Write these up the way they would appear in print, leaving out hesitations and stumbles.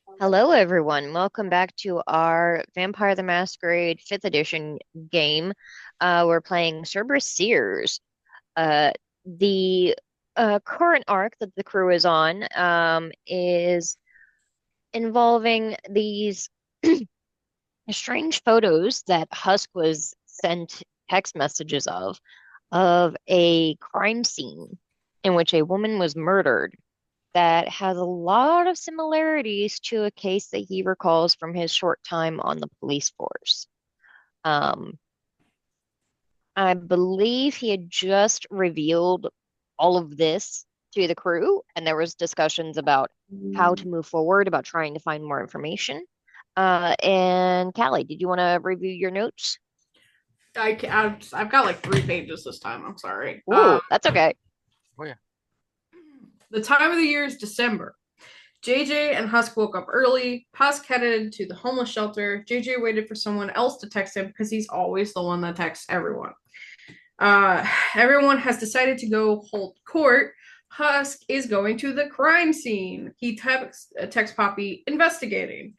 Hello, everyone. Welcome back to our Vampire the Masquerade 5th edition game. We're playing Cerberus Seers. The current arc that the crew is on is involving these strange photos that Husk was sent text messages of a crime scene in which a woman was murdered that has a lot of similarities to a case that he recalls from his short time on the police force. Um, I believe he had just revealed all of this to the crew, and there was discussions about how to move forward, about trying to find more information. And Callie, did you want to review your notes? I've got like 3 pages this time. I'm sorry. Ooh, that's okay. Oh yeah. The time of the year is December. JJ and Husk woke up early. Husk headed to the homeless shelter. JJ waited for someone else to text him because he's always the one that texts everyone. Everyone has decided to go hold court. Husk is going to the crime scene. He texts Poppy investigating.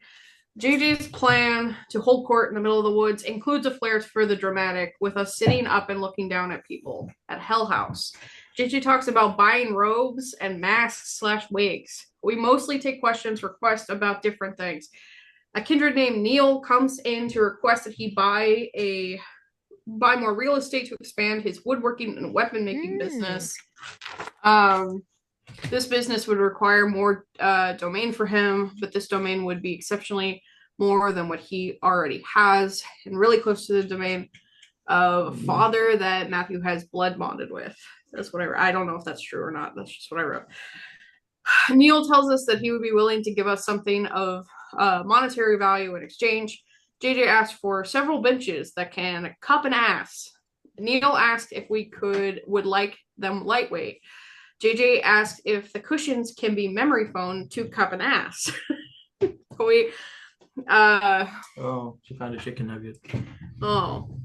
JJ's plan to hold court in the middle of the woods includes a flair for the dramatic, with us sitting up and looking down at people at Hell House. JJ talks about buying robes and masks/wigs. We mostly take questions, requests about different things. A kindred named Neil comes in to request that he buy more real estate to expand his woodworking and weapon making business. This business would require more domain for him, but this domain would be exceptionally more than what he already has, and really close to the domain of a father that Matthew has blood bonded with. That's what I wrote. I don't know if that's true or not. That's just what I wrote. Neil tells us that he would be willing to give us something of monetary value in exchange. JJ asked for several benches that can cup an ass. Neil asked if we would like them lightweight. JJ asked if the cushions can be memory foam to cup an ass. we Oh, she found a chicken nugget.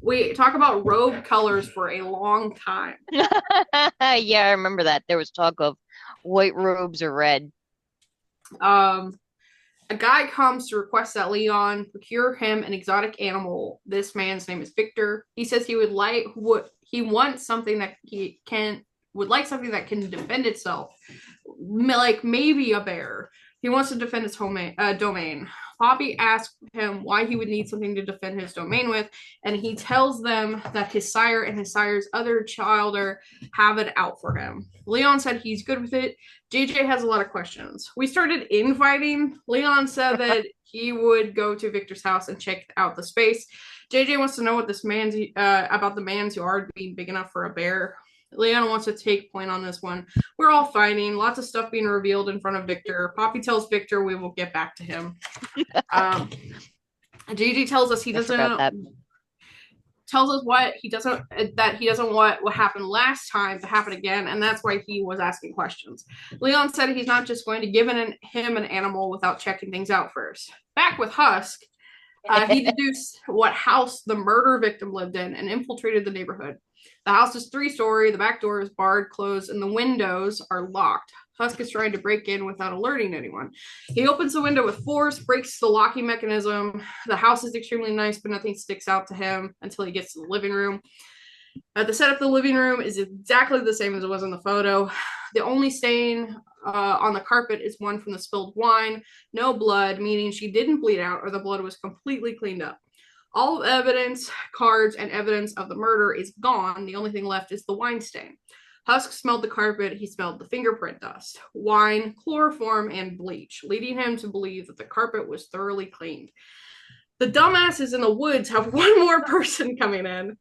we talk about robe colors for a long time. Yeah, I remember that. There was talk of white robes or red. A guy comes to request that Leon procure him an exotic animal. This man's name is Victor. He says he wants something that would like something that can defend itself, like maybe a bear. He wants to defend his domain. Poppy asks him why he would need something to defend his domain with, and he tells them that his sire and his sire's other childer have it out for him. Leon said he's good with it. JJ has a lot of questions. We started infighting. Leon said that he would go to Victor's house and check out the space. JJ wants to know what this man's about the man's yard being big enough for a bear. Leon wants to take point on this one. We're all fighting. Lots of stuff being revealed in front of Victor. Poppy tells Victor we will get back to him. JJ tells us tells us that he doesn't want what happened last time to happen again, and that's why he was asking questions. Leon said he's not just going to give him an animal without checking things out first. Back with Husk, he deduced what house the murder victim lived in and infiltrated the neighborhood. The house is 3-story, the back door is barred closed, and the windows are locked. Husk is trying to break in without alerting anyone. He opens the window with force, breaks the locking mechanism. The house is extremely nice, but nothing sticks out to him until he gets to the living room. The setup of the living room is exactly the same as it was in the photo. The only stain on the carpet is one from the spilled wine. No blood, meaning she didn't bleed out or the blood was completely cleaned up. All evidence, cards, and evidence of the murder is gone. The only thing left is the wine stain. Husk smelled the carpet. He smelled the fingerprint dust, wine, chloroform, and bleach, leading him to believe that the carpet was thoroughly cleaned. The dumbasses in the woods have one more person coming in.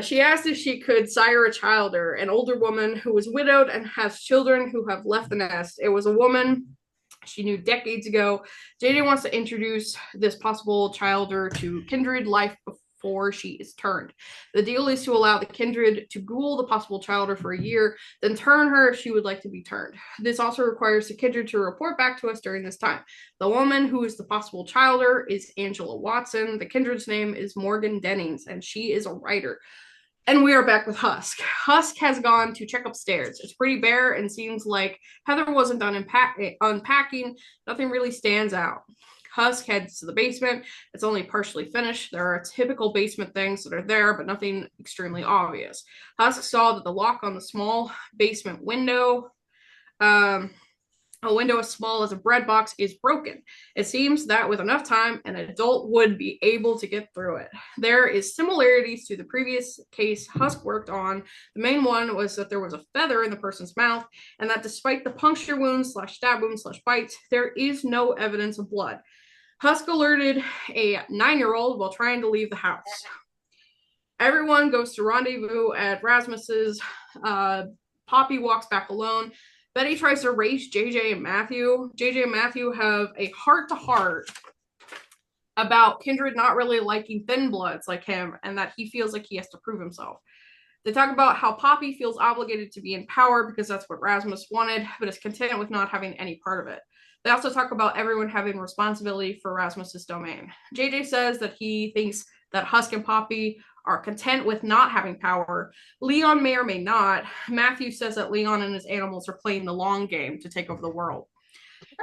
She asked if she could sire a childer, an older woman who was widowed and has children who have left the nest. It was a woman she knew decades ago. JJ wants to introduce this possible childer to kindred life before she is turned. The deal is to allow the kindred to ghoul the possible childer for a year, then turn her if she would like to be turned. This also requires the kindred to report back to us during this time. The woman who is the possible childer is Angela Watson. The kindred's name is Morgan Dennings, and she is a writer. And we are back with Husk. Husk has gone to check upstairs. It's pretty bare and seems like Heather wasn't done unpacking. Nothing really stands out. Husk heads to the basement. It's only partially finished. There are typical basement things that are there, but nothing extremely obvious. Husk saw that the lock on the small basement window, a window as small as a bread box, is broken. It seems that with enough time, an adult would be able to get through it. There is similarities to the previous case Husk worked on. The main one was that there was a feather in the person's mouth, and that despite the puncture wounds / stab wounds / bites, there is no evidence of blood. Husk alerted a 9-year-old while trying to leave the house. Everyone goes to rendezvous at Rasmus's. Poppy walks back alone. Betty tries to race JJ and Matthew. JJ and Matthew have a heart-to-heart about Kindred not really liking thin bloods like him, and that he feels like he has to prove himself. They talk about how Poppy feels obligated to be in power because that's what Rasmus wanted, but is content with not having any part of it. They also talk about everyone having responsibility for Rasmus's domain. JJ says that he thinks that Husk and Poppy are content with not having power. Leon may or may not. Matthew says that Leon and his animals are playing the long game to take over the world.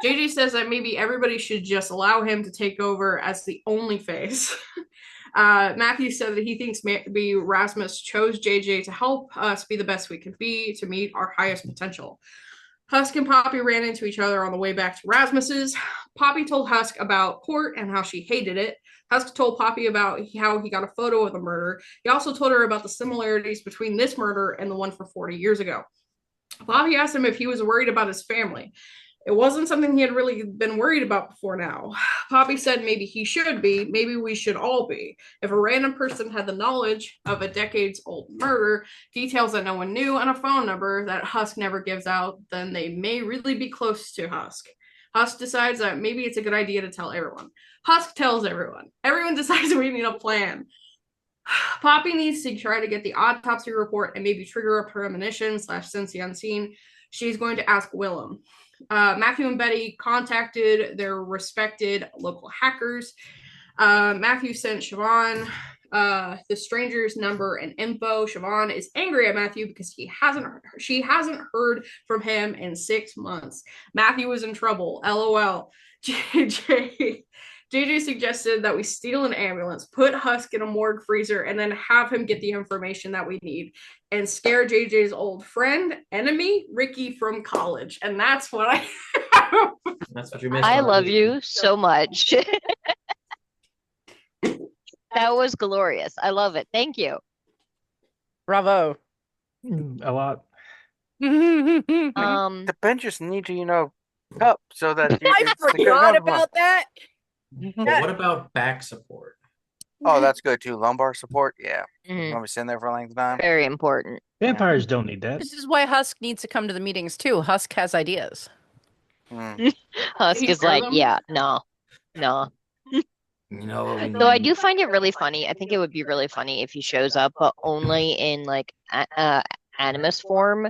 JJ says that maybe everybody should just allow him to take over as the only face. Matthew said that he thinks maybe Rasmus chose JJ to help us be the best we can be, to meet our highest potential. Husk and Poppy ran into each other on the way back to Rasmus's. Poppy told Husk about court and how she hated it. Husk told Poppy about how he got a photo of the murder. He also told her about the similarities between this murder and the one from 40 years ago. Poppy asked him if he was worried about his family. It wasn't something he had really been worried about before now. Poppy said maybe he should be, maybe we should all be. If a random person had the knowledge of a decades-old murder, details that no one knew, and a phone number that Husk never gives out, then they may really be close to Husk. Husk decides that maybe it's a good idea to tell everyone. Husk tells everyone. Everyone decides we need a plan. Poppy needs to try to get the autopsy report and maybe trigger a premonition / sense the unseen. She's going to ask Willem. Matthew and Betty contacted their respected local hackers. Matthew sent Siobhan the stranger's number and info. Siobhan is angry at Matthew because she hasn't heard from him in 6 months. Matthew is in trouble. LOL. JJ suggested that we steal an ambulance, put Husk in a morgue freezer, and then have him get the information that we need and scare JJ's old friend, enemy, Ricky from college. And that's what That's what you missed. I love you so much. That was glorious. I love it. Thank you. Bravo. A lot. The benches need to, up so that you I can forgot about that. But what about back support? Oh, that's good too. Lumbar support, yeah. Mhm. Want me sitting there for a length of time? Very important. Vampires don't need that. This is why Husk needs to come to the meetings too. Husk has ideas. Husk is like, yeah, no. You know what we So I need? do find it really funny. I think it would be really funny if he shows up, but only in like animus form.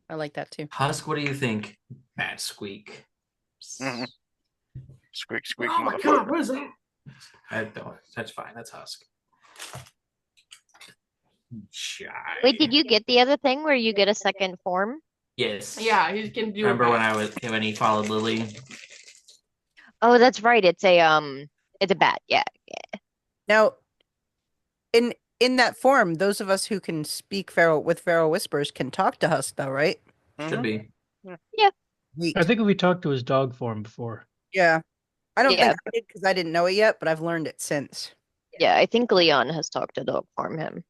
I like that too. Husk, what do you think? Matt Squeak. Mhm. Squeak, squeak, Oh my motherfucker. god, what is that? That's fine. That's Husk. Shy. Wait, did you get the other thing where you get a second form? Yes. Yeah, he can do Remember it. when he followed Lily? Oh, that's right. It's a bat. Yeah. Now, in that form, those of us who can speak with feral whispers can talk to Husk, though, right? Should be. Neat. I think we talked to his dog form before. Yeah. I don't Yeah. think I did because I didn't know it yet, but I've learned it since. Yeah, I think Leon has talked to dog form him.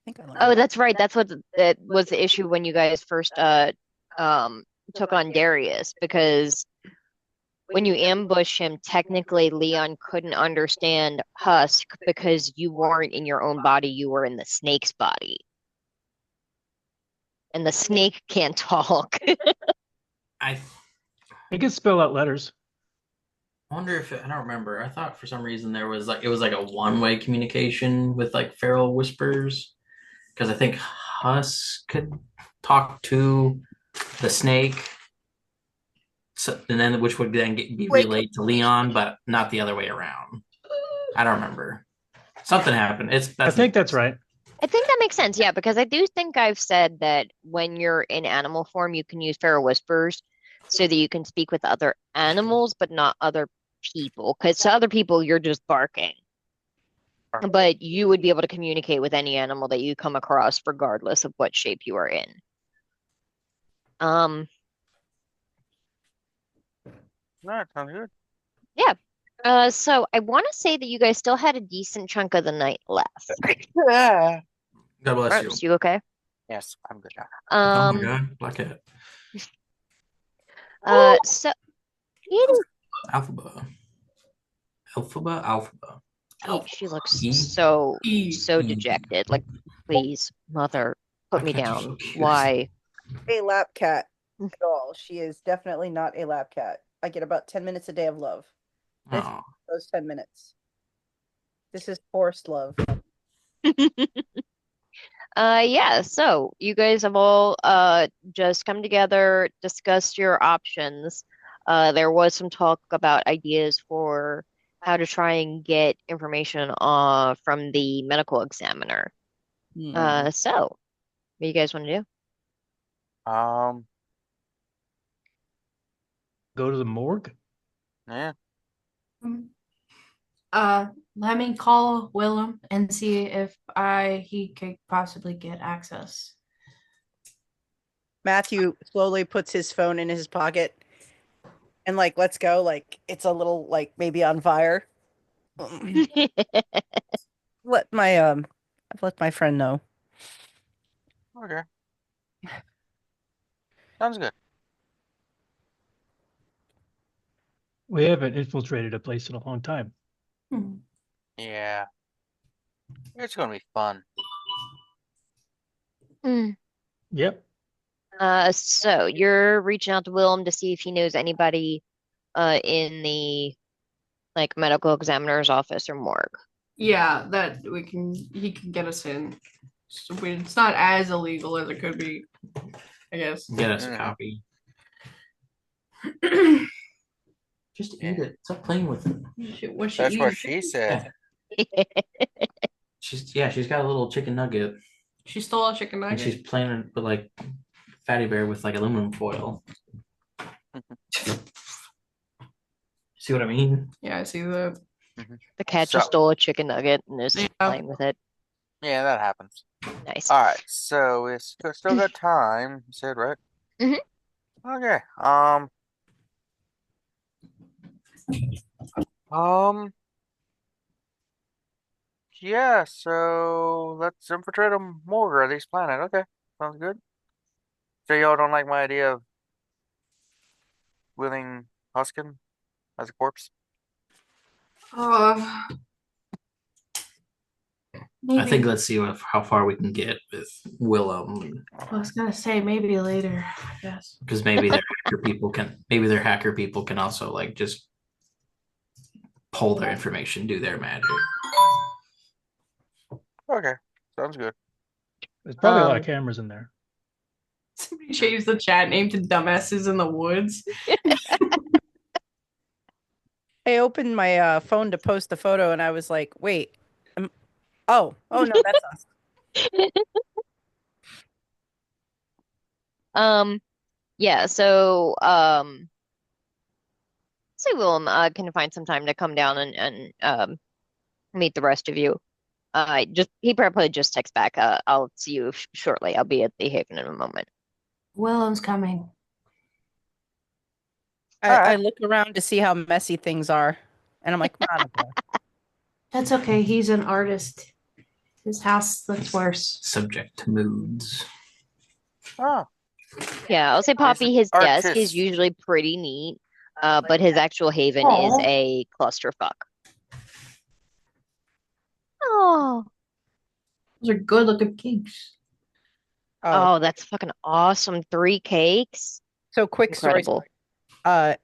I think I learned Oh, it. that's right. That's what that was the issue when you guys first took on Darius, because when you ambush him, technically Leon couldn't understand Husk because you weren't in your own body, you were in the snake's body. And the snake can't talk. I He can spell out letters. wonder if I don't remember. I thought for some reason it was like a one-way communication with like feral whispers, because I think Husk could talk to the snake. So, and then which would then be Wait. relayed to Leon, but not the other way around. I don't remember. Something happened. I think that's right. I think that makes sense, yeah, because I do think I've said that when you're in animal form, you can use feral whispers so that you can speak with other animals, but not other people. Because to other people, you're just barking. But you would be able to communicate with any animal that you come across, regardless of what shape you are in. No, sounds good. Yeah. So I want to say that you guys still had a decent chunk of the night left. Yeah. God bless you. Ropes, you okay? Yes, I'm good now. Oh my god, Black Cat. So it is. Alphaba. She looks E? so E. dejected. Like, please, mother, put me Black cats are down. so cute. Why? A lap cat at all. She is definitely not a lap cat. I get about 10 minutes a day of love. This Oh. those 10 minutes. This is forced love. Yeah, so you guys have all just come together, discussed your options. There was some talk about ideas for how to try and get information from the medical examiner. So what do you guys want to do? Go to the morgue? Yeah. Let me call Willem and see if he could possibly get access. Matthew slowly puts his phone in his pocket and like let's go. Like it's a little like maybe on fire. Let my I've let my friend know. Okay. Sounds good. We haven't infiltrated a place in a long time. Yeah. It's gonna be fun. Yep. So you're reaching out to Willem to see if he knows anybody in the like medical examiner's office or morgue. Yeah, that he can get us in. So it's not as illegal as it could be, I guess. Get us a copy. Just eat it. Stop playing with it. That's what she said. She's got a little chicken nugget. She stole a chicken And nugget. she's playing with like Fatty Bear with like aluminum foil. See what I mean? Yeah, I see that. The cat just stole a chicken nugget and is playing with it. Yeah, that happens. Nice. All right, so we still got time. You said right? Okay. Yeah. So let's infiltrate a morgue or at least planet. Okay, sounds good. So y'all don't like my idea of willing Huskin as a corpse? Maybe. I think let's see how far we can get with Willem. I was gonna say maybe later, I guess. Because maybe their hacker people can also like just pull their information, do their magic. Okay, sounds good. There's probably a lot of cameras in there. Somebody changed the chat name to Dumbasses in the Woods. I opened my phone to post the photo and I was like, wait. Oh no, that's us. Yeah, so say Willem can find some time to come down and meet the rest of you. He probably just texts back. I'll see you shortly. I'll be at the Haven in a moment. Willem's coming. I look around to see how messy things are, and I'm like, Monica. That's okay. He's an artist. His house looks worse. Subject to moods. Oh. Yeah, I'll say Poppy, his desk is usually pretty neat, but his actual haven is a clusterfuck. Oh. Those are good looking cakes. Oh, that's fucking awesome. 3 cakes. So quick Incredible. story.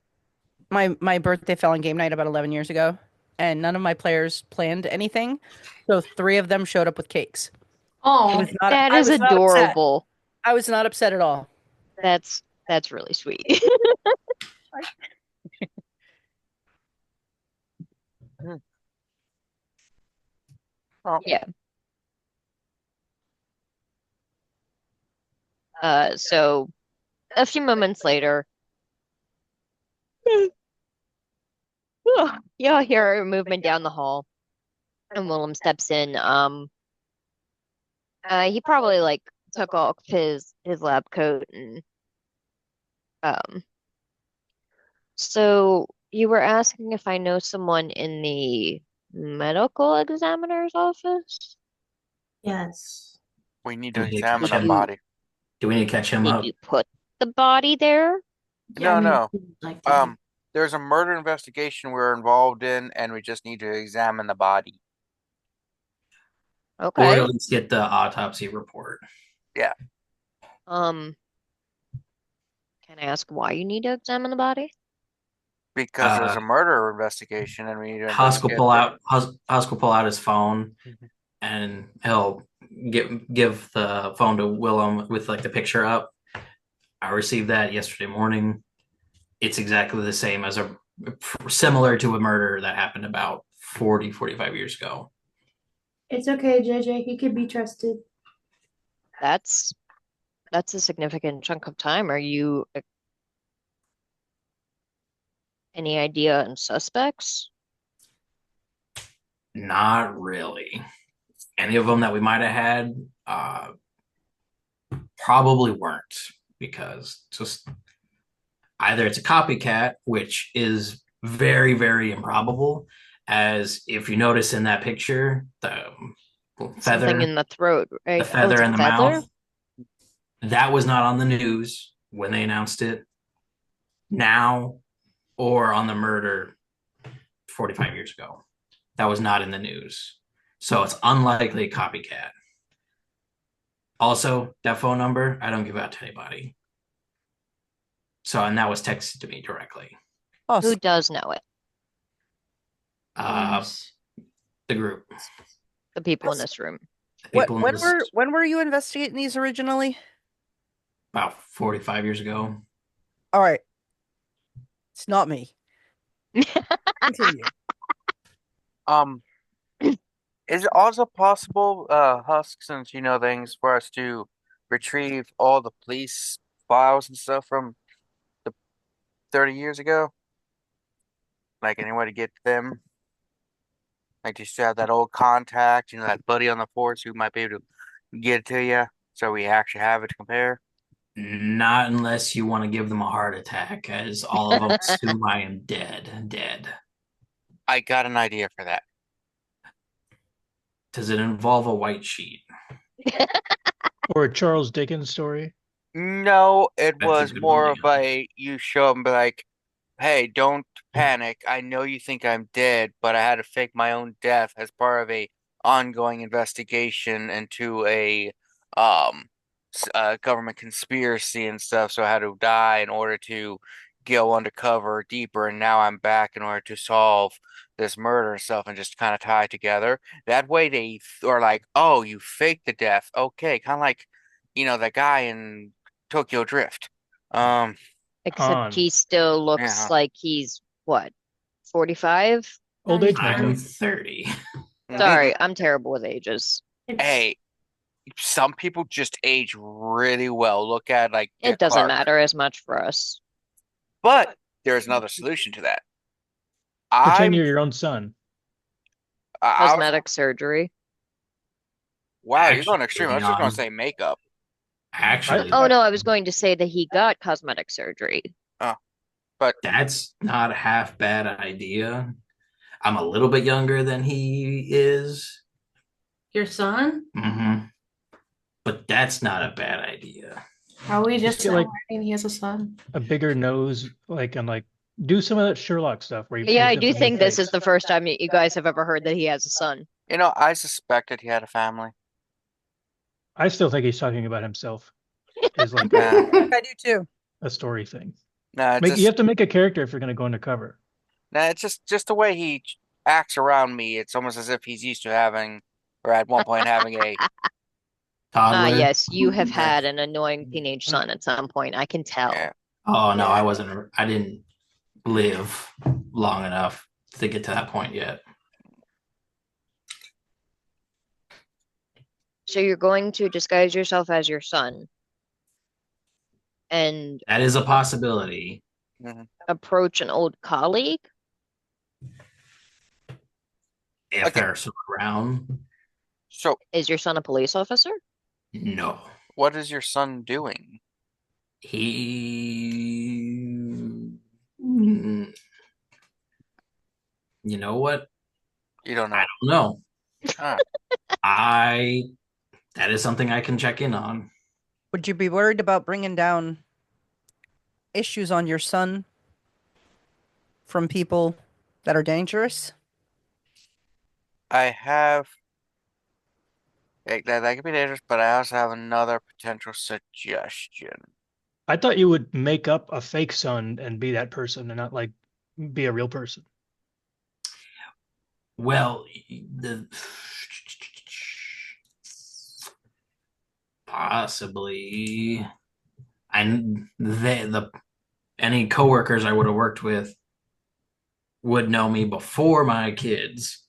My birthday fell on game night about 11 years ago, and none of my players planned anything. So 3 of them showed up with cakes. Oh, that is adorable. I was not upset at all. That's really sweet. Oh, Yeah. So a few moments later, you'll hear a movement down the hall, and Willem steps in. He probably like took off his lab coat and um. So you were asking if I know someone in the medical examiner's office? Yes. we need Do to we need to examine catch the Did him? you body. Do we need to catch him did up? you put the body there? Yeah, I No, mean, no. like that. There's a murder investigation we're involved in, and we just need to examine the body. Or Okay. at least get the autopsy report. Yeah, Um, can I ask why you need to examine the body? because there's a murder investigation, and we need to Husk will investigate pull the. out Husk will pull out his phone Mhm. and he'll give the phone to Willem with like the picture up. I received that yesterday morning. It's exactly the same as similar to a murder that happened about 45 years ago. It's okay, JJ. He could be trusted. That's that's a significant chunk of time. Are you any idea on suspects? Not really. Any of them that we might have had probably weren't, because just either it's a copycat, which is very, very improbable, as if you notice in that picture, the Something in the throat, the right? Oh, it's feather a in the feather? mouth, that was not on the news when they announced it now, or on the murder 45 years ago. That was not in the news. So it's unlikely a copycat. Also, that phone number, I don't give out to anybody. So, and that was texted to me directly. Oh, Who does know it? Yes. The group, The people in this room. the people in this, when were you investigating these originally? about 45 years ago. All right. It's not me. Continue. Is it also possible, Husk, since you know things, for us to retrieve all the police files and stuff from the 30 years ago? Like, any way to get to them? Like, just to have that old contact, that buddy on the force who might be able to get it to you, so we actually have it to compare? Not unless you want to give them a heart attack, as all of them assume I am dead. I got an idea for that. Does it involve a white sheet? Or a Charles Dickens story. No, it That's a was good one, more of Leon. you show up and be like, hey, don't panic. I know you think I'm dead, but I had to fake my own death as part of a ongoing investigation into a government conspiracy and stuff. So I had to die in order to go undercover deeper, and now I'm back in order to solve this murder and stuff and just kind of tie it together. That way they are like, oh, you faked the death. Okay, kind of like, that guy in Tokyo Drift. Um, Except Han. he still looks yeah. like he's what, 45? Old age I'm makeup. 30. Sorry, I'm terrible with ages. Hey, some people just age really well. Look at like It Dick doesn't Clark. matter as much for us. But there's another solution to that. Pretend I'm you're your own son. I was Cosmetic surgery. wow, you're going extreme. I was just going to Leon, say makeup. actually, Oh no, I was going to say that he got cosmetic surgery. Oh, but that's not a half bad idea. I'm a little bit younger than he is. Your son? But that's not a bad idea. Are we just get, like, celebrating he has a son? A bigger nose, like do some of that Sherlock stuff where you Yeah, I paint do the whole think this face. is the first time you guys have ever heard that he has a son. I suspected he had a family. I still think he's talking about himself. Is like Yeah. I do too. a story thing. No, You have to make a character if you're going to go undercover. it's just the way he acts around me. It's almost as if he's used to having, or at one point having a. Toddler? Yes, you have had an annoying teenage son at some point. I can tell. Yeah. Oh no, Yeah. I wasn't. I didn't. live long enough to get to that point yet. So you're going to disguise yourself as your son and That is a possibility. Mhm. approach an old colleague? If Okay. they're still around, So, Is your son a police officer? no. what is your son doing? He. You know what? You don't know. I don't know. Ah, I. That is something I can check in on. Would you be worried about bringing down issues on your son from people that are dangerous? I have. That could be dangerous, but I also have another potential suggestion. I thought you would make up a fake son and be that person and not like be a real person. Well, the possibly, and the any coworkers I would have worked with would know me before my kids.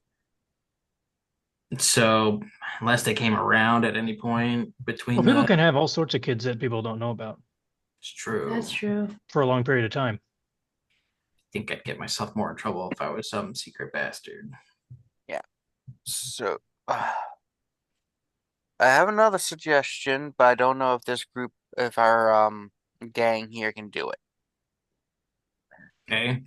So unless they came around at any point between Well, people that, can have all sorts of kids that people don't know about it's true. That's true. for a long period of time. I think I'd get myself more in trouble if I was some secret bastard. So, I have another suggestion, but I don't know if if our gang here can do it. Okay.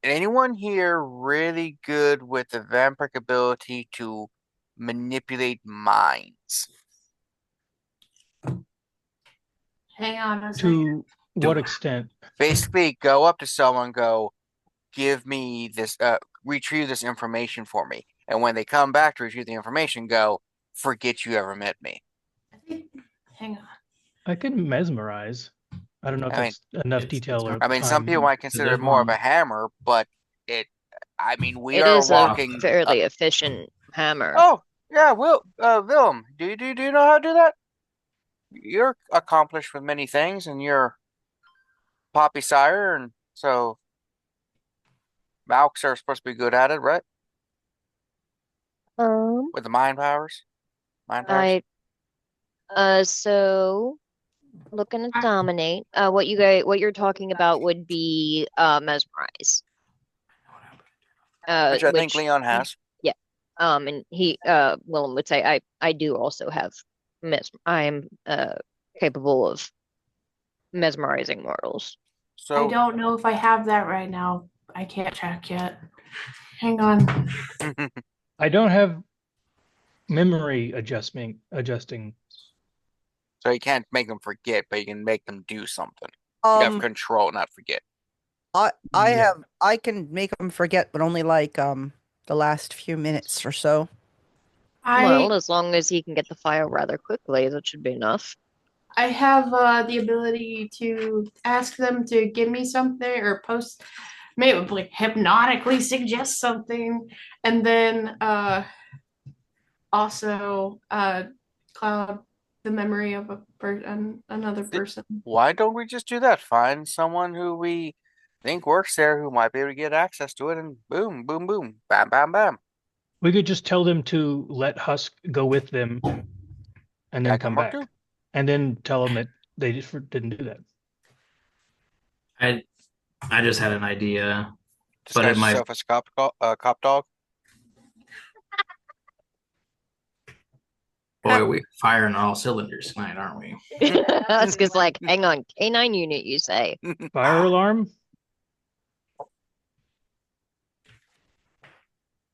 Anyone here really good with the vampiric ability to manipulate minds? Hang on a second. To what extent? Basically, go up to someone, go, give me this, retrieve this information for me. And when they come back to retrieve the information, go, forget you ever met me. Hang on. I can mesmerize. I don't know if I mean, that's enough it's- detail or I mean, some time. people might consider it more of a hammer, but we It are is a walking. fairly efficient hammer. Oh, yeah, Willem, do you know how to do that? You're accomplished with many things, and you're Poppy Sire, and so Malks are supposed to be good at it, right? With the mind powers, So looking to I- dominate. What you're talking about would be mesmerize. which I think Which Leon has. yeah. And Willem would say I do also have I am capable of mesmerizing mortals. I So, don't know if I have that right now. I can't check yet. Hang on. I don't have memory adjusting. so you can't make them forget, but you can make them do something. You have control, not forget. Yeah. I can make them forget, but only like the last few minutes or so. Well, as long as he can get the file rather quickly, that should be enough. I have the ability to ask them to give me something or post, maybe like hypnotically suggest something, and then also cloud the memory of another person. Why don't we just do that? Find someone who we think works there who might be able to get access to it, and boom, boom, boom, bam, bam, bam. We could just tell them to let Husk go with them and then That can come work back. too. And then tell them that they just didn't do that. I just had an idea, but Disguise it might. yourself as cop dog. Boy, we're firing on all cylinders tonight, aren't we? That's because, like, hang on, K9 unit, you say? Fire alarm?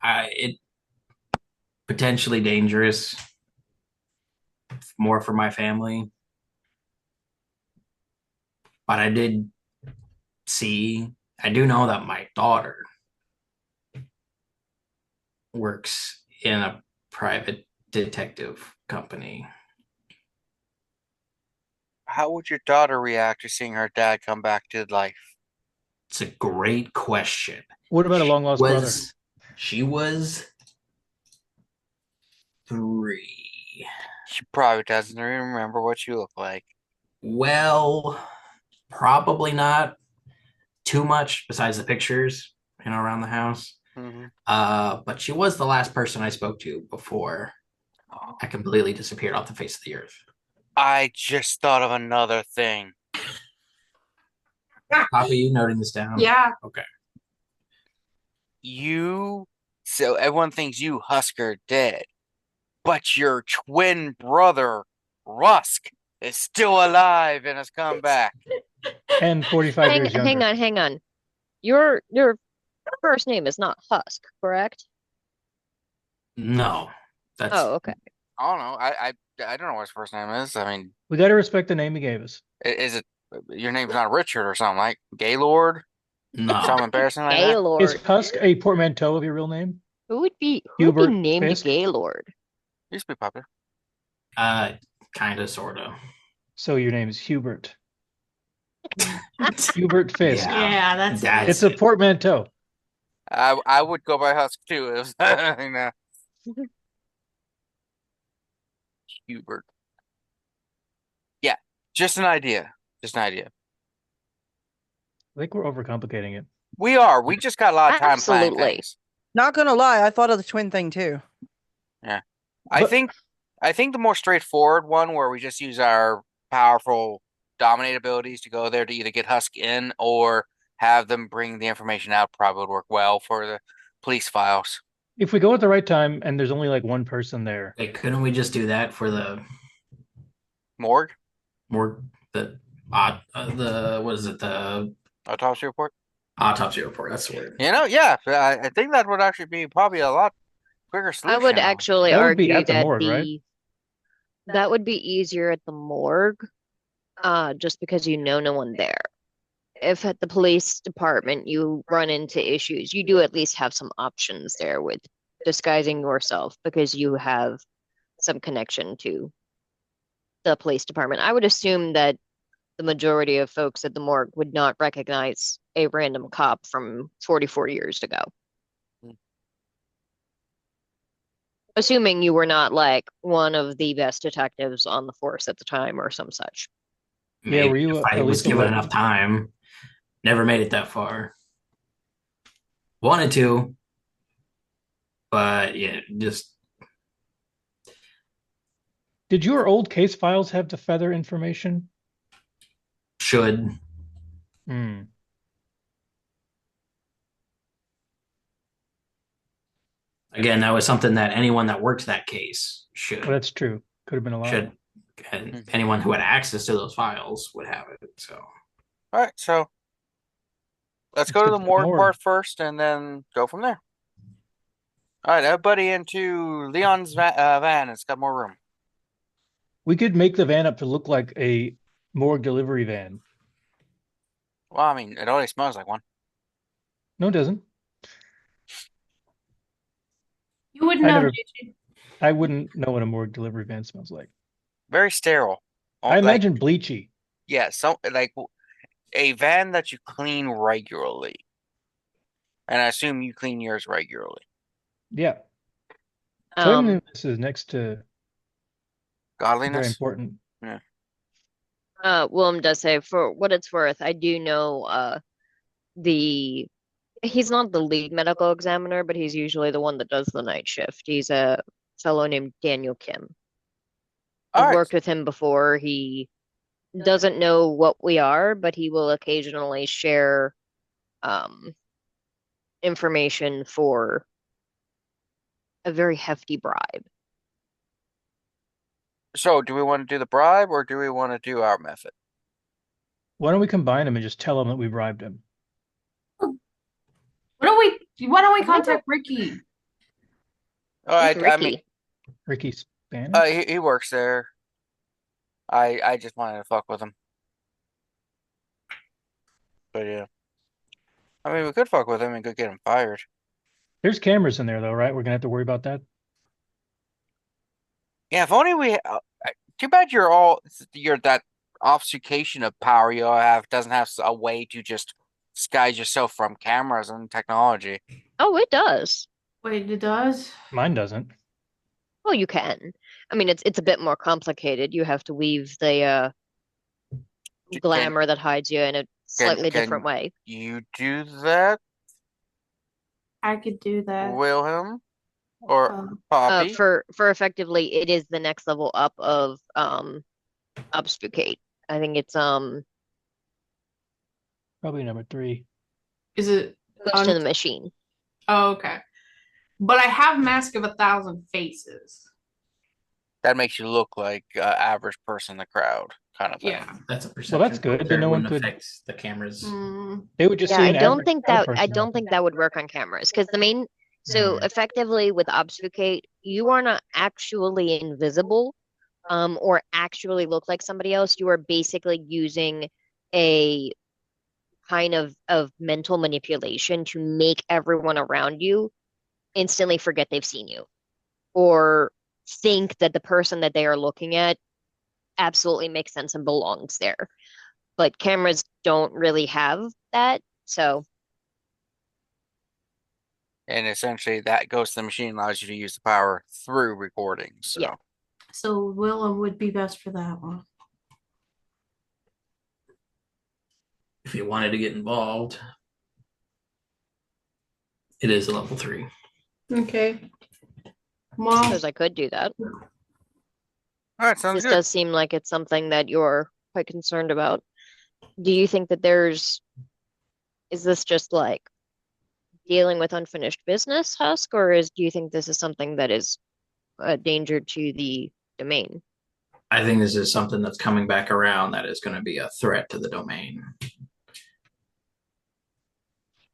It potentially dangerous, more for my family. But I do know that my daughter works in a private detective company. How would your daughter react to seeing her dad come back to life? It's a great question. What about a long lost brother? She was 3. She probably doesn't even remember what you look like. Well, probably not. too much besides the pictures, around the house. Mm-hmm. But she was the last person I spoke to before I completely disappeared off the face of the earth. I just thought of another thing. Poppy, you noting this down? Yeah. Okay. So everyone thinks you, Husk, are dead, but your twin brother, Rusk, is still alive and has come back. And 45 years younger. Hang on. Your first name is not Husk, correct? No, that's Oh, okay. I don't know. I don't know what his first name is. I mean, We got to respect the name he gave us. is it your name's not Richard or something like Gaylord? no. Something embarrassing like that? Is Gaylord. Husk a portmanteau of your real name? Who would be Hubert named Fisk? Gaylord? Used to be popular. Kind of, sort of. So your name is Hubert. Hubert Fisk. Yeah. Yeah, that's That's It's a portmanteau. I would go by Husk too. It was, Hubert. Yeah, just an idea. Just an idea. I think we're overcomplicating it. We are. We just got a lot of time planning Absolutely. things. Not gonna lie, I thought of the twin thing too. I But- think the more straightforward one where we just use our powerful dominate abilities to go there to either get Husk in or have them bring the information out probably would work well for the police files. If we go at the right time and there's only like one person there, Hey, couldn't we just do that for the Morgue? more the what is it, the Autopsy report? autopsy report? That's the word. Yeah, I think that would actually be probably a lot quicker I solution. would actually That would be argue at the that morgue, right? that would be easier at the morgue, just because no one there. If at the police department you run into issues, you do at least have some options there with disguising yourself because you have some connection to the police department. I would assume that the majority of folks at the morgue would not recognize a random cop from 44 years ago. Assuming you were not like one of the best detectives on the force at the time or some such. Yeah, were you if a I was lethal given weapon? enough time. Never made it that far. Wanted to, but yeah, just Did your old case files have the feather information? should. Hmm. Again, that was something that anyone that worked that case should. Well, that's true. Could have been a lot. Should, and anyone who had access to those files would have it. So All right, so let's go to the morgue part first and then go from there. All right, everybody into Leon's van. It's got more room. We could make the van up to look like a morgue delivery van. Well, I mean, it already smells like one. No, it doesn't. You wouldn't I know, never- did you? I wouldn't know what a morgue delivery van smells like. Very sterile. I imagine bleachy. Yeah, like a van that you clean regularly. And I assume you clean yours regularly. Yeah. Um, Cleanliness is next to very Godliness. important. Willem does say, for what it's worth, I do know he's not the lead medical examiner, but he's usually the one that does the night shift. He's a fellow named Daniel Kim. All I've right. worked with him before. He doesn't know what we are, but he will occasionally share information for a very hefty bribe. So, do we want to do the bribe or do we want to do our method? Why don't we combine them and just tell them that we bribed him? Why don't we contact Ricky? All right, Who's I mean, Ricky? Ricky Spanish? he works there. I just wanted to fuck with him. But yeah. I mean, we could fuck with him and could get him fired. There's cameras in there, though, right? We're gonna have to worry about that. Yeah, if only we. Too bad you're that obfuscation of power you all have doesn't have a way to just disguise yourself from cameras and technology. Oh, it does. Wait, it does? Mine doesn't. Well, you can. I mean, it's a bit more complicated. You have to weave the glamour that hides you, and it's slightly can different way. you do that, I could do that. Wilhelm or Um, Poppy? For effectively, it is the next level up of obfuscate. I think it's Probably number 3. Is it? close to the machine. Oh, okay. But I have Mask of 1,000 Faces. That makes you look like an average person in the crowd, kind of thing. Yeah. That's a perception. Well, that's good. filter. Then no one Wouldn't could. affect the cameras. They would just Yeah, see I an don't average think crowd that I person. don't think that would work on cameras because the main so effectively with obfuscate, you are not actually invisible, or actually look like somebody else. You are basically using a kind of mental manipulation to make everyone around you instantly forget they've seen you or think that the person that they are looking at absolutely makes sense and belongs there. But cameras don't really have that. So, And essentially, that ghost of the machine allows you to use the power through recording. So, yeah. so Willem would be best for that one. If you wanted to get involved, it is a level 3. Okay. I Well, suppose I could do that. all right, sounds This good. does seem like it's something that you're quite concerned about. Do you think that is this just like dealing with unfinished business, Husk, or do you think this is something that is a danger to the domain? I think this is something that's coming back around that is going to be a threat to the domain.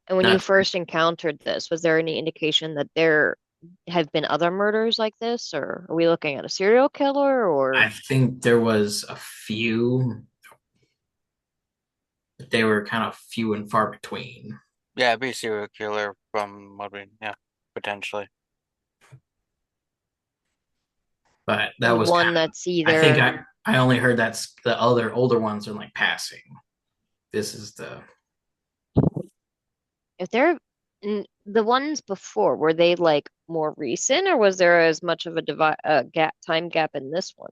And when you first encountered this, was there any indication that there have been other murders like this, or are we looking at a serial killer, or? I think there was a few, but they were kind of few and far between. Yeah, be a serial killer from what we, yeah, potentially. But that was one kind of, that's either. I think I only heard that's the other older ones are like passing. This is the. If they're the ones before, were they like more recent, or was there as much of a time gap in this one?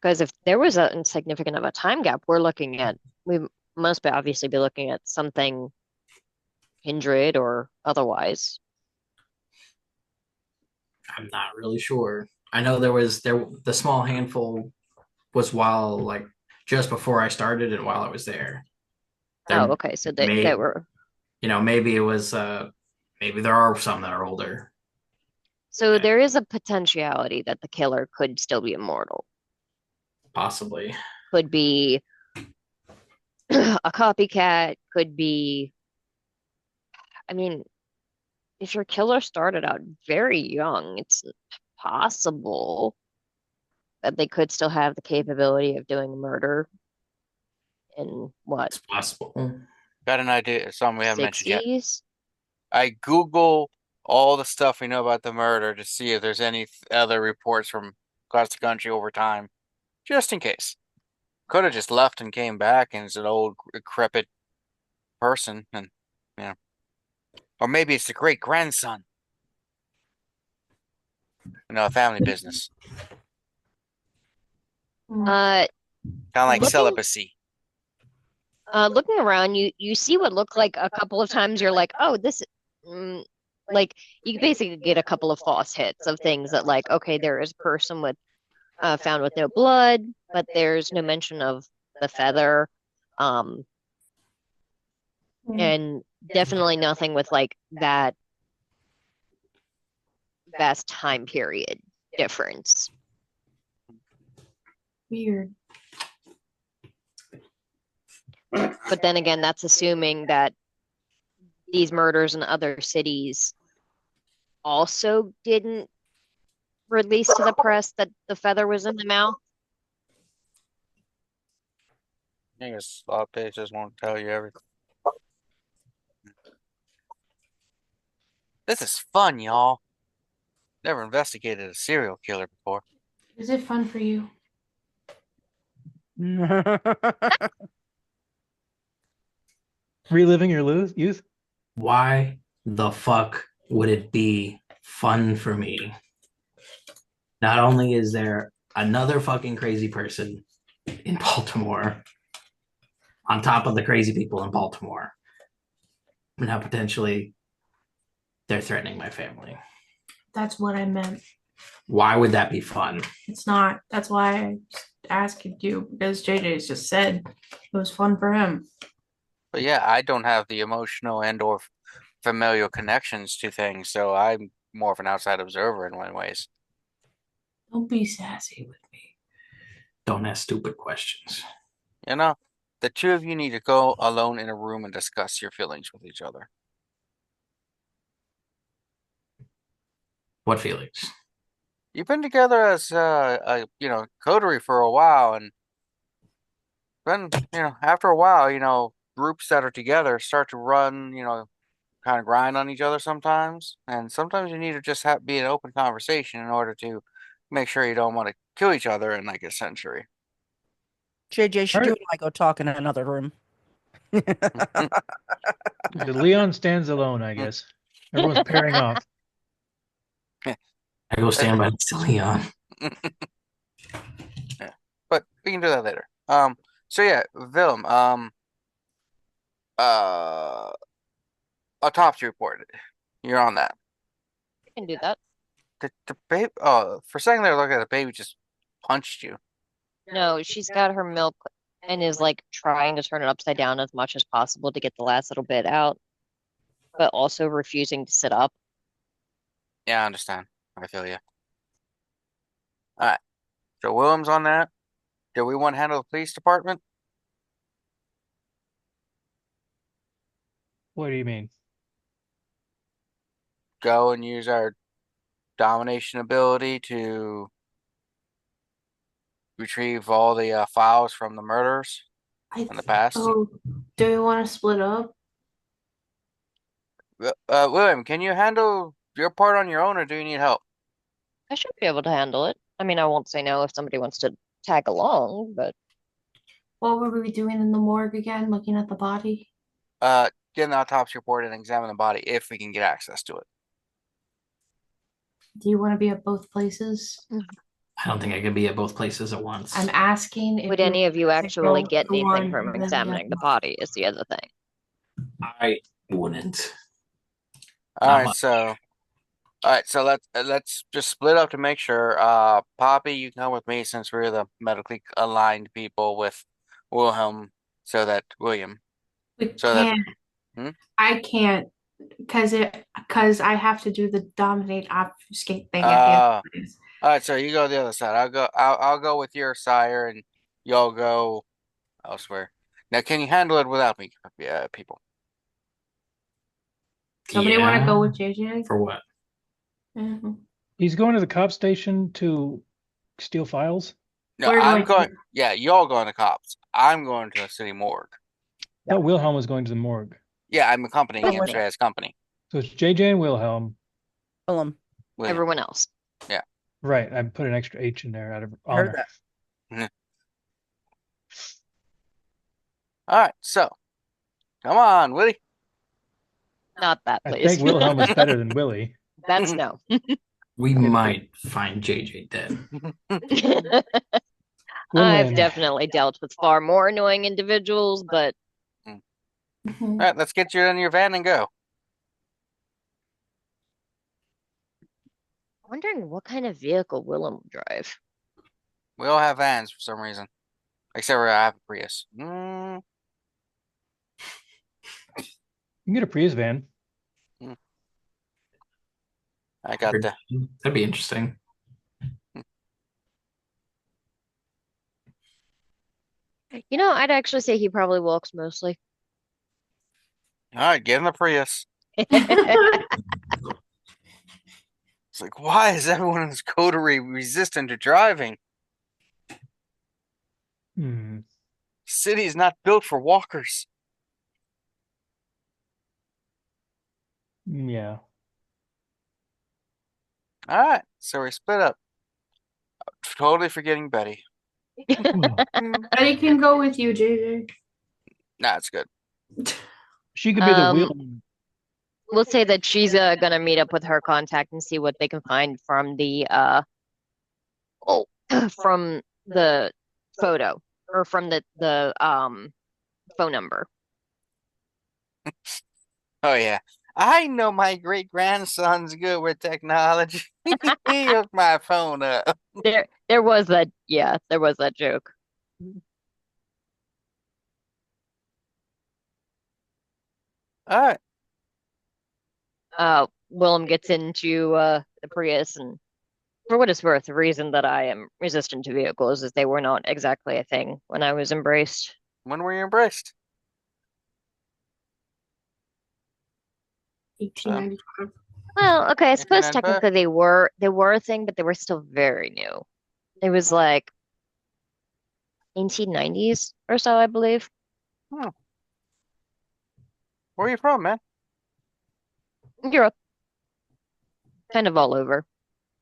Because if there was a significant of a time gap, we must obviously be looking at something kindred or otherwise. I'm not really sure. I know the small handful was while like just before I started and while I was there. Oh, okay. So they were. Maybe it was maybe there are some that are older. So there is a potentiality that the killer could still be immortal. Possibly. Could be a copycat, could be. I mean, if your killer started out very young, it's possible that they could still have the capability of doing murder in what? It's possible. Got an idea, something we haven't mentioned yet. 60s? I Google all the stuff we know about the murder to see if there's any other reports from across the country over time, just in case. Could have just left and came back and it's an old decrepit person, and or maybe it's the great grandson. A family business, Uh, kind of like Looking- celibacy. Looking around, you see what looked like a couple of times. You're like, oh, like you basically get a couple of false hits of things that like, okay, there is a person found with no blood, but there's no mention of the feather, and definitely nothing with like that vast time period difference. Weird. But then again, that's assuming that these murders in other cities also didn't release to the press that the feather was in the mouth. I guess a lot of pages won't tell you everything. This is fun, y'all. Never investigated a serial killer before. Is it fun for you? Reliving your youth? Why the fuck would it be fun for me? Not only is there another fucking crazy person in Baltimore, on top of the crazy people in Baltimore. Now potentially they're threatening my family. That's what I meant. Why would that be fun? It's not. That's why I just asked you, because JJ's just said it was fun for him. But yeah, I don't have the emotional and or familial connections to things, so I'm more of an outside observer in many ways. Don't be sassy with me. Don't ask stupid questions. You know, the two of you need to go alone in a room and discuss your feelings with each other. What feelings? You've been together as coterie for a while, and then after a while, groups that are together start to run, kind of grind on each other sometimes, and sometimes you need to just be an open conversation in order to make sure you don't want to kill each other in like a century. JJ, should All you right. and I go talk in another room? Leon stands alone, I guess. Everyone's pairing off. I go stand by next to Leon. Yeah, but we can do that later. So yeah, Vilm, autopsy report. You're on that. You can do that. The baby. For a second there, look at the baby just punched you. No, she's got her milk and is like trying to turn it upside down as much as possible to get the last little bit out, but also refusing to sit up. Yeah, I understand. I feel you. All right. So William's on that. Do we want to handle the police department? What do you mean? Go and use our domination ability to retrieve all the files from the murders in the past. Oh, do we want to split up? William, can you handle your part on your own, or do you need help? I should be able to handle it. I mean, I won't say no if somebody wants to tag along, but What were we doing in the morgue again? Looking at the body? Get an autopsy report and examine the body if we can get access to it. Do you want to be at both places? I don't think I could be at both places at once. I'm asking if would any of you actually go get to anything one from and then examining the body is the other thing. I wouldn't. All right, so let's just split up to make sure. Poppy, you can come with me since we're the medically aligned people with Wilhelm, William. We So that- can't. I can't because I have to do the dominate obfuscate thing at the end. All right, so you go the other side. I'll go with your sire, and y'all go elsewhere. Now, can you handle it without me, people? Somebody want to go with JJ? For what? Mhm. He's going to the cop station to steal files? No, Where do I'm I going. go? Yeah, y'all going to cops. I'm going to the city morgue. I thought Wilhelm was going to the morgue. Yeah, I'm accompanying him Company. as company. So it's JJ and Wilhelm. William. Everyone else. Right. I put an extra H in there out of I heard honor. that. All right, so come on, Willie. Not that, I please. think Wilhelm is better than Willie. That's no. We might find JJ dead. I've Gwynlyn, definitely dealt with far more annoying individuals, but All right, let's get you in your van and go. wondering what kind of vehicle Willem will drive. We all have vans for some reason, except for I have a Prius. you can get a Prius van. I got the. That'd be interesting. You know, I'd actually say he probably walks mostly. All right, get in the Prius. It's like, why is everyone in this coterie resistant to driving? Hmm. City is not built for walkers. Yeah. All right, so we split up. Totally forgetting Betty. Betty can go with you, JJ. Nah, it's good. She could be the wheel. We'll say that she's gonna meet up with her contact and see what they can find from the from the photo or from the phone number. Oh yeah. I know my great grandson's good with technology. He hooked my phone up. There was that, yeah, there was that joke. All right. Willem gets into the Prius, and for what it's worth, the reason that I am resistant to vehicles is they were not exactly a thing when I was embraced. When were you embraced? 1895. Well, okay, I suppose 1895? technically they were a thing, but they were still very new. It was like 1890s or so, I believe. Hmm. Where are you from, man? Europe, kind of all over.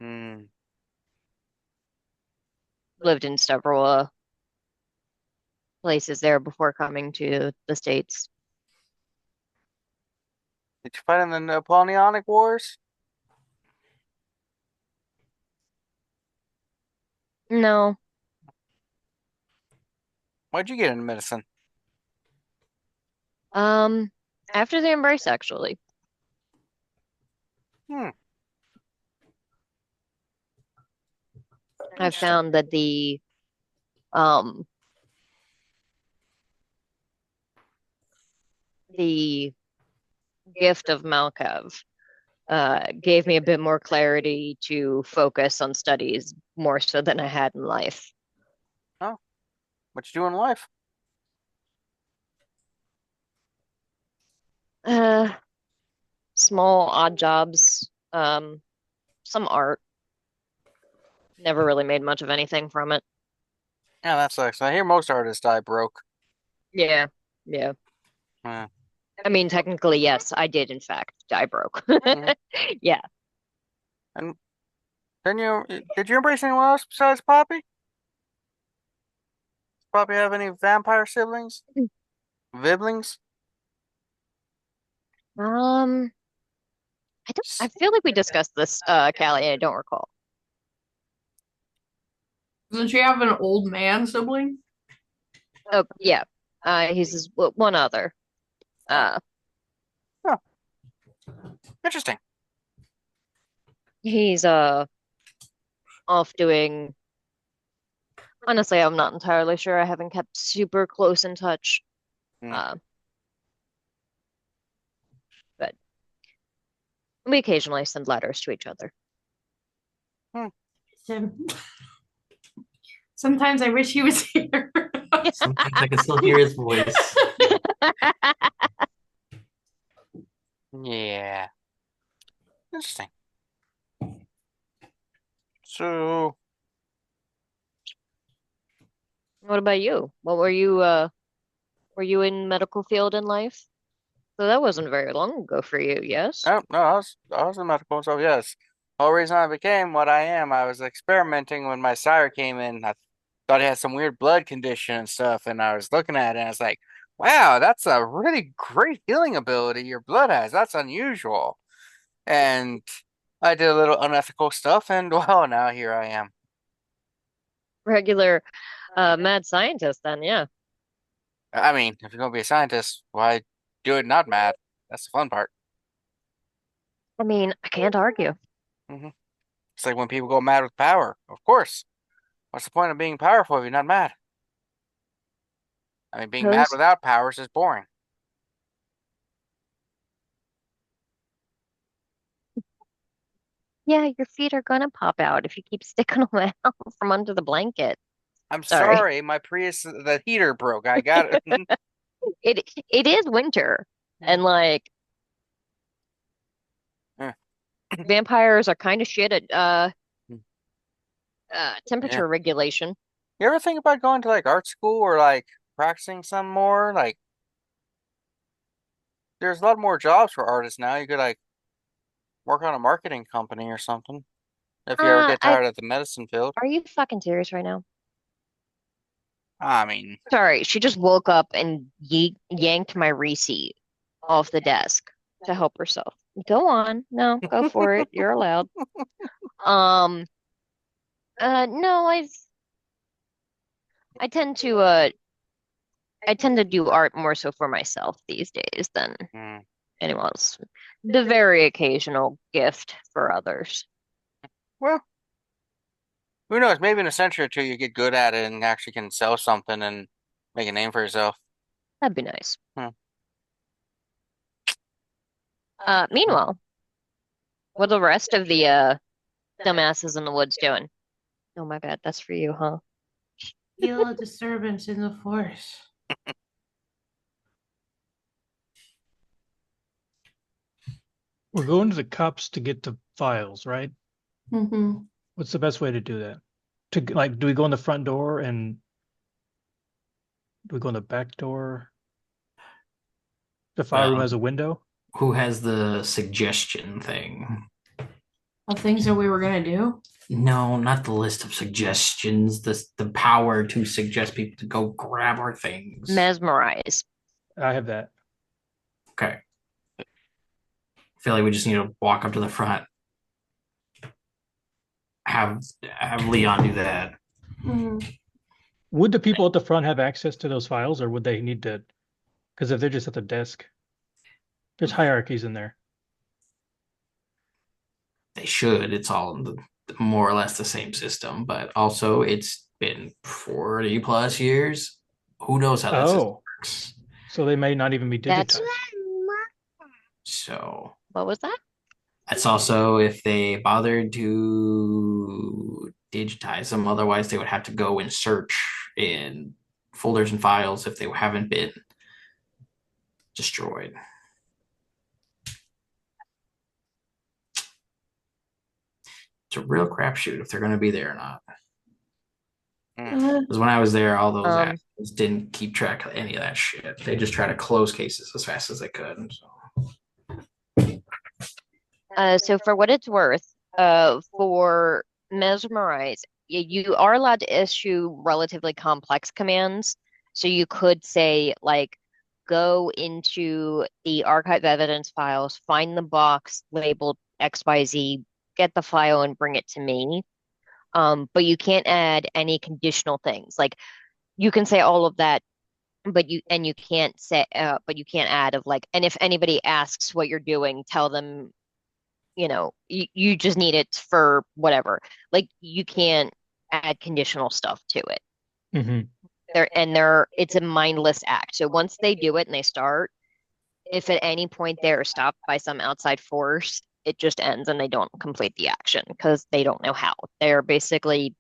Hmm. Lived in several places there before coming to the States. Did you fight in the Napoleonic Wars? No, Why'd you get into medicine? um, after the embrace, actually, Hmm. I Interesting. found that um the gift of Malkav gave me a bit more clarity to focus on studies more so than I had in life. Oh, what you do in life? Uh, Small odd jobs, some art. Never really made much of anything from it. Yeah, that sucks. I hear most artists die broke. Yeah, yeah. Hmm. I mean, technically, yes, I did in fact die broke. Mhm. Yeah. And did you embrace anyone else besides Poppy? Poppy have any vampire siblings? Viblings? Um, I feel like we discussed this, Callie, I don't recall. Doesn't she have an old man sibling? Oh, yeah. He's one other. Oh, Uh, oh, interesting. he's off doing. Honestly, I'm not entirely sure. I haven't kept super close in touch. Hmm. Uh, but we occasionally send letters to each other. Hmm. So, sometimes I wish he was here. Sometimes I can still hear his voice. Yeah. Interesting. So, What about you? What were you in medical field in life? So that wasn't very long ago for you, yes? oh no, I was in medical, so yes. The whole reason I became what I am, I was experimenting when my sire came in. I thought he had some weird blood condition and stuff, and I was looking at it and I was like, wow, that's a really great healing ability your blood has. That's unusual. And I did a little unethical stuff, and well, now here I am. Regular mad scientist then, yeah. I mean, if you're gonna be a scientist, why do it not mad? That's the fun part. I mean, I can't argue. hmm It's like when people go mad with power. Of course. What's the point of being powerful if you're not mad? I mean, being mad Suppose, without powers is boring. yeah, your feet are gonna pop out if you keep sticking them out from under the blanket. I'm Sorry. sorry, my Prius, the heater broke. I got it. It is winter, and like vampires are kind of shit at Yeah. temperature regulation. You ever think about going to like art school or like practicing some more? Like, there's a lot more jobs for artists now. You could like work on a marketing company or something if you ever get I tired of the medicine field. Are you fucking serious right now? I mean, Sorry, she just woke up and yanked my Reese off the desk to help herself. Go on. No, go for it. You're allowed. Um, no, I tend to I tend to do art more so for myself these days than Hmm. anyone else. The very occasional gift for others. Well, who knows? Maybe in a century or two you get good at it and actually can sell something and make a name for yourself. That'd be nice. Hmm. Meanwhile, what are the rest of the dumbasses in the woods doing? Oh my God, that's for you, huh? Feel a disturbance in the force. We're going to the cops to get the files, right? Mm-hmm. What's the best way to do that? Do we go in the front door and do we go in the back door? The file room Well, has a window. who has the suggestion thing? Of things that we were gonna do. No, not the list of suggestions. The power to suggest people to go grab our things. Mesmerize. I have that. Okay. I feel like we just need to walk up to the front. Have Leon do that. Mm-hmm. Would the people at the front have access to those files, or would they need to? Because if they're just at the desk, there's hierarchies in there. They should. It's all more or less the same system, but also it's been 40 plus years. Who knows how that system Oh, works? so they may not even be That's digitized. So what was that? that's also if they bothered to digitize them. Otherwise, they would have to go and search in folders and files if they haven't been destroyed. It's a real crapshoot if they're going to be there or not. Because when I was there, all those assholes didn't keep track of any of that shit. They just try to close cases as fast as they could. So for what it's worth, for Mesmerize, you are allowed to issue relatively complex commands. So you could say, like, go into the archive evidence files, find the box labeled XYZ, get the file and bring it to me. But you can't add any conditional things. Like you can say all of that, but you can't say, but you can't add of like, and if anybody asks what you're doing, tell them you just need it for whatever. Like you can't add conditional stuff to it. Mm-hmm. It's a mindless act. So once they do it and they start, if at any point they're stopped by some outside force, it just ends and they don't complete the action because they don't know how. They're basically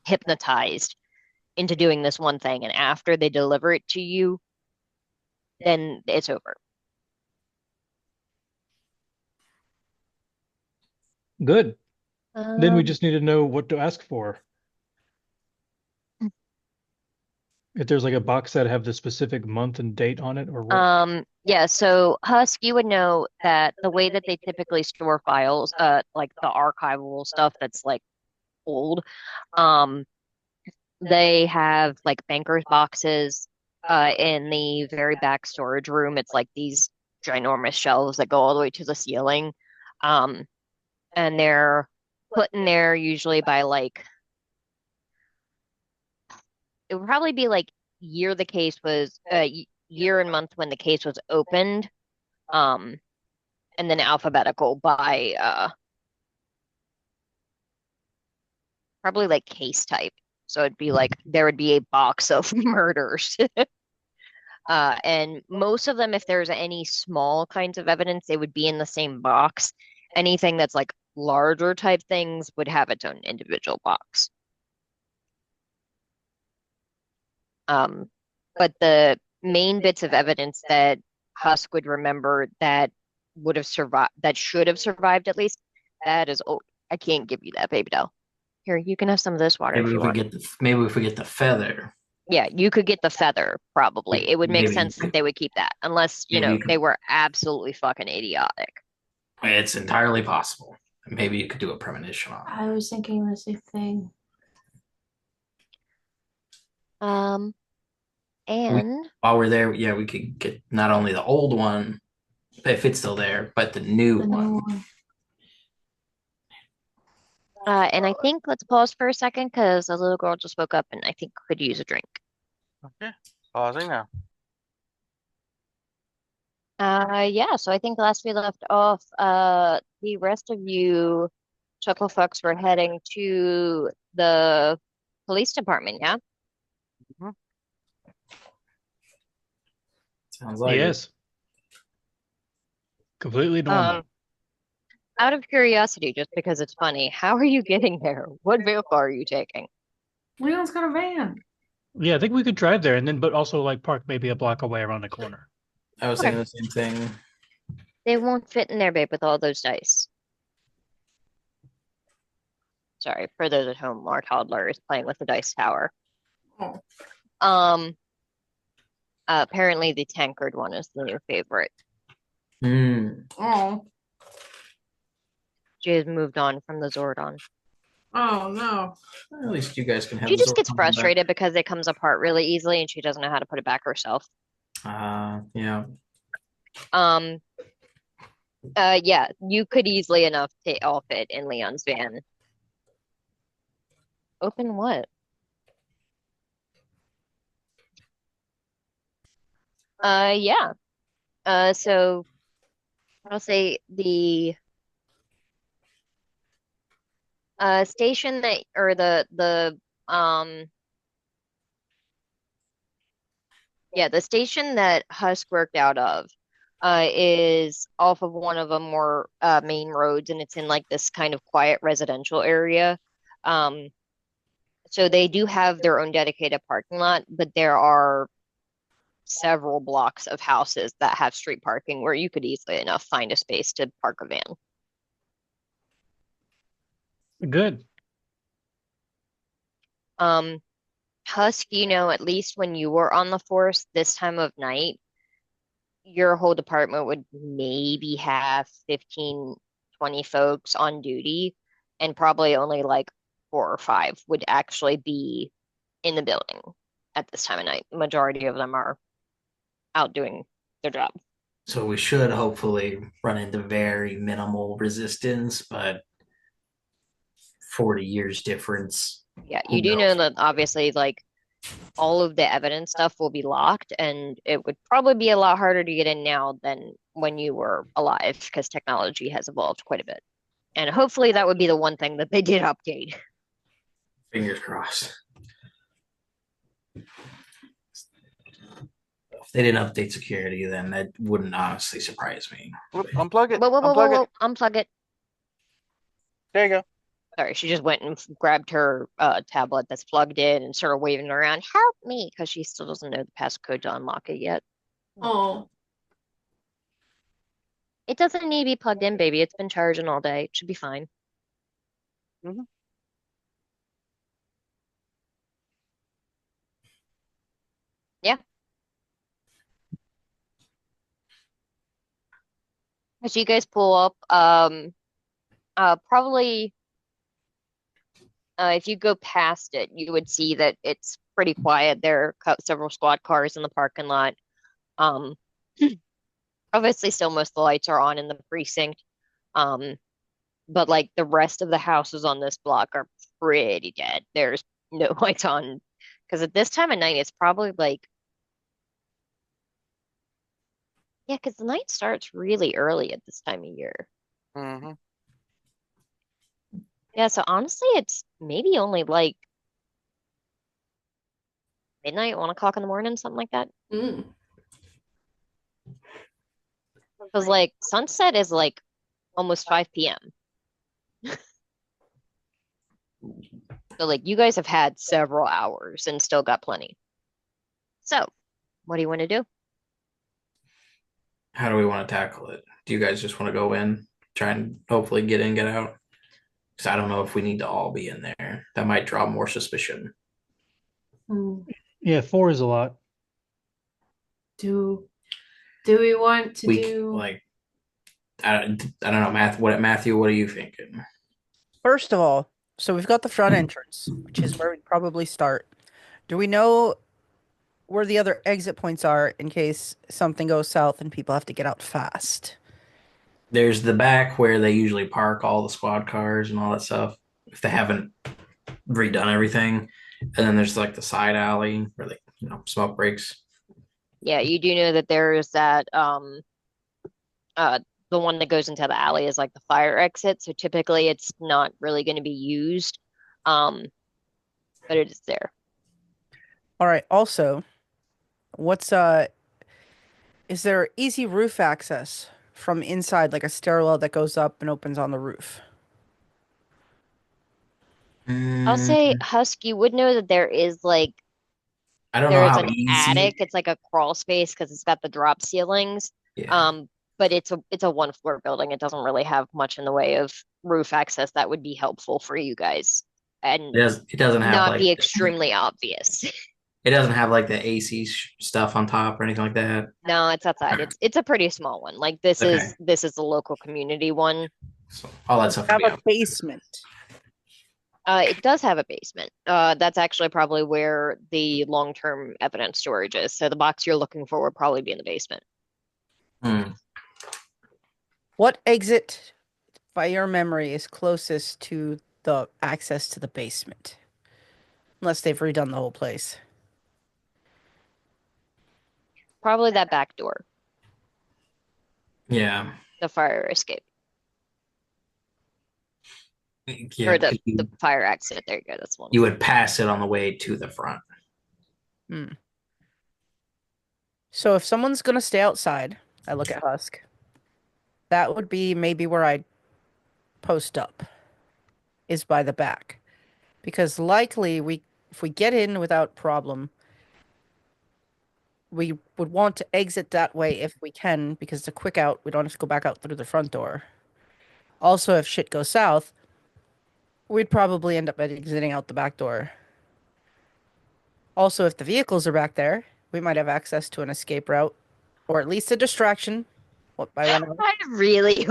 hypnotized into doing this one thing. And after they deliver it to you, then it's over. Good. Then we Um, just need to know what to ask for. If there's like a box that have the specific month and date on it, or what? yeah, so Husk, you would know that the way that they typically store files, like the archival stuff that's like old, um, they have like banker's boxes, in the very back storage room. It's like these ginormous shelves that go all the way to the ceiling. Um, and they're put in there usually by like, it would probably be like year the case was, year and month when the case was opened. Um, and then alphabetical by probably like case type. So it'd be like there would be a box of murders. And most of them, if there's any small kinds of evidence, they would be in the same box. Anything that's like larger type things would have its own individual box. Um, but the main bits of evidence that Husk would remember that would have survived, that should have survived at least, that is old. I can't give you that, baby doll. Here, you can have some of this water if you want. Maybe if we get the feather, Yeah, you could get the feather, probably. It would make maybe sense that they would keep that, unless, maybe you they could, were absolutely fucking idiotic. it's entirely possible. Maybe you could do a premonition on it. I was thinking the same thing. And While we're there, yeah, we could get not only the old one, if it's still there, but the new The one. new one. and I think let's pause for a second because a little girl just woke up and I think could use a drink. Okay. Pausing now. Yeah, so I think last we left off, the rest of you Chucklefucks were heading to the police department, yeah? Mhm. Sounds like it. Yes. Completely normal. Out of curiosity, just because it's funny, how are you getting there? What vehicle are you taking? Leon's got a van. Yeah, I think we could drive there and then, but also like park maybe a block away around the corner. I was thinking the same thing. They won't fit in there, babe, with all those dice. Sorry, for those at home, our toddler is playing with the dice tower. Oh. Um, apparently the tankard one is the new favorite. Oh. She has moved on from the Zordon. Oh no. At least you guys can have She the just gets Zordon back. frustrated because it comes apart really easily and she doesn't know how to put it back herself. Yeah. Yeah, you could easily enough off it in Leon's van. Open what? Yeah. So I'll say the station that or the station that Husk worked out of is off of one of the more main roads, and it's in like this kind of quiet residential area. Um, so they do have their own dedicated parking lot, but there are several blocks of houses that have street parking where you could easily enough find a space to park a van. Good. Husk, at least when you were on the force this time of night, your whole department would maybe have 15, 20 folks on duty, and probably only like 4 or 5 would actually be in the building at this time of night. The majority of them are out doing their job. So we should hopefully run into very minimal resistance, but 40 years difference. Yeah, Who you do know knows? that obviously, like, all of the evidence stuff will be locked, and it would probably be a lot harder to get in now than when you were alive because technology has evolved quite a bit. And hopefully that would be the one thing that they did update. Fingers crossed. If they didn't update security, then that wouldn't honestly surprise me. Whoop, unplug it. Whoa, whoa, whoa, whoa, Unplug whoa. it. Unplug it. There you go. Sorry, she just went and grabbed her tablet that's plugged in and started waving it around. Help me, because she still doesn't know the passcode to unlock it yet. Oh. It doesn't need to be plugged in, baby. It's been charging all day. It should be fine. Mhm. Yeah. As you guys pull up, probably if you go past it, you would see that it's pretty quiet. There are several squad cars in the parking lot. Um, obviously, still most of the lights are on in the precinct. But like the rest of the houses on this block are pretty dead. There's no lights on because at this time of night, it's probably like, yeah, because the night starts really early at this time of year. Mm-hmm. Yeah, so honestly, it's maybe only like midnight, 1 o'clock in the morning, something like that. Mm. Because like sunset is like almost 5 p.m. So like you guys have had several hours and still got plenty. So, what do you want to do? How do we want to tackle it? Do you guys just want to go in, try and hopefully get in, get out? Because I don't know if we need to all be in there. That might draw more suspicion. Mm. Yeah, 4 is a lot. Do we want to We do like, I don't know, Matthew, what are you thinking? First of all, so we've got the front entrance, which is where we'd probably start. Do we know where the other exit points are in case something goes south and people have to get out fast? There's the back where they usually park all the squad cars and all that stuff if they haven't redone everything. And then there's like the side alley where they, smoke breaks. Yeah, you do know that there is that The one that goes into the alley is like the fire exit, so typically it's not really going to be used, but it is there. All right. Also, what's is there easy roof access from inside, like a stairwell that goes up and opens on the roof? I'll say Mm, Husk, you would know that there is like I don't know there's how an attic. easy. It's like a crawl space because it's got the drop ceilings. Yeah, Um, but it's a one floor building. It doesn't really have much in the way of roof access that would be helpful for you guys and it doesn't have not like be extremely obvious. it doesn't have like the AC stuff on top or anything like that. No, it's outside. It's a pretty small one. Like Okay, this is a local community one. so all that Does it stuff would have be a out. basement? It does have a basement. That's actually probably where the long-term evidence storage is. So the box you're looking for would probably be in the basement. Hmm. What exit, by your memory, is closest to the access to the basement? Unless they've redone the whole place. Probably that back door, Yeah, the fire escape, yeah, or because the fire exit. There you go. That's one. you would pass it on the way to the front. Hmm. So if someone's gonna stay outside, I look at Husk. That would be maybe where I'd post up, is by the back. Because likely if we get in without problem, we would want to exit that way if we can, because it's a quick out. We don't have to go back out through the front door. Also, if shit goes south, we'd probably end up exiting out the back door. Also, if the vehicles are back there, we might have access to an escape route, or at least a distraction. What by one of us. I really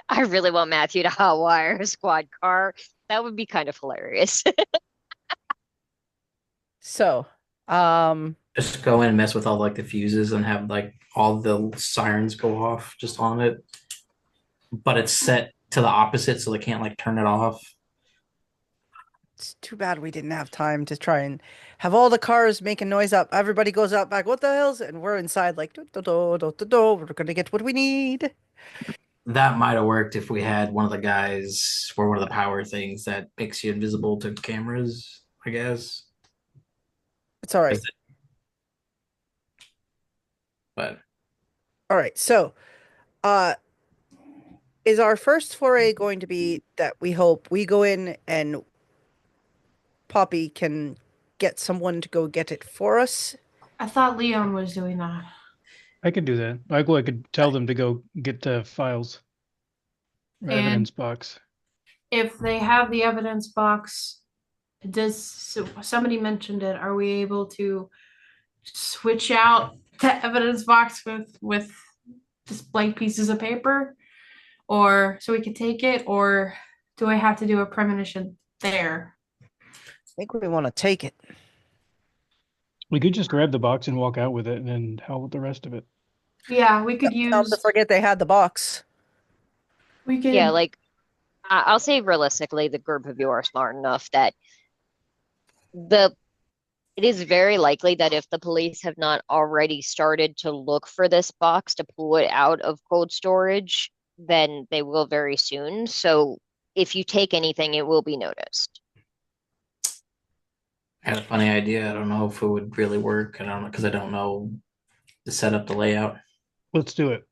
I really want Matthew to hotwire a squad car. That would be kind of hilarious. So, Just go in and mess with all like the fuses and have like all the sirens go off just on it. But it's set to the opposite, so they can't like turn it off. it's too bad we didn't have time to try and have all the cars making noise up. Everybody goes out back. What the hell's? And we're inside like, do, do, do, do, do, do. We're gonna get what we need. That might have worked if we had one of the guys for one of the power things that makes you invisible to cameras, I guess. It's all right. But All right. So, uh, is our first foray going to be that we hope we go in and Poppy can get someone to go get it for us? I thought Leon was doing that. I could do that. I could tell them to go get the files, or And- evidence box. If they have the evidence box, somebody mentioned it? Are we able to switch out the evidence box with just blank pieces of paper, or so we can take it, or do I have to do a premonition there? I think we want to take it. We could just grab the box and walk out with it, and then hell with the rest of it. Yeah, we could Not use. to forget they had the box. We could. Yeah, like I'll say realistically, the group of you are smart enough that the it is very likely that if the police have not already started to look for this box to pull it out of cold storage, then they will very soon. So if you take anything, it will be noticed. I had a funny idea. I don't know if it would really work. I don't know because I don't know the setup, the layout. Let's do it.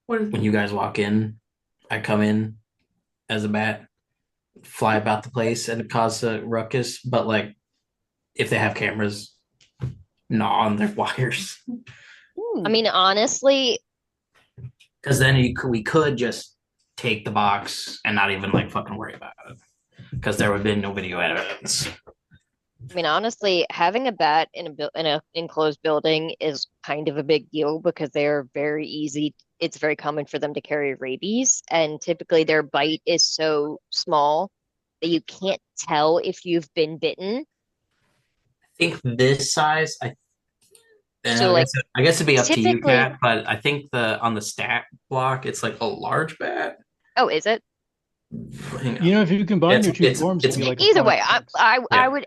When you guys walk in, I come in as a bat, fly about the place and cause a ruckus. But like, if they have cameras, gnaw on their wires. I mean, honestly, Because then we could just take the box and not even like fucking worry about it. Because there would have been no video evidence. having a bat in a enclosed building is kind of a big deal because they are very easy. It's very common for them to carry rabies, and typically their bite is so small that you can't tell if you've been bitten. I think this size, So, like, I guess it'd be up to you, typically, Kat. But I think on the stat block, it's like a large bat. oh, is it? Hang on. You know, if you combine your two it's- forms, it's- it'd be like a Either pocket way, box. I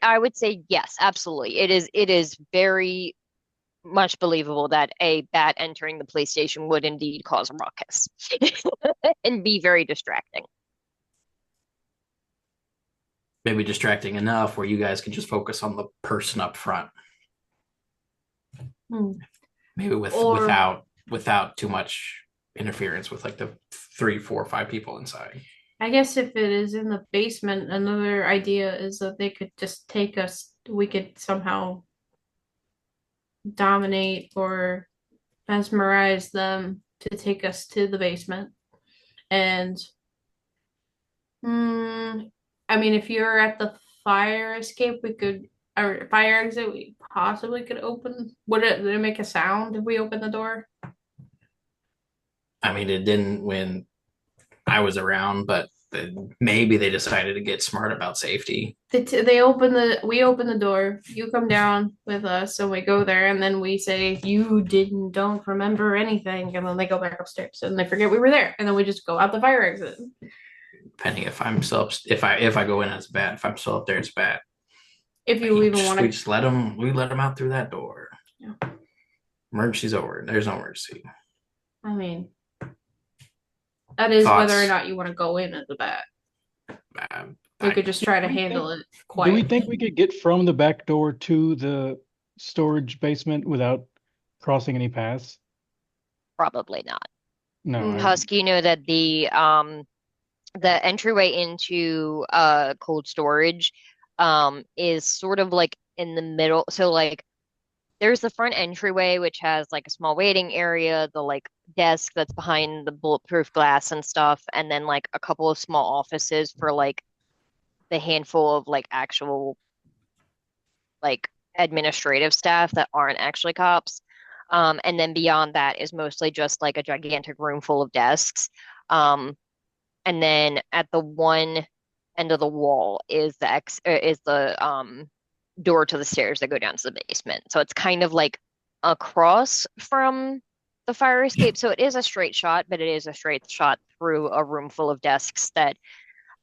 Yeah. would say yes, absolutely. It is very much believable that a bat entering the police station would indeed cause a ruckus and be very distracting. Maybe distracting enough where you guys can just focus on the person up front. Maybe without too much interference with like the 3, 4, 5 people inside. I guess if it is in the basement, another idea is that they could just take us. We could somehow dominate or mesmerize them to take us to the basement. And I mean, if you're at the fire escape, or fire exit, we possibly could open. Would it make a sound if we open the door? I mean, it didn't when I was around, but maybe they decided to get smart about safety. We open the door. You come down with us, and we go there, and then we say you don't remember anything, and then they go back upstairs and they forget we were there, and then we just go out the fire exit. Depending if I'm still if I go in, it's bad. If I'm still up there, it's bad. If you even want to, we just let them out through that door. Yeah. Emergency's over. There's no emergency. I mean, that is whether or not you want to go in as a bat. We could just try to handle it quietly. Do we think we could get from the back door to the storage basement without crossing any paths? Probably not. No. Husk, you know that the entryway into cold storage is sort of like in the middle. So like there's the front entryway, which has like a small waiting area, the like desk that's behind the bulletproof glass and stuff, and then like a couple of small offices for like the handful of like actual like administrative staff that aren't actually cops. And then beyond that is mostly just like a gigantic room full of desks. And then at the one end of the wall is the door to the stairs that go down to the basement. So it's kind of like across from the fire escape. So it is a straight shot, but it is a straight shot through a room full of desks that,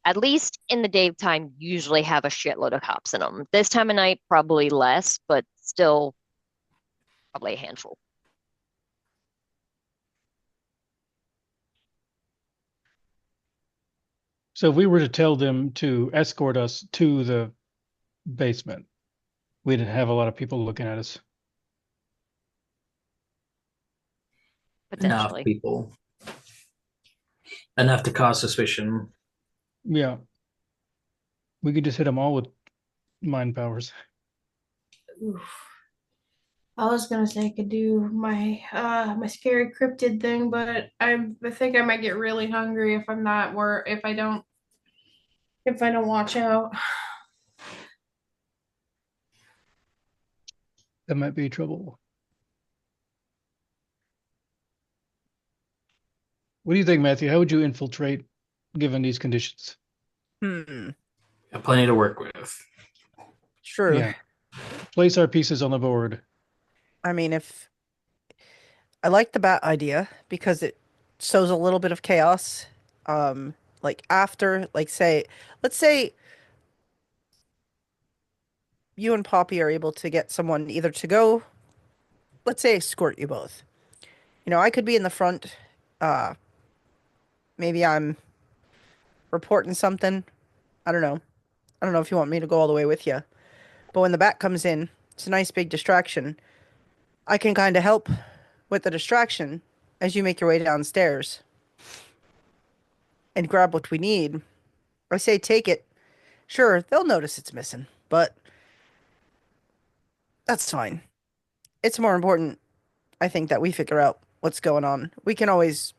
at least in the daytime, usually have a shitload of cops in them. This time of night, probably less, but still probably a handful. So if we were to tell them to escort us to the basement, we'd have a lot of people looking at us. Enough people. Enough to cause suspicion. Yeah. We could just hit them all with mind powers. Oof. I was gonna say I could do my my scary cryptid thing, but I think I might get really hungry if I don't watch out. That might be trouble. What do you think, Matthew? How would you infiltrate given these conditions? Got plenty to work with. Sure. Yeah. Place our pieces on the board. I mean, if I like the bat idea because it sows a little bit of chaos. Like after, like let's say you and Poppy are able to get someone either to go, let's say escort you both. You know, I could be in the front. Maybe I'm reporting something. I don't know. I don't know if you want me to go all the way with you. But when the bat comes in, it's a nice big distraction. I can kind of help with the distraction as you make your way downstairs and grab what we need. I say take it. Sure, they'll notice it's missing, but that's fine. It's more important, I think, that we figure out what's going on. We can always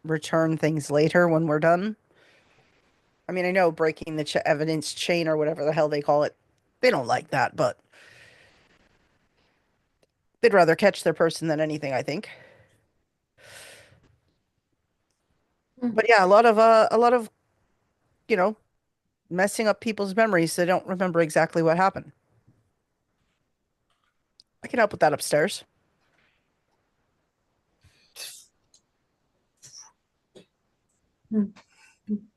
return things later when we're done. I mean, I know breaking the evidence chain or whatever the hell they call it, they don't like that, but they'd rather catch their person than anything, I think. But yeah, a lot of, you know, messing up people's memories so they don't remember exactly what happened. I can help with that upstairs.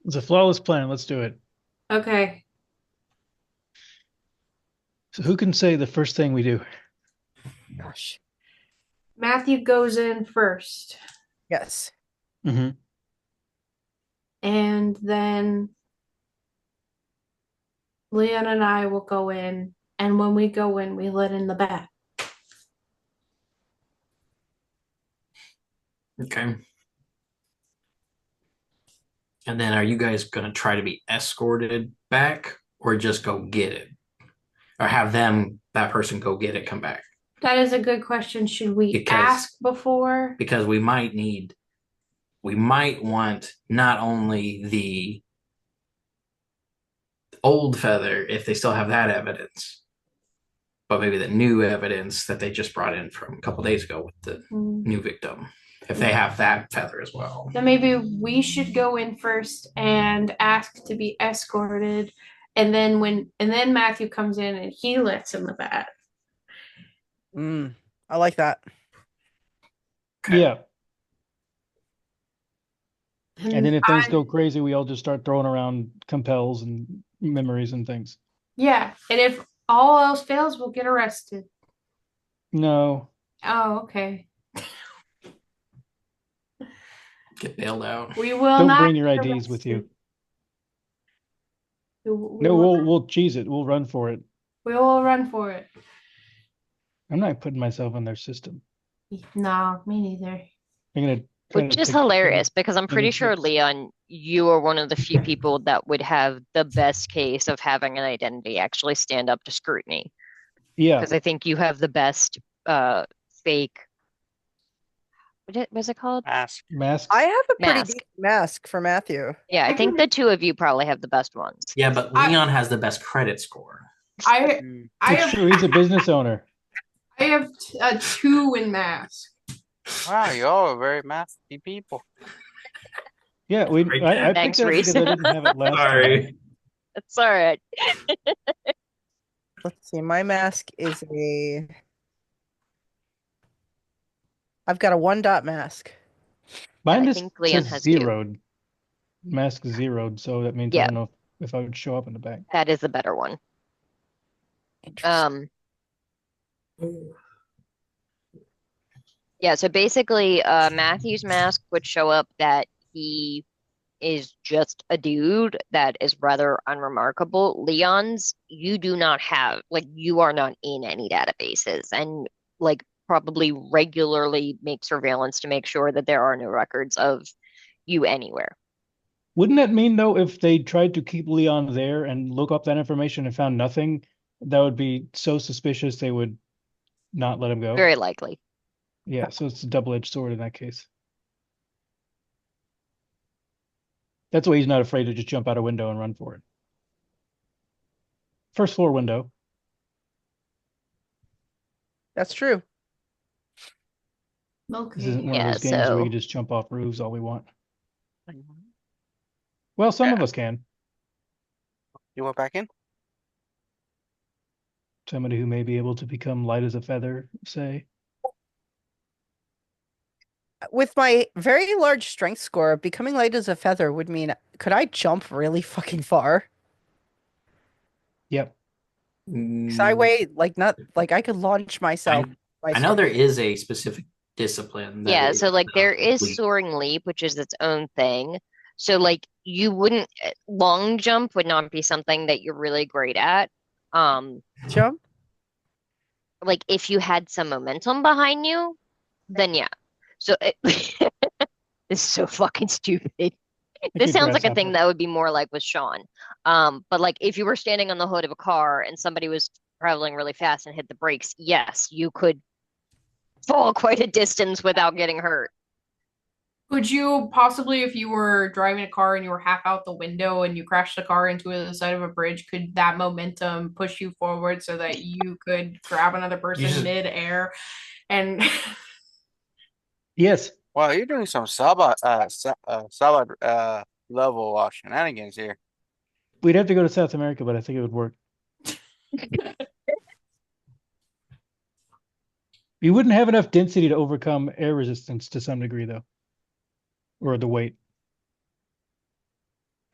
It's a flawless plan. Let's do it. Okay. So who can say the first thing we do? Gosh. Matthew goes in first, Yes. Mm-hmm. and then Leon and I will go in. And when we go in, we let in the bat. Okay. And then are you guys going to try to be escorted back or just go get it? Or have that person go get it, come back? That is a good question. Should we ask before? Because we might want not only the old feather, if they still have that evidence, but maybe the new evidence that they just brought in from a couple days ago with the new victim. If they have that feather as well. Then maybe we should go in first and ask to be escorted. And then Matthew comes in and he lets in the bat. I like that. Okay. Yeah. And then if things go crazy, we all just start throwing around compels and memories and things. Yeah. And if all else fails, we'll get arrested. No. Oh, okay. Get bailed out. We will Don't not bring your get IDs with you. arrested. No, we'll cheese it. We'll run for it. We will run for it. I'm not putting myself in their system. No, me neither. I'm gonna Which is hilarious because I'm pretty sure, Leon, you are one of the few people that would have the best case of having an identity actually stand up to scrutiny. Yeah. Because I think you have the best fake. What was it called? Mask. I have a pretty Mask. decent mask for Matthew. Yeah, I think the two of you probably have the best ones. Yeah, but Leon has the best credit score. It's true. He's a business owner. I have a 2 in mask. Wow, y'all are very mathy people. Yeah, I Thanks, picked it up Reese. because I didn't have it last Sorry. time. It's all right. Let's see. My mask is I've got a 1-dot mask. Mine I just think Leon says has two. zeroed. Mask zeroed, so that means I Yeah. don't know if I would show up in the back. That is the better one. Interesting. Yeah, so basically, Matthew's mask would show up that he is just a dude that is rather unremarkable. Leon's, you do not have, like, you are not in any databases and, like, probably regularly make surveillance to make sure that there are no records of you anywhere. Wouldn't that mean, though, if they tried to keep Leon there and look up that information and found nothing, that would be so suspicious they would not let him go? Very likely. Yeah, so it's a double-edged sword in that case. That's why he's not afraid to just jump out a window and run for it. First floor window. That's true. This isn't one Yeah, of those games where we so can just jump off roofs all we want. Well, some of us can. You went back in? Somebody who may be able to become light as a feather, say. With my very large strength score, becoming light as a feather would mean, could I jump really fucking far? Yep. Because I weigh, like, not, like, I could launch myself. I know there is a specific discipline. yeah, is so like there is leap. soaring leap, which is its own thing. So like you wouldn't long jump would not be something that you're really great at. Jump? Like if you had some momentum behind you, then yeah. So this is so fucking stupid. This sounds like a thing that would be more like with Sean. But like if you were standing on the hood of a car and somebody was traveling really fast and hit the brakes, yes, you could fall quite a distance without getting hurt. Could you possibly, if you were driving a car and you were half out the window and you crashed the car into the side of a bridge, could that momentum push you forward so that you could grab another person mid-air and Yes. Wow, you're doing some solid level shenanigans here. We'd have to go to South America, but I think it would work. You wouldn't have enough density to overcome air resistance to some degree, though. Or the weight.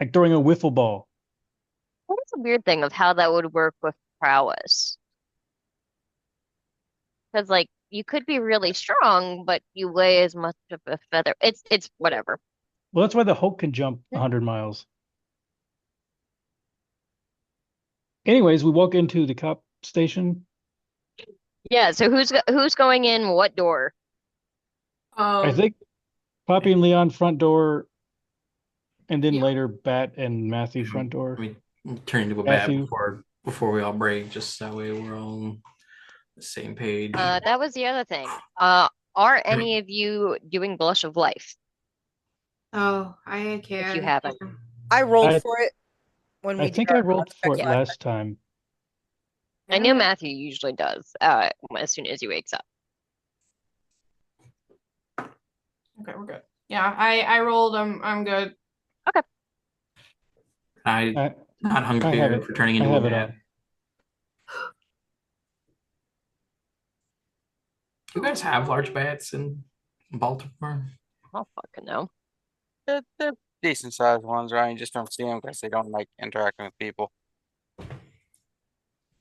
Like throwing a wiffle ball. What is the weird thing of how that would work with prowess? Because like you could be really strong, but you weigh as much of a feather. It's whatever. Well, that's why the Hulk can jump 100 miles. Anyways, we walk into the cop station. Yeah, so who's going in what door? I think Poppy and Leon front door, and then Yeah. later Bat and Matthew front door. We turn into a bat Matthew. before we all break, just that way we're all on the same page. That was the other thing. Are any of you doing Blush of Life? Oh, I can't. If you haven't. I rolled I- for it when we I did think our I rolled for it checks last time. I know Matthew usually does, as soon as he wakes up. Okay, we're good. Yeah, I rolled. I'm good. I'm not I hungry have it. for turning I into a have it bat. on. You guys have large bats in Baltimore? I don't fucking know. They're decent sized ones, right? You just don't see them because they don't like interacting with people.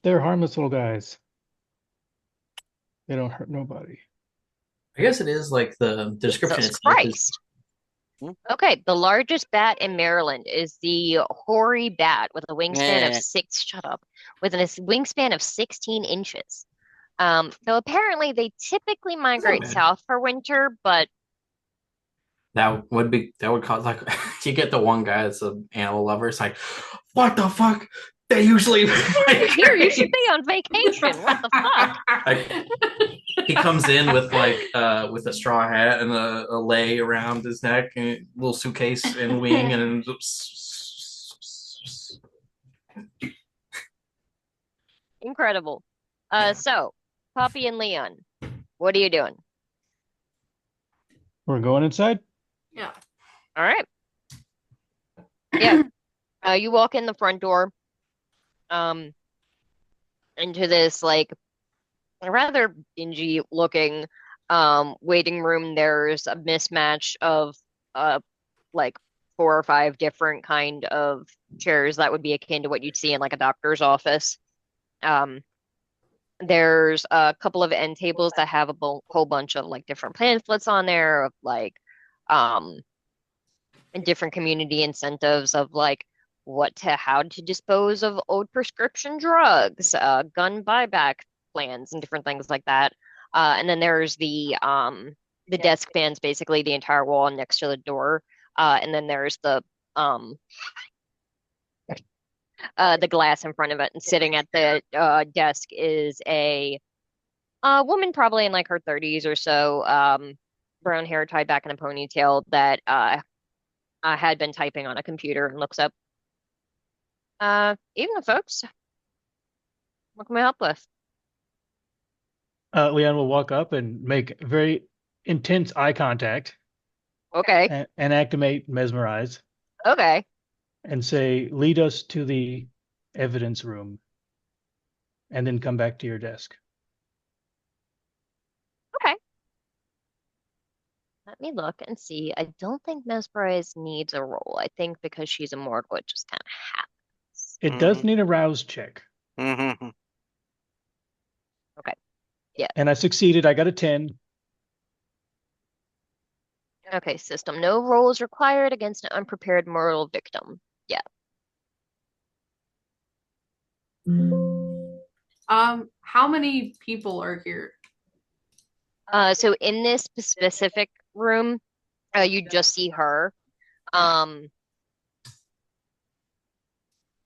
They're harmless little guys. They don't hurt nobody. I guess it is like the description Jesus itself is Christ. Okay, the largest bat in Maryland is the hoary bat with a wingspan of Yeah. shut up, with a wingspan of 16 inches. So apparently they typically migrate bad. south for winter, but that would cause like you get the one guy that's an animal lover. It's like, what the fuck? They usually here you should be on vacation. What the fuck? Like, he comes in with with a straw hat and a lei around his neck and a little suitcase and wing and Incredible. So Poppy and Leon, what are you doing? We're going inside? Yeah. All right. Yeah. You walk in the front door, into this like rather dingy looking waiting room. There's a mismatch of like 4 or 5 different kind of chairs that would be akin to what you'd see in like a doctor's office. There's a couple of end tables that have a whole bunch of like different pamphlets on there of like and different community incentives of like how to dispose of old prescription drugs, gun buyback plans, and different things like that. And then there's the desk fans, basically the entire wall next to the door. And then there's the glass in front of it, and sitting at the desk is a woman probably in like her 30s or so, brown hair tied back in a ponytail that had been typing on a computer and looks up. Evening, folks. What can we help with? Leon will walk up and make very intense eye contact Okay. and activate mesmerize Okay. and say, lead us to the evidence room and then come back to your desk. Okay. Let me look and see. I don't think Mesmerize needs a roll. I think because she's immortal, it just kind of happens. It does need a rouse check. Mm-hmm. Okay. Yeah. And I succeeded. I got a 10. Okay, system. No rolls required against an unprepared mortal victim. Yeah. How many people are here? So in this specific room, you just see her. I'll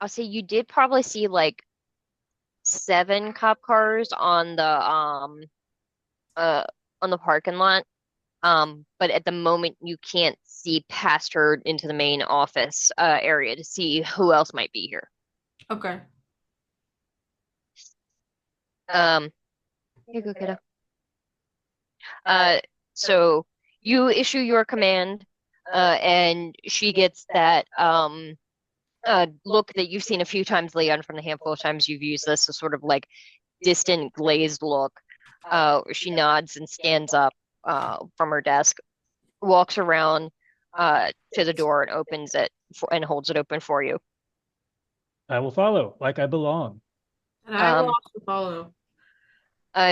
say you did probably see like 7 cop cars on the parking lot. But at the moment you can't see past her into the main office area to see who else might be here. Okay. Here you go, kiddo. So you issue your command, and she gets that look that you've seen a few times, Leon, from the handful of times you've used this, a sort of like distant glazed look. She nods and stands up from her desk, walks around to the door and opens it and holds it open for you. I will follow like I belong. And I will also follow.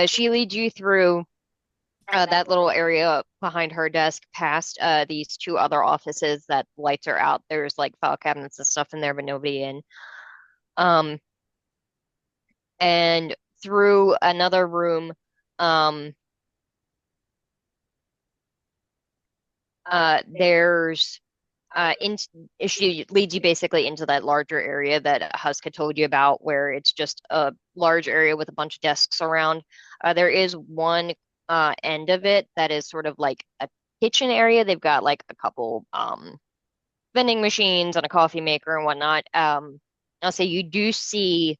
She leads you through that little area behind her desk past these two other offices that lights are out. There's like file cabinets and stuff in there, but nobody in. Um, and through another room, um, there's in she leads you basically into that larger area that Husk had told you about, where it's just a large area with a bunch of desks around. There is one end of it that is sort of like a kitchen area. They've got like a couple vending machines and a coffee maker and whatnot. I'll say you do see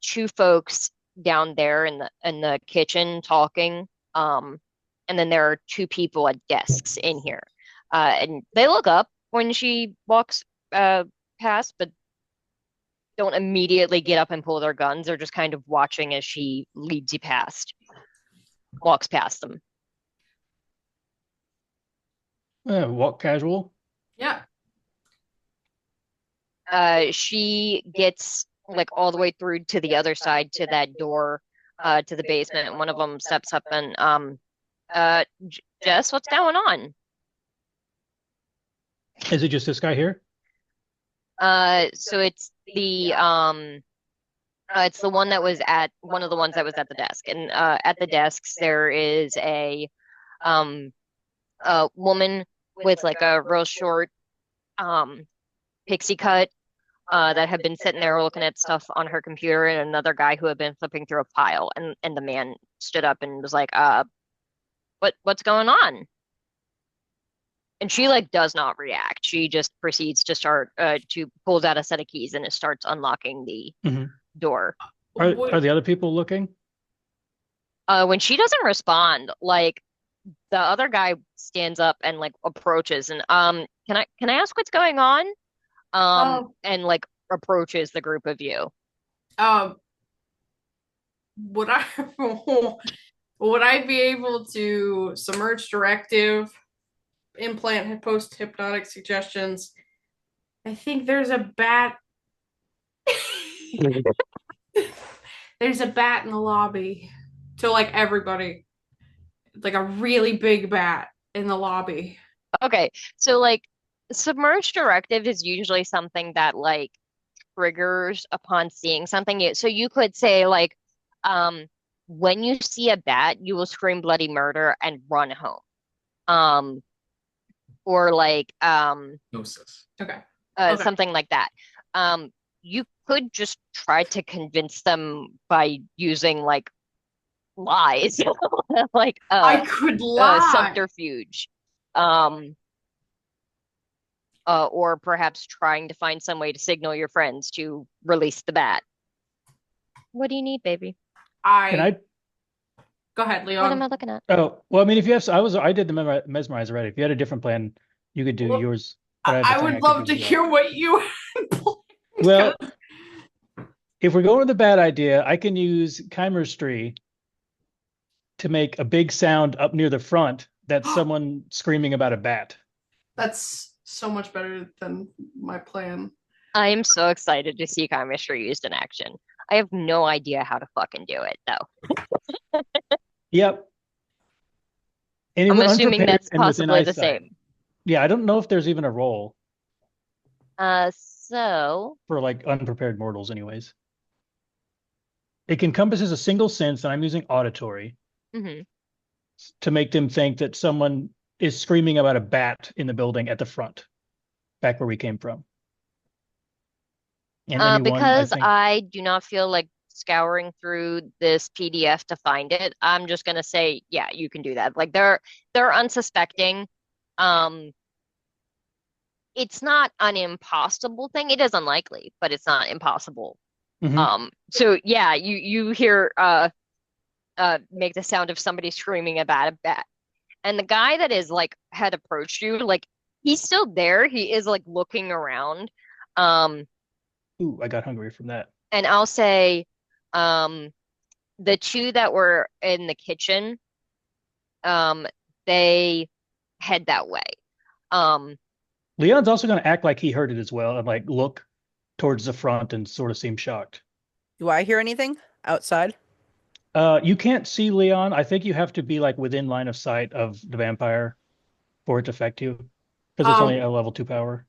two folks down there in the kitchen talking. And then there are two people at desks in here. And they look up when she walks past, but don't immediately get up and pull their guns. They're just kind of watching as she leads you past, walks past them. Walk casual. Yeah. She gets like all the way through to the other side to that door to the basement, and one of them steps up and Jess, what's going on? Is it just this guy here? So it's the one that was at one of the ones that was at the desk, and at the desks there is a woman with like a real short pixie cut that had been sitting there looking at stuff on her computer, and another guy who had been flipping through a pile, and the man stood up and was like, what's going on? And she like does not react. She just proceeds to start to pulls out a set of keys and it starts unlocking the door. Are the other people looking? When she doesn't respond, like the other guy stands up and like approaches and can I ask what's going on? And like approaches the group of you. Would I would I be able to submerge directive, implant post hypnotic suggestions? I think there's a bat. There's a bat in the lobby. To like everybody. Like a really big bat in the lobby. Okay, so like submerge directive is usually something that like triggers upon seeing something. So you could say like when you see a bat, you will scream bloody murder and run home. Or like Gnosis. Okay. Something like that. You could just try to convince them by using like lies, like I could lie. Subterfuge, or perhaps trying to find some way to signal your friends to release the bat. What do you need, baby? Can I? Go ahead, Leon. What am I looking at? Oh, well, I mean, if you have, I did the mesmerize already. If you had a different plan, you could do yours. I would love to hear what you had. Well, if we're going with the bad idea, I can use chemistry to make a big sound up near the front that's someone screaming about a bat. That's so much better than my plan. I am so excited to see chemistry used in action. I have no idea how to fucking do it, though. Yep. I'm assuming that's possibly the same. Yeah, I don't know if there's even a roll. So for like unprepared mortals, anyways. It encompasses a single sense, and I'm using auditory to make them think that someone is screaming about a bat in the building at the front, back where we came from. And because I do not feel like scouring through this PDF to find it, I'm just gonna say, yeah, you can do that. Like they're unsuspecting. It's not an impossible thing. It is unlikely, but it's not impossible. So yeah, you hear make the sound of somebody screaming about a bat. And the guy that is like had approached you, like he's still there. He is like looking around. Ooh, I got hungry from that. And I'll say the two that were in the kitchen, they head that way. Leon's also going to act like he heard it as well and like look towards the front and sort of seem shocked. Do I hear anything outside? You can't see Leon. I think you have to be like within line of sight of the vampire for it to affect you, because it's only a level 2 power.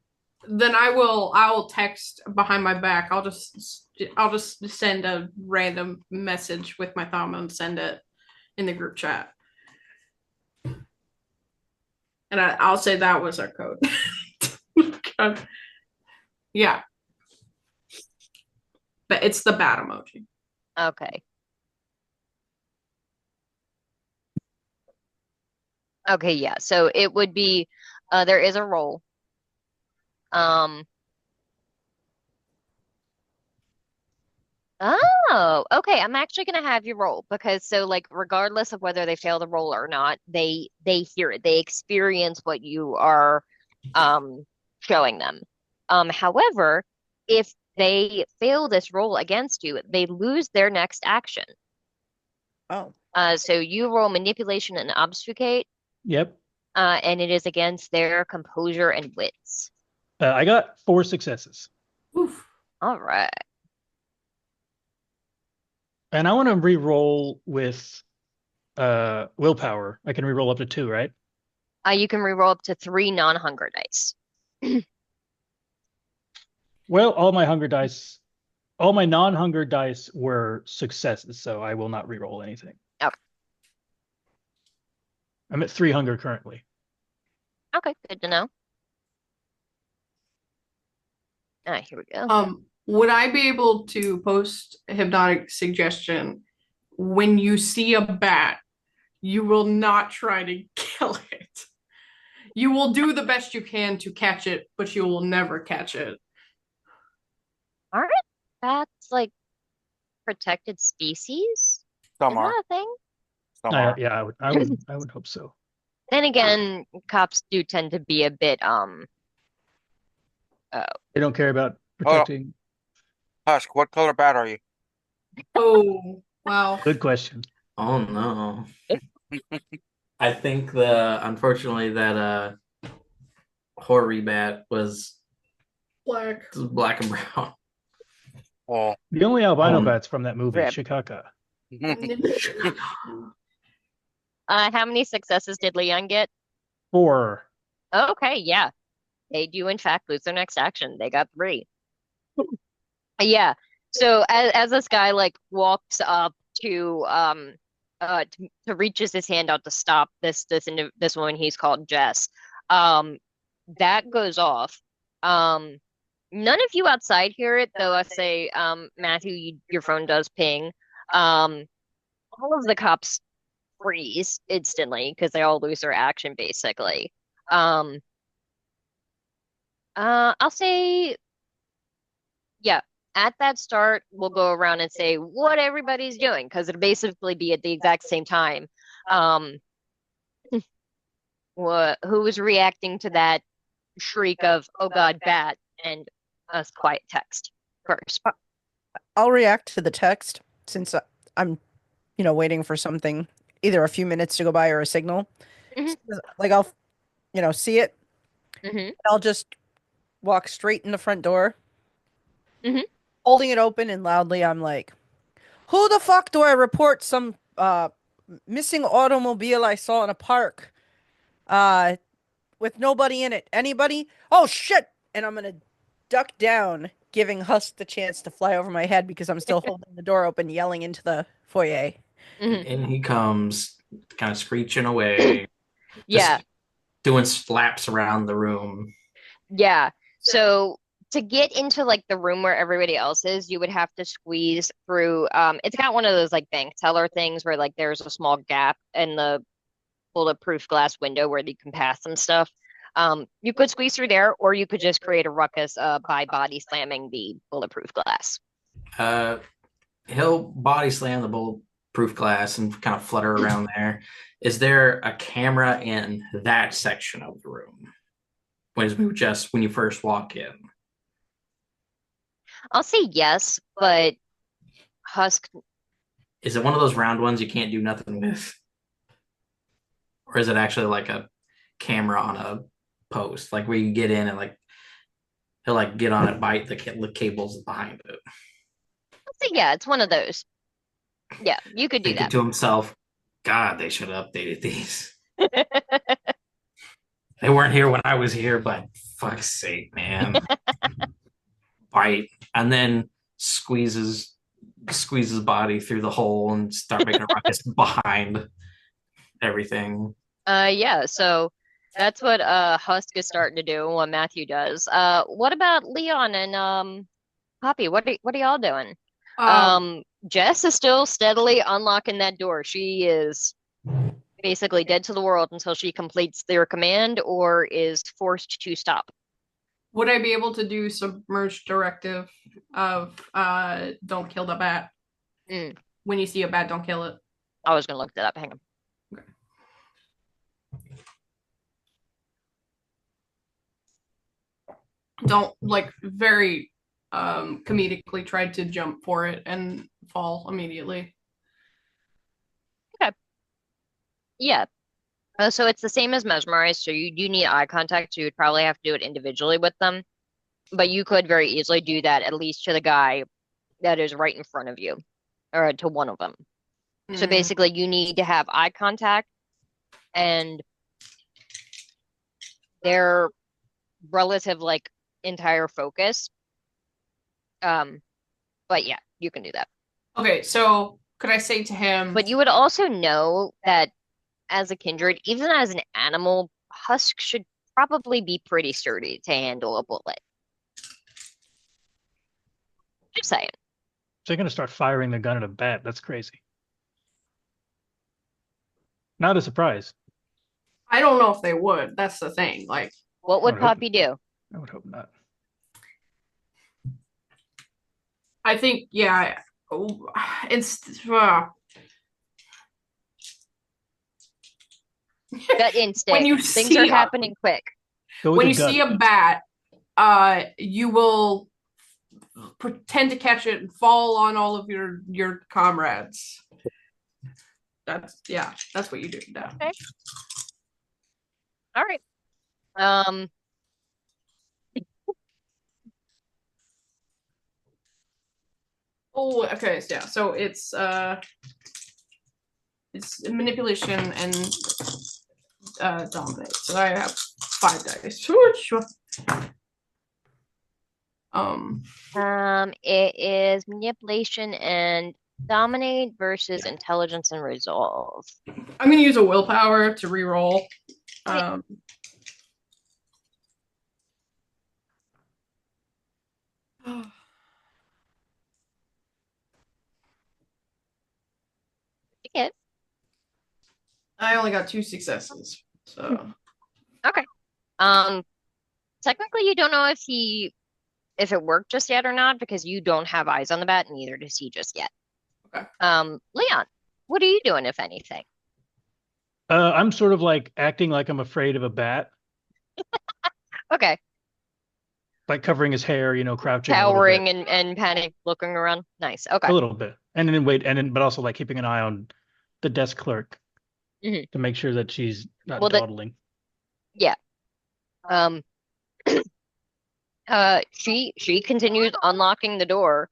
Then I will text behind my back. I'll just send a random message with my thumb and send it in the group chat. And I'll say that was our code. Yeah. But it's the bat emoji. Okay. Okay, yeah. So it would be there is a roll. Oh, okay. I'm actually gonna have you roll because so like regardless of whether they fail the roll or not, they hear it. They experience what you are showing them. However, if they fail this roll against you, they lose their next action. Oh. So you roll manipulation and obfuscate, Yep. and it is against their composure and wits. I got 4 successes. Oof. All right. And I want to re-roll with willpower. I can re-roll up to 2, right? You can re-roll up to 3 non-hunger dice. Well, all my non-hunger dice were successes, so I will not re-roll anything. Okay. I'm at 3 hunger currently. Okay, good to know. Here we go. Would I be able to post a hypnotic suggestion? When you see a bat, you will not try to kill it. You will do the best you can to catch it, but you will never catch it. Aren't bats like protected species? Some Is are. that a thing? Some are. Yeah, I would hope so. Then again, cops do tend to be a bit They don't care about protecting. Husk, what color bat are you? Oh, wow. Good question. Oh no. I think unfortunately that hoary bat was Black. black and brown. Oh. The only albino bats from that movie, Rip. Chicago. How many successes did Leon get? 4. Okay, yeah. They do in fact lose their next action. They got 3. Yeah. So as this guy like walks up to reaches his hand out to stop this woman he's called Jess, that goes off. None of you outside hear it though. I say, Matthew, your phone does ping. All of the cops freeze instantly because they all lose their action basically. I'll say, yeah. At that start, we'll go around and say what everybody's doing because it'll basically be at the exact same time. Who was reacting to that shriek of "Oh God, bat!" and a quiet text first. I'll react to the text since I'm, waiting for something, either a few minutes to go by or a signal. Mhm. Like I'll, see it. Mhm. I'll just walk straight in the front door. Mhm. Holding it open and loudly, I'm like, "Who the fuck do I report some missing automobile I saw in a park with nobody in it? Anybody? Oh shit!" And I'm gonna duck down, giving Husk the chance to fly over my head because I'm still holding the door open, yelling into the foyer. Mhm. And he comes kind of screeching away. Yeah. Just doing slaps around the room. Yeah. So to get into like the room where everybody else is, you would have to squeeze through. It's got one of those like bank teller things where like there's a small gap in the bulletproof glass window where you can pass some stuff. You could squeeze through there, or you could just create a ruckus by body slamming the bulletproof glass. He'll body slam the bulletproof glass and kind of flutter around there. Is there a camera in that section of the room? When you first walk in? I'll say yes, but Husk. Is it one of those round ones you can't do nothing with? Or is it actually like a camera on a post, like where you get in and like he'll like get on it, bite the cables behind it? I'll say yeah, it's one of those. Yeah, you could do Thinking that. to himself, God, they should have updated these. They weren't here when I was here, but fuck's sake, man. Bite. And then squeezes body through the hole and start making a ruckus behind everything. Yeah, so that's what Husk is starting to do and what Matthew does. What about Leon and Poppy? What are y'all doing? Jess is still steadily unlocking that door. She is basically dead to the world until she completes their command or is forced to stop. Would I be able to do submerged directive of don't kill the bat? When you see a bat, don't kill it. I was gonna look that up. Hang on. Okay. Don't very comedically tried to jump for it and fall immediately. Okay. Yeah. So it's the same as mesmerize. So you do need eye contact. So you'd probably have to do it individually with them, but you could very easily do that at least to the guy that is right in front of you, or to one of them. So basically, you need to have eye contact and their relative entire focus. But yeah, you can do that. Okay, so could I say to him? But you would also know that as a kindred, even as an animal, Husk should probably be pretty sturdy to handle a bullet. Just saying. They're going to start firing the gun at a bat. That's crazy. Not a surprise. I don't know if they would. That's the thing. What would Poppy do? I would hope not. I think, yeah, it's Gut instinct. When you Things are happening quick. When you see a bat, you will pretend to catch it and fall on all of your comrades. That's what you do. Yeah. Okay. All right. Oh, okay. Yeah. So it's manipulation and dominate. So I have 5 dice. It is manipulation and dominate versus intelligence and resolve. I'm gonna use a willpower to reroll. Yeah. I only got 2 successes. So okay. Technically you don't know if it worked just yet or not because you don't have eyes on the bat, and neither does he just yet. Okay. Leon, what are you doing, if anything? I'm sort of acting like I'm afraid of a bat. Okay. Like covering his hair, crouching, cowering and panic, looking around. Nice. Okay. A little bit, and then but also keeping an eye on the desk clerk to make sure that she's not dawdling. Yeah. She continues unlocking the door,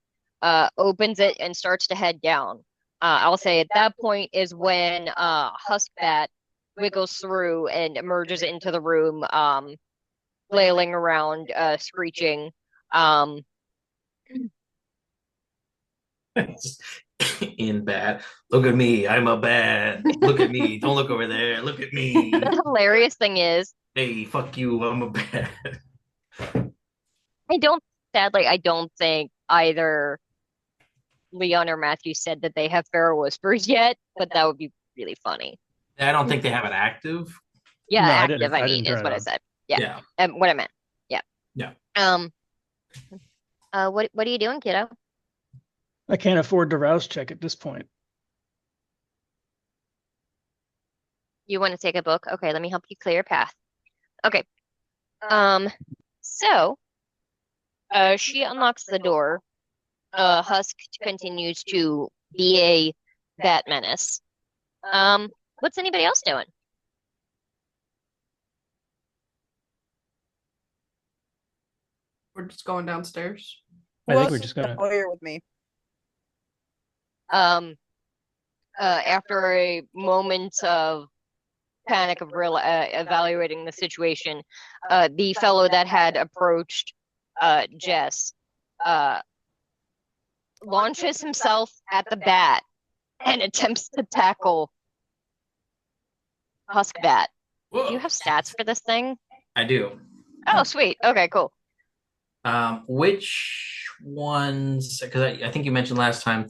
opens it and starts to head down. I'll say at that point is when Huskbat wiggles through and emerges into the room, flailing around, screeching. In bat. Look at me. I'm a bat. Look at me. Don't look over there. Look at me. The hilarious thing is, hey, fuck you. I'm a bat. I don't think either Leon or Matthew said that they have feral whispers yet, but that would be really funny. I don't think they have it active. Yeah, no, active, I mean, is what I said. Yeah. What I meant. Yeah. Yeah. What are you doing, kiddo? I can't afford to rouse check at this point. You want to take a book? Okay, let me help you clear a path. Okay. So she unlocks the door. Husk continues to be a bat menace. What's anybody else doing? We're just going downstairs. I think we're just gonna here with me. after a moment of panic of real evaluating the situation, the fellow that had approached Jess launches himself at the bat and attempts to tackle Husk Bat. Do you have stats for this thing? I do. Oh, sweet. Okay, cool. Which ones? Because I think you mentioned last time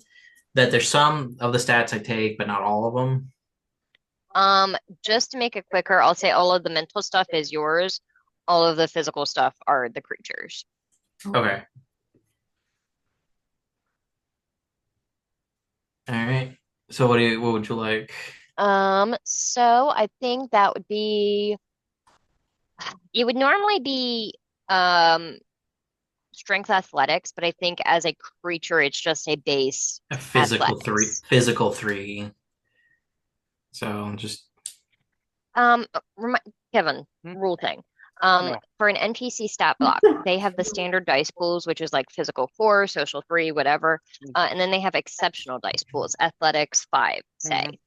that there's some of the stats I take, but not all of them. Just to make it quicker, I'll say all of the mental stuff is yours. All of the physical stuff are the creatures. Okay. All right. So what would you like? So I think that would be it would normally be strength athletics, but I think as a creature it's just a base A physical athletics. Physical 3. So just Kevin, rule thing. For an NPC stat block, they have the standard dice pools, which is like physical 4, social 3, whatever. And then they have exceptional dice pools, athletics 5, say.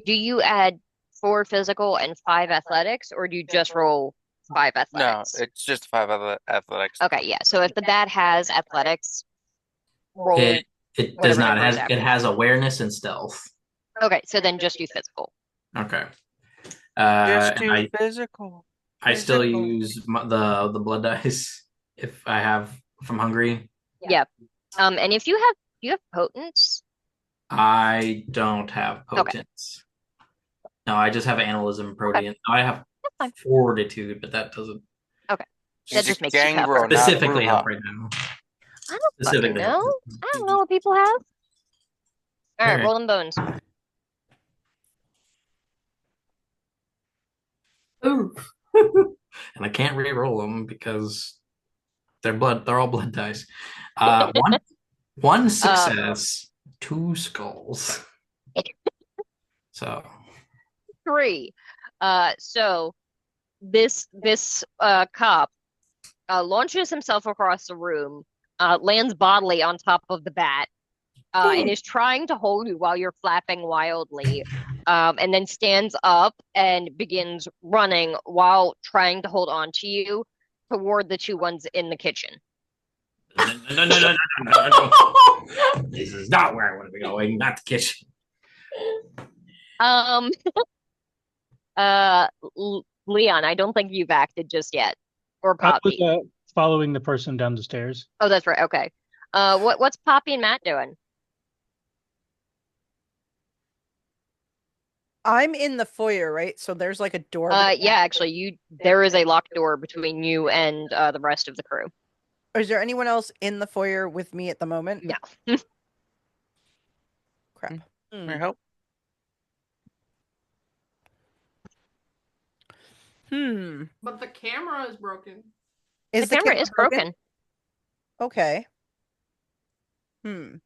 Do you add 4 physical and 5 athletics, or do you just roll 5 athletics? No, it's just 5 athletics. Okay, yeah. So if the bat has athletics, roll it does whatever not. number is It average. has awareness and stealth. Okay, so then just do physical. Okay. Just and do physical. I still Physical. use the blood dice if I have from Hungary. Yeah. And if do you have potence? I don't have Okay. potence. No, I just have analysm and protean. I have That's fine. fortitude, but that doesn't Okay. That just makes you Gangrel, tougher. not specifically help Ruha. right now. I don't fucking Specifically know. help. I don't know what people have. All right, Alright. roll them bones. Ooh. And I can't re-roll them because they're all blood dice. One success, 2 skulls. So 3. So this cop launches himself across the room, lands bodily on top of the bat, and is trying to hold you while you're flapping wildly, and then stands up and begins running while trying to hold on to you toward the 2 ones in the kitchen. no. This is not where I want to be going. Not the kitchen. Leon, I don't think you've acted just yet, or I Poppy. was following the person down the stairs. Oh, that's right. Okay. What's Poppy and Matt doing? I'm in the foyer, right? So there's like a door. Yeah, actually, there is a locked door between you and the rest of the crew. Is there anyone else in the foyer with me at the moment? No. Crap. I hope. But the camera is broken. Is The camera is broken. Okay. Can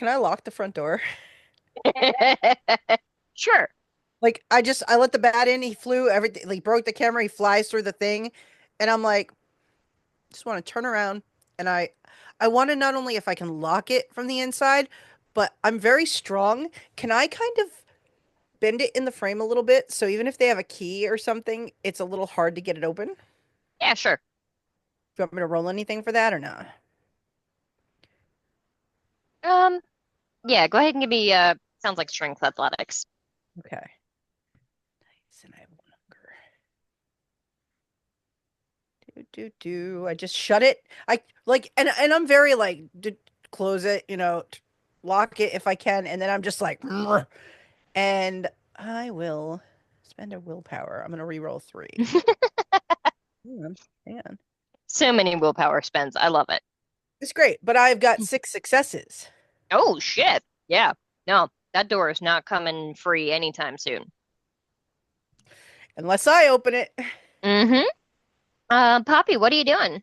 I lock the front door? Sure. Like I let the bat in, he flew, everything, like broke the camera, he flies through the thing, and I'm like, just want to turn around, and I want to not only if I can lock it from the inside, but I'm very strong. Can I kind of bend it in the frame a little bit so even if they have a key or something, it's a little hard to get it open? Yeah, sure. Do you want me to roll anything for that or not? Yeah, go ahead and give me sounds like strength athletics. Okay. Nice, and I have 1 hunger. Do. I just shut it. I like, and I'm very like, close it, lock it if I can, and then I'm just like, and I will spend a willpower. I'm gonna re-roll 3. Hang on. So many willpower spends. I love it. It's great, but I've got 6 successes. Oh shit. Yeah. No, that door is not coming free anytime soon. Unless I open it. Poppy, what are you doing?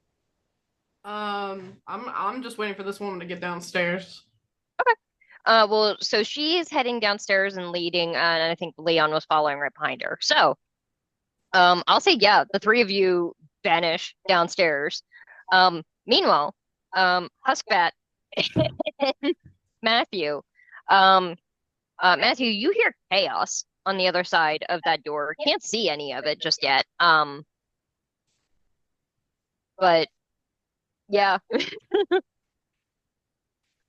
I'm just waiting for this woman to get downstairs. Okay. Well, so she's heading downstairs and leading, and I think Leon was following right behind her. So, I'll say, yeah, the 3 of you vanish downstairs. Meanwhile, Huskbat Matthew, um, Matthew, you hear chaos on the other side of that door. Can't see any of it just yet. But yeah,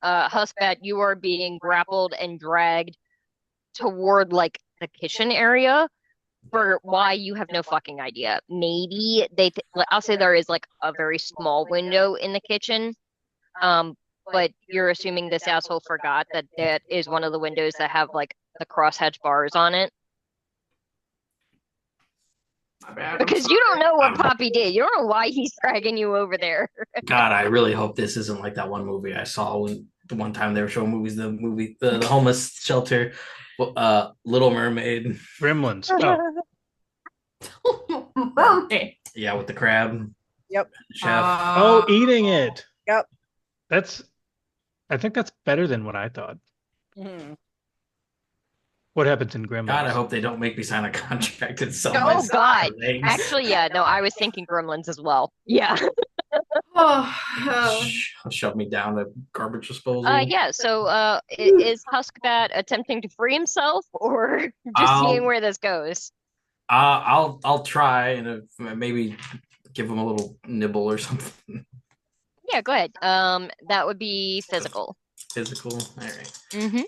Husbat, you are being grappled and dragged toward like the kitchen area for why you have no fucking idea. Maybe I'll say there is like a very small window in the kitchen. But you're assuming this asshole forgot that that is one of the windows that have like the crosshatch bars on it. My bad. Because you don't know what Poppy did. You don't know why he's dragging you over there. God, I really hope this isn't like that one movie I saw the one time they were showing movies. The homeless shelter, Little Mermaid. Gremlins. Oh, Mermaid. Yeah, with the crab. Yep. Chef. Eating it. Yep. I think that's better than what I thought. Mhm. What happens in Gremlins? God, I hope they don't make me sign a contract and sell Oh myself God. for legs. Actually, yeah, no, I was thinking Gremlins as well. Yeah. Shove me down a garbage disposal. Yeah, so is Huskbat attempting to free himself or just seeing where this goes? I'll try and maybe give him a little nibble or something. Yeah, go ahead. That would be physical. Physical. All right. Mm-hmm.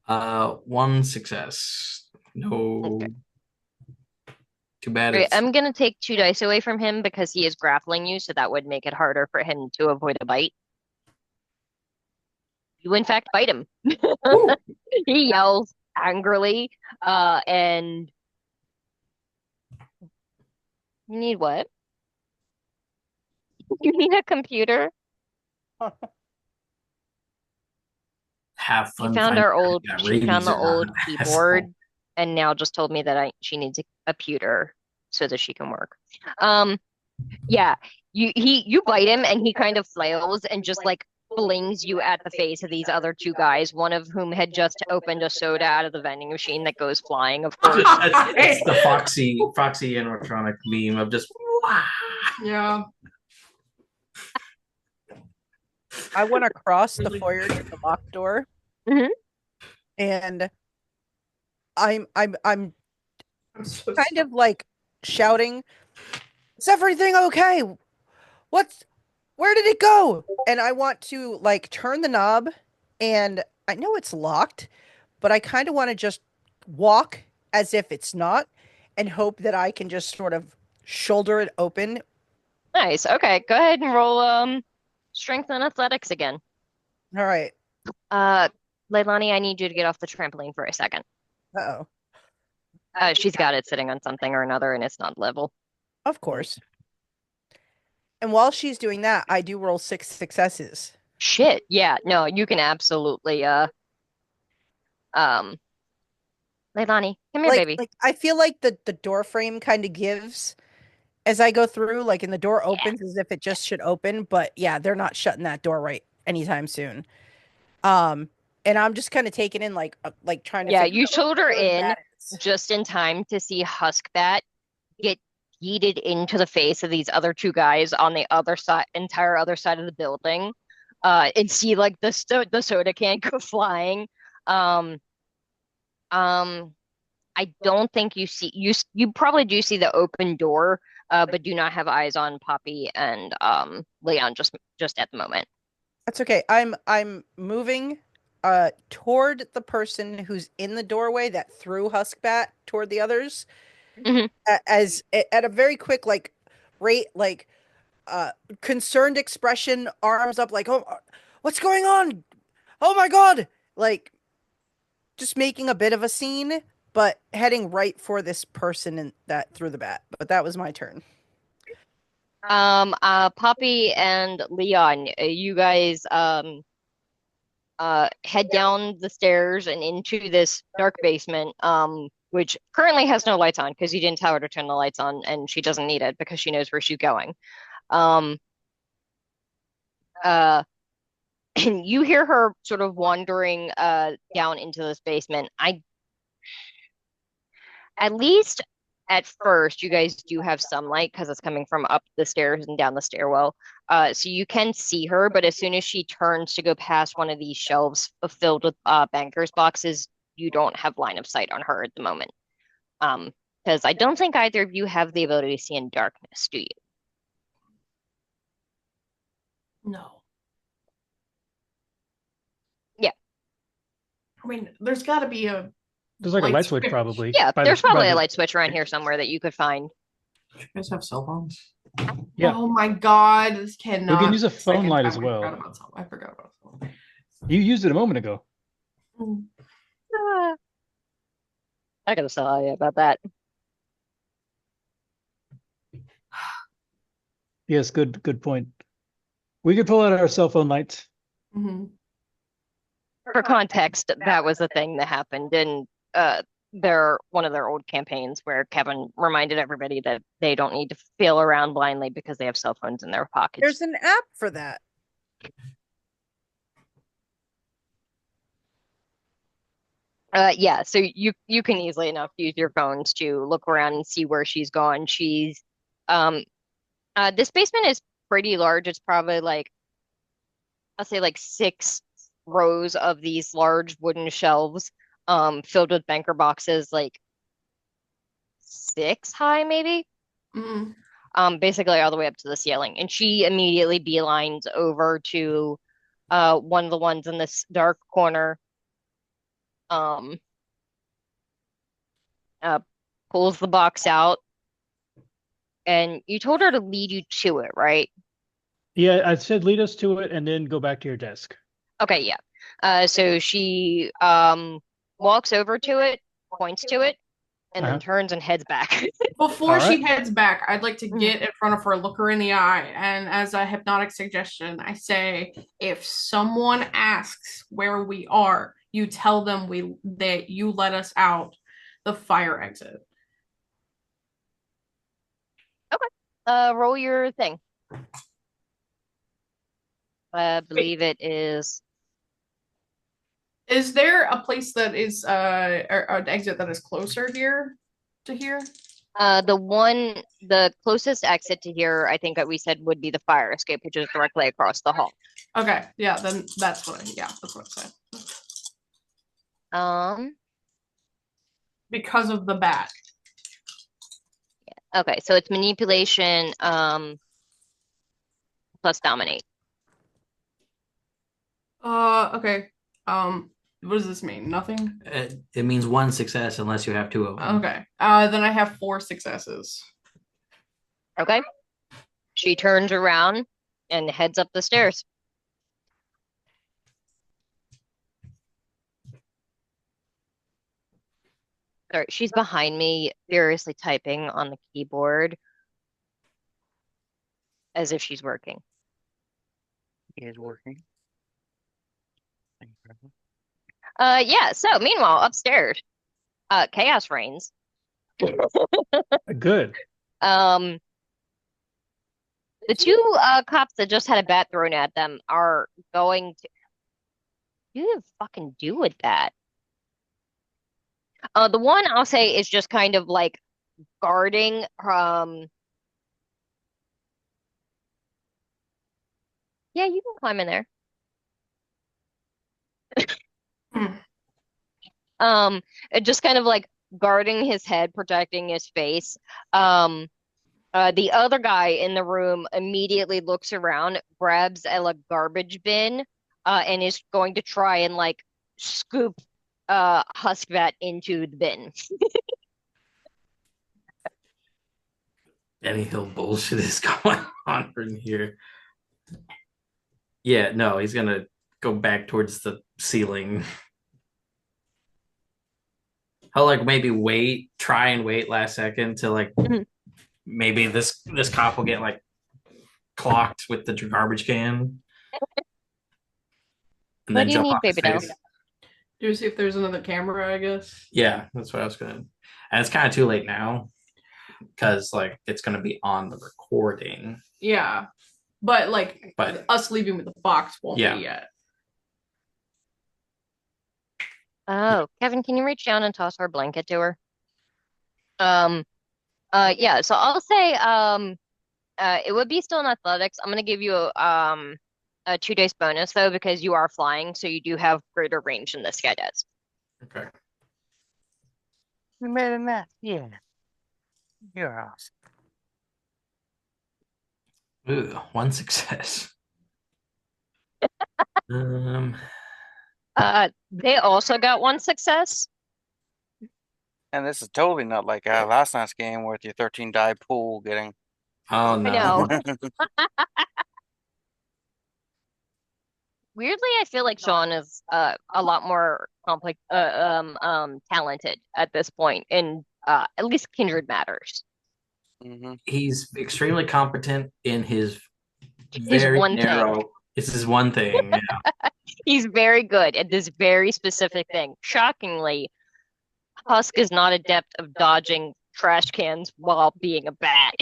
All right. One success. No. Okay. Too bad. Right, I'm gonna take 2 dice away from him because he is grappling you, so that would make it harder for him to avoid a bite. You in fact bite him. He yells angrily, and you need what? You need a computer? Have fun. She found our old. got She rabies found the or not, old asshole. keyboard, and now just told me that she needs a computer so that she can work. Yeah. You bite him, and he kind of flails and just like flings you at the face of these other 2 guys, one of whom had just opened a soda out of the vending machine that goes flying, of course. It's the Foxy animatronic meme of just. Yeah. I went across the foyer to the locked door, Mhm. and I'm So kind of like shouting, "Is everything okay? Where did it go?" And I want to like turn the knob, and I know it's locked, but I kind of want to just walk as if it's not and hope that I can just sort of shoulder it open. Nice. Okay, go ahead and roll strength and athletics again. All right. Leilani, I need you to get off the trampoline for a second. Uh-oh. She's got it sitting on something or another, and it's not level. Of course. And while she's doing that, I do roll 6 successes. Shit. Yeah, no, you can absolutely Leilani, come here, baby. Like I feel like the door frame kind of gives as I go through, like, and the door opens as if it just should open, but yeah, they're not shutting that door right anytime soon. And I'm just kind of taking in like trying to you shoulder in is. just in time to see Huskbat get yeeted into the face of these other 2 guys on the entire other side of the building, and see like the soda can go flying. I don't think you probably do see the open door, but do not have eyes on Poppy and Leon just at the moment. That's okay. I'm moving toward the person who's in the doorway that threw Huskbat toward the others. Mhm. As at a very quick like rate, like concerned expression, arms up, like, "Oh, what's going on? Oh my God!" Like just making a bit of a scene, but heading right for this person that threw the bat. But that was my turn. Poppy and Leon, you guys head down the stairs and into this dark basement, which currently has no lights on because you didn't tell her to turn the lights on, and she doesn't need it because she knows where she's going. And you hear her sort of wandering down into this basement. At least at first, you guys do have some light because it's coming from up the stairs and down the stairwell. So you can see her, but as soon as she turns to go past one of these shelves filled with bankers boxes, you don't have line of sight on her at the moment. Because I don't think either of you have the ability to see in darkness, do you? No. Yeah. I mean, there's got to be There's like a light switch probably. Yeah, by there's the, probably by a the- light switch around here somewhere that you could find. You guys have cell phones? Yeah. Oh my god, this cannot. We can use a phone Second light time as well. I forgot about phone. You used it a moment ago. I gotta tell you about that. Yes, good point. We could pull out our cell phone lights. Mm-hmm. For context, that was the thing that happened in one of their old campaigns where Kevin reminded everybody that they don't need to feel around blindly because they have cell phones in their pockets. There's an app for that. Yeah, so you can easily enough use your phones to look around and see where she's gone. This basement is pretty large. It's probably like, I'll say like 6 rows of these large wooden shelves, filled with banker boxes, like 6 high, maybe. Basically all the way up to the ceiling. And she immediately beelines over to one of the ones in this dark corner. Pulls the box out, and you told her to lead you to it, right? Yeah, I said lead us to it and then go back to your desk. Okay, yeah. So she walks over to it, points to it, and then turns and heads back. Before she heads back, I'd like to get in front of her, look her in the eye, and as a hypnotic suggestion, I say, if someone asks where we are, you tell them that you let us out the fire exit. Okay. Roll your thing. I believe it is. Is there a place that is or an exit that is closer here to here? The closest exit to here, I think that we said would be the fire escape, which is directly across the hall. Okay, yeah, then that's what I said. Because of the bat. Yeah. Okay, so it's manipulation plus dominate. Okay. What does this mean? Nothing? It means 1 success unless you have 2 of them. Okay. Then I have 4 successes. Okay. She turns around and heads up the stairs. Sorry, she's behind me, furiously typing on the keyboard as if she's working. He is working. Yeah, so meanwhile, upstairs, chaos reigns. Good. The 2 cops that just had a bat thrown at them are going to. What do you fucking do with that? The one I'll say is just kind of like guarding. Yeah, you can climb in there. Just kind of like guarding his head, protecting his face. The other guy in the room immediately looks around, grabs a like garbage bin, and is going to try and like scoop Husk that into the bin. Any hill bullshit is going on in here. Yeah, no, he's gonna go back towards the ceiling. I'll like maybe try and wait last second to like maybe this cop will get like clocked with the garbage can. And then jump off his face. Do you see if there's another camera, I guess? Yeah, that's what I was gonna. And it's kind of too late now because like it's gonna be on the recording. Yeah. But us leaving with the box won't be yet. Oh, Kevin, can you reach down and toss our blanket to her? Yeah, so I'll say it would be still in athletics. I'm gonna give you a 2 days bonus though because you are flying, so you do have greater range than this guy does. Okay. We made a mess. Yeah. You're awesome. Ooh, one success. Um, They also got one success. And this is totally not like last night's game with your 13 die pool getting. oh I no. know. Weirdly, I feel like Sean is a lot more complex talented at this point in at least Kindred Matters. Hmm. He's extremely competent in his His very one thing. narrow. This is one thing. Yeah. He's very good at this very specific thing. Shockingly, Husk is not adept of dodging trash cans while being a bat.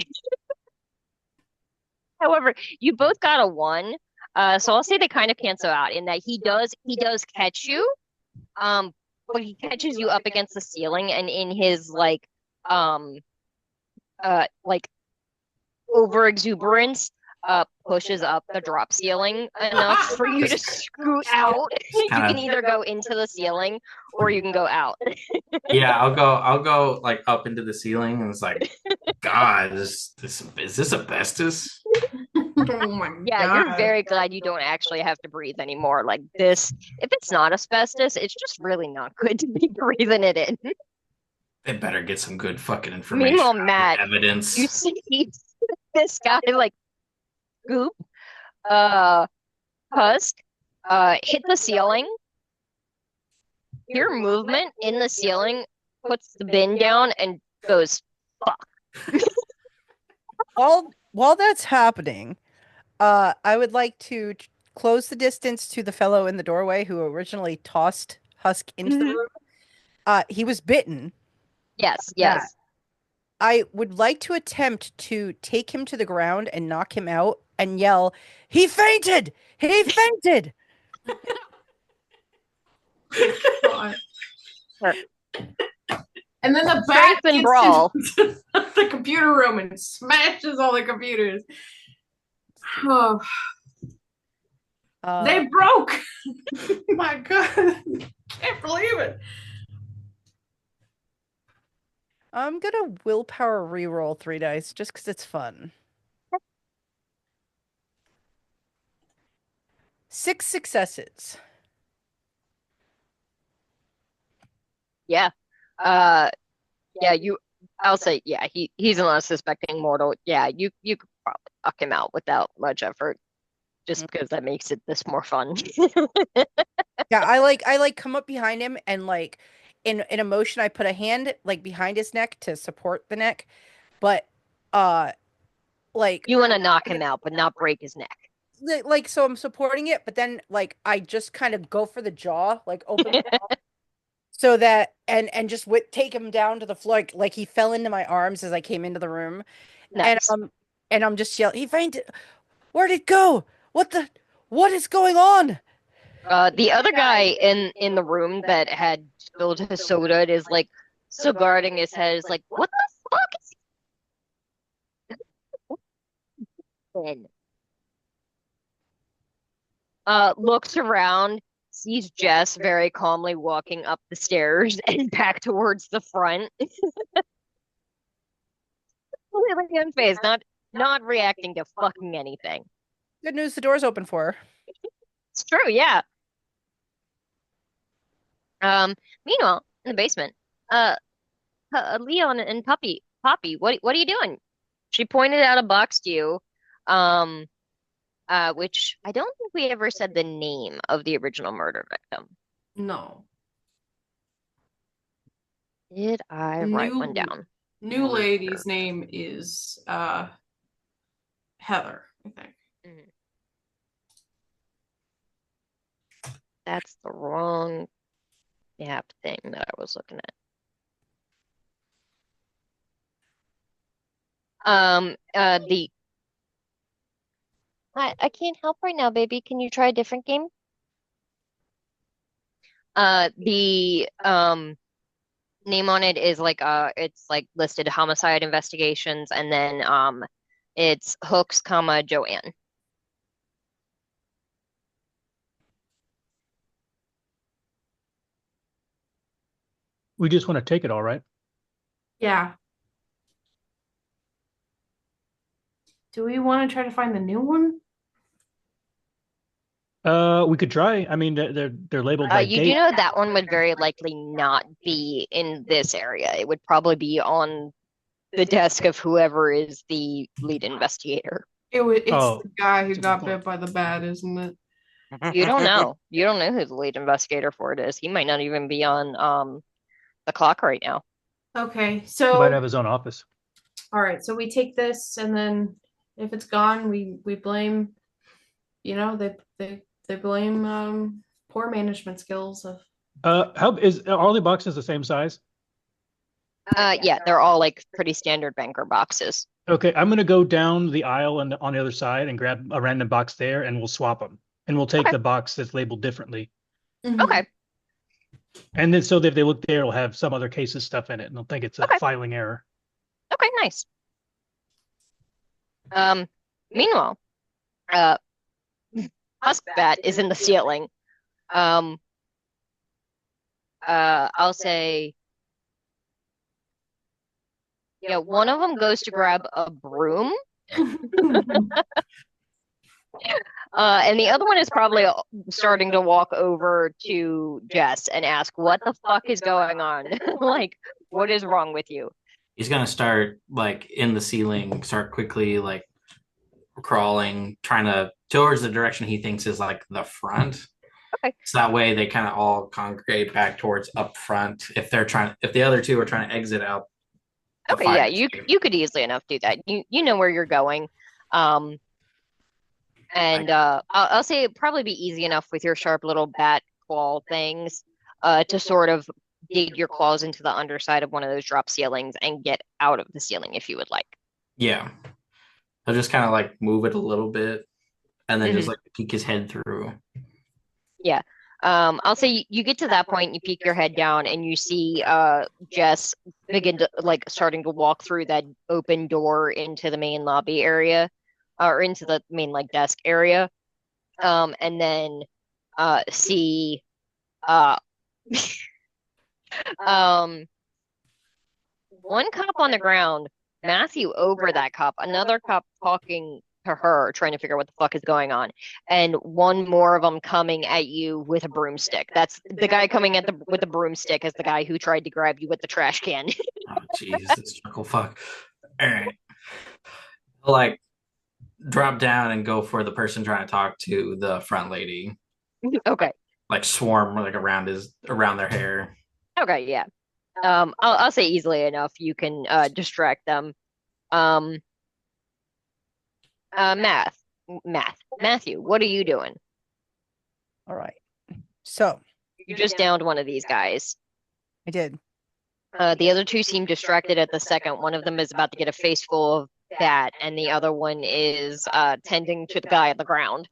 However, you both got a one. So I'll say they kind of cancel out in that he does catch you, um, but he catches you up against the ceiling and in his um like over exuberance pushes up the drop ceiling enough for you to scoot out. You Kind can of. either go into the ceiling or you can go out. Yeah, I'll go like up into the ceiling, and it's like, God, this is this asbestos? Oh my Yeah, you're God. very glad you don't actually have to breathe anymore. Like this, if it's not asbestos, it's just really not good to be breathing it in. They better get some good fucking information, Meanwhile, Matt, evidence. you see this guy like goop, uh, Husk, hit the ceiling. Your movement in the ceiling puts the bin down and goes, fuck. While that's happening, I would like to close the distance to the fellow in the doorway who originally tossed Husk into the Mhm. room. He was bitten. Yes, Yeah. yes. I would like to attempt to take him to the ground and knock him out and yell, "He fainted! He fainted!" God. Sure. And then the Strength bat and gets brawl. into the computer room and smashes all the computers. Oh, Uh, they broke. My God. Can't believe it. I'm gonna willpower reroll 3 dice just because it's fun. 6 successes. Yeah. Yeah, I'll say, yeah, he's an unsuspecting mortal. Yeah, you could probably knock him out without much effort, just because that makes it this more fun. Yeah, I come up behind him and like in a motion I put a hand like behind his neck to support the neck, but uh like You want to knock him out, but not break his neck. like so I'm supporting it, but then like I just kind of go for the jaw, like open the jaw, so that and just take him down to the floor like he fell into my arms as I came into the room, and Nice. I'm just yelling, "He fainted! Where'd it go? What is going on?" The other guy in the room that had spilled his soda is like still guarding his head. Is like, what the fuck is he doing? Looks around, sees Jess very calmly walking up the stairs and back towards the front. Completely unfazed, not reacting to fucking anything. Good news, the door's open for her. It's true, yeah. Meanwhile, in the basement, uh, Leon and Poppy, what are you doing? She pointed out a box to you, um, which I don't think we ever said the name of the original murder victim. No. Did I write one down? New lady's name is Heather, I think. Mhm. That's the wrong app thing that I was looking at. The I can't help right now, baby. Can you try a different game? The name on it is like it's like listed homicide investigations, and then it's Hooks, comma Joanne. We just want to take it all, right? Yeah. Do we want to try to find the new one? We could try. I mean, they're labeled by You date. do know that one would very likely not be in this area. It would probably be on the desk of whoever is the lead investigator. It's Oh, the guy who that's a got good bit point. by the bat, isn't it? You don't know. You don't know who the lead investigator for it is. He might not even be on the clock right now. Okay, He might so have his own office. all right, so we take this, and then if it's gone, we blame. They blame poor management skills of. How is are all the boxes the same size? Yeah, they're all like pretty standard banker boxes. Okay, I'm gonna go down the aisle and on the other side and grab a random box there, and we'll swap them, and we'll take Okay. the box that's labeled differently, Okay. and then so that if they look there, it'll have some other case's stuff in it, and they'll think it's a Okay. filing error. Okay, nice. Meanwhile, Husk Bat is in the ceiling. I'll say, yeah, one of them goes to grab a broom, and the other one is probably starting to walk over to Jess and ask, "What the fuck is going on? Like, what is wrong with you?" He's gonna start like in the ceiling, start quickly like crawling, trying to towards the direction he thinks is like the front. Okay. So that way they kind of all congregate back towards up front. If the other two are trying to exit out. Okay, yeah, you could easily enough do that. You know where you're going. And I'll say it'd probably be easy enough with your sharp little bat claw things to sort of dig your claws into the underside of one of those drop ceilings and get out of the ceiling if you would like. Yeah. He'll just kind of like move it a little bit and then Mhm. just like peek his head through. Yeah. I'll say you get to that point, you peek your head down, and you see Jess begin to like starting to walk through that open door into the main lobby area, or into the main like desk area, and then see uh one cop on the ground, Matthew over that cop, another cop talking to her, trying to figure out what the fuck is going on, and one more of them coming at you with a broomstick. That's the guy coming at with the broomstick is the guy who tried to grab you with the trash can. Oh, jeez, this chuckle fuck. All right. He'll like drop down and go for the person trying to talk to the front lady. Okay. Like swarm like around their hair. Okay, yeah. I'll say easily enough you can distract them. Matthew, what are you doing? All right. So You just downed one of these guys. I did. The other two seem distracted at the second. One of them is about to get a face full of bat, and the other one is tending to the guy on the ground.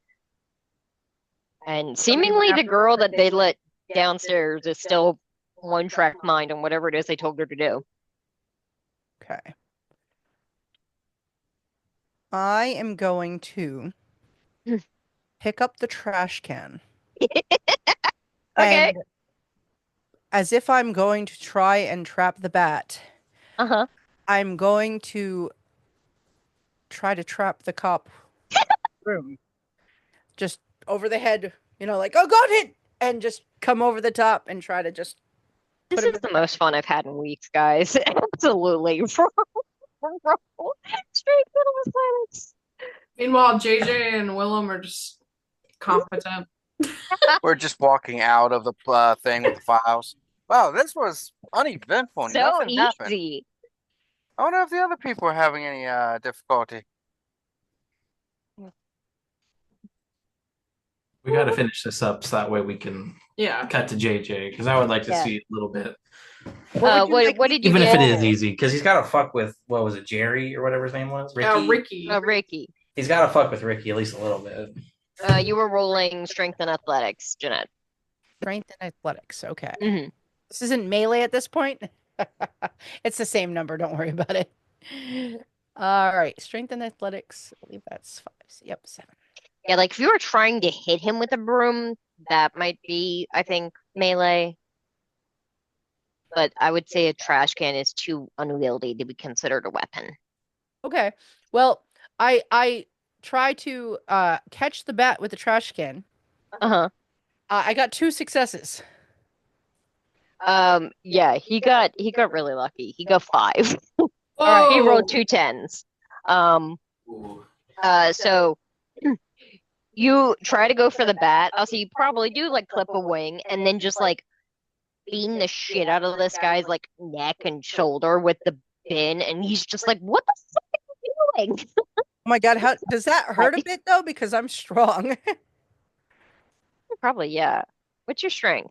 And seemingly the girl that they let downstairs is still one track mind on whatever it is they told her to do. Okay. I am going to pick up the trash can. Okay. And as if I'm going to try and trap the bat, Uh-huh. I'm going to try to trap the cop room. Just over the head, like, oh, got it! And just come over the top and try to just This put him is the most fun I've had in weeks, guys. Absolutely. Straight middle of silence. Meanwhile, JJ and Willem are just competent. We're just walking out of the thing with the files. Wow, this was uneventful. So Nothing happened. easy. I wonder if the other people are having any difficulty. We got to finish this up so that way we can Yeah. cut to JJ because I would like to Yeah. see a little bit, What did you even if get? it is easy, because he's got to fuck with what was it, Jerry or whatever his name was, Ricky. Ricky. Ricky. He's got to fuck with Ricky at least a little bit. You were rolling strength and athletics, Jeanette. strength and athletics. Okay. Mhm. This isn't melee at this point? It's the same number. Don't worry about it. All right. Strength and athletics. I believe that's 5. Yep, 7. Yeah, like if you were trying to hit him with a broom, that might be, I think, melee. But I would say a trash can is too unwieldy to be considered a weapon. Okay. Well, I try to catch the bat with the trash can. Uh-huh. I got 2 successes. Yeah, he got really lucky. He got 5. Whoa! He rolled 2 10s. Ooh. So you try to go for the bat. Also, you probably do like clip a wing and then just like beating the shit out of this guy's like neck and shoulder with the bin, and he's just like, "What the fuck are you doing?" Oh my God, how does that hurt a bit though? Because I'm strong. Probably, yeah. What's your strength?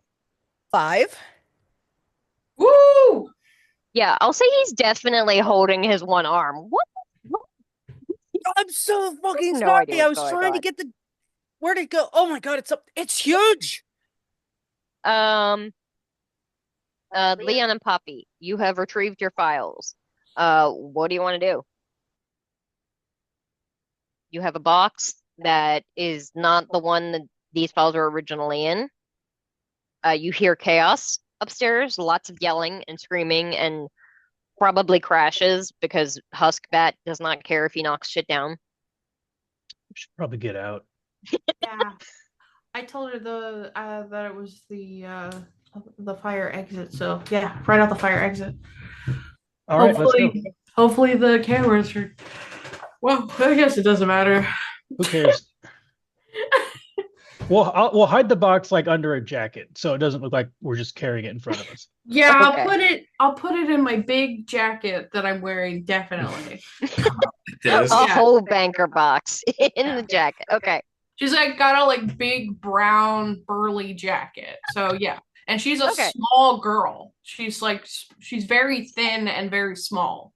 5. Woo! Yeah, I'll say he's definitely holding his one arm. What? I'm so fucking No sorry. idea I what's was going trying to on. get the. Where'd it go? Oh my God, it's up. It's huge. Leon and Poppy, you have retrieved your files. What do you want to do? You have a box that is not the one that these files were originally in. You hear chaos upstairs, lots of yelling and screaming, and probably crashes because Husk Bat does not care if he knocks shit down. We should probably get out. Yeah. I told her that it was the fire exit. So yeah, right out the fire exit. All right, let's go. Hopefully the cameras are. Well, I guess it doesn't matter. Who cares? We'll hide the box like under a jacket, so it doesn't look like we're just carrying it in front of us. Yeah, Okay. I'll put it in my big jacket that I'm wearing, definitely. This. A Yeah. whole banker box in the jacket. Okay. She's like got a like big brown burly jacket. So yeah. And she's a Okay. small girl. She's very thin and very small.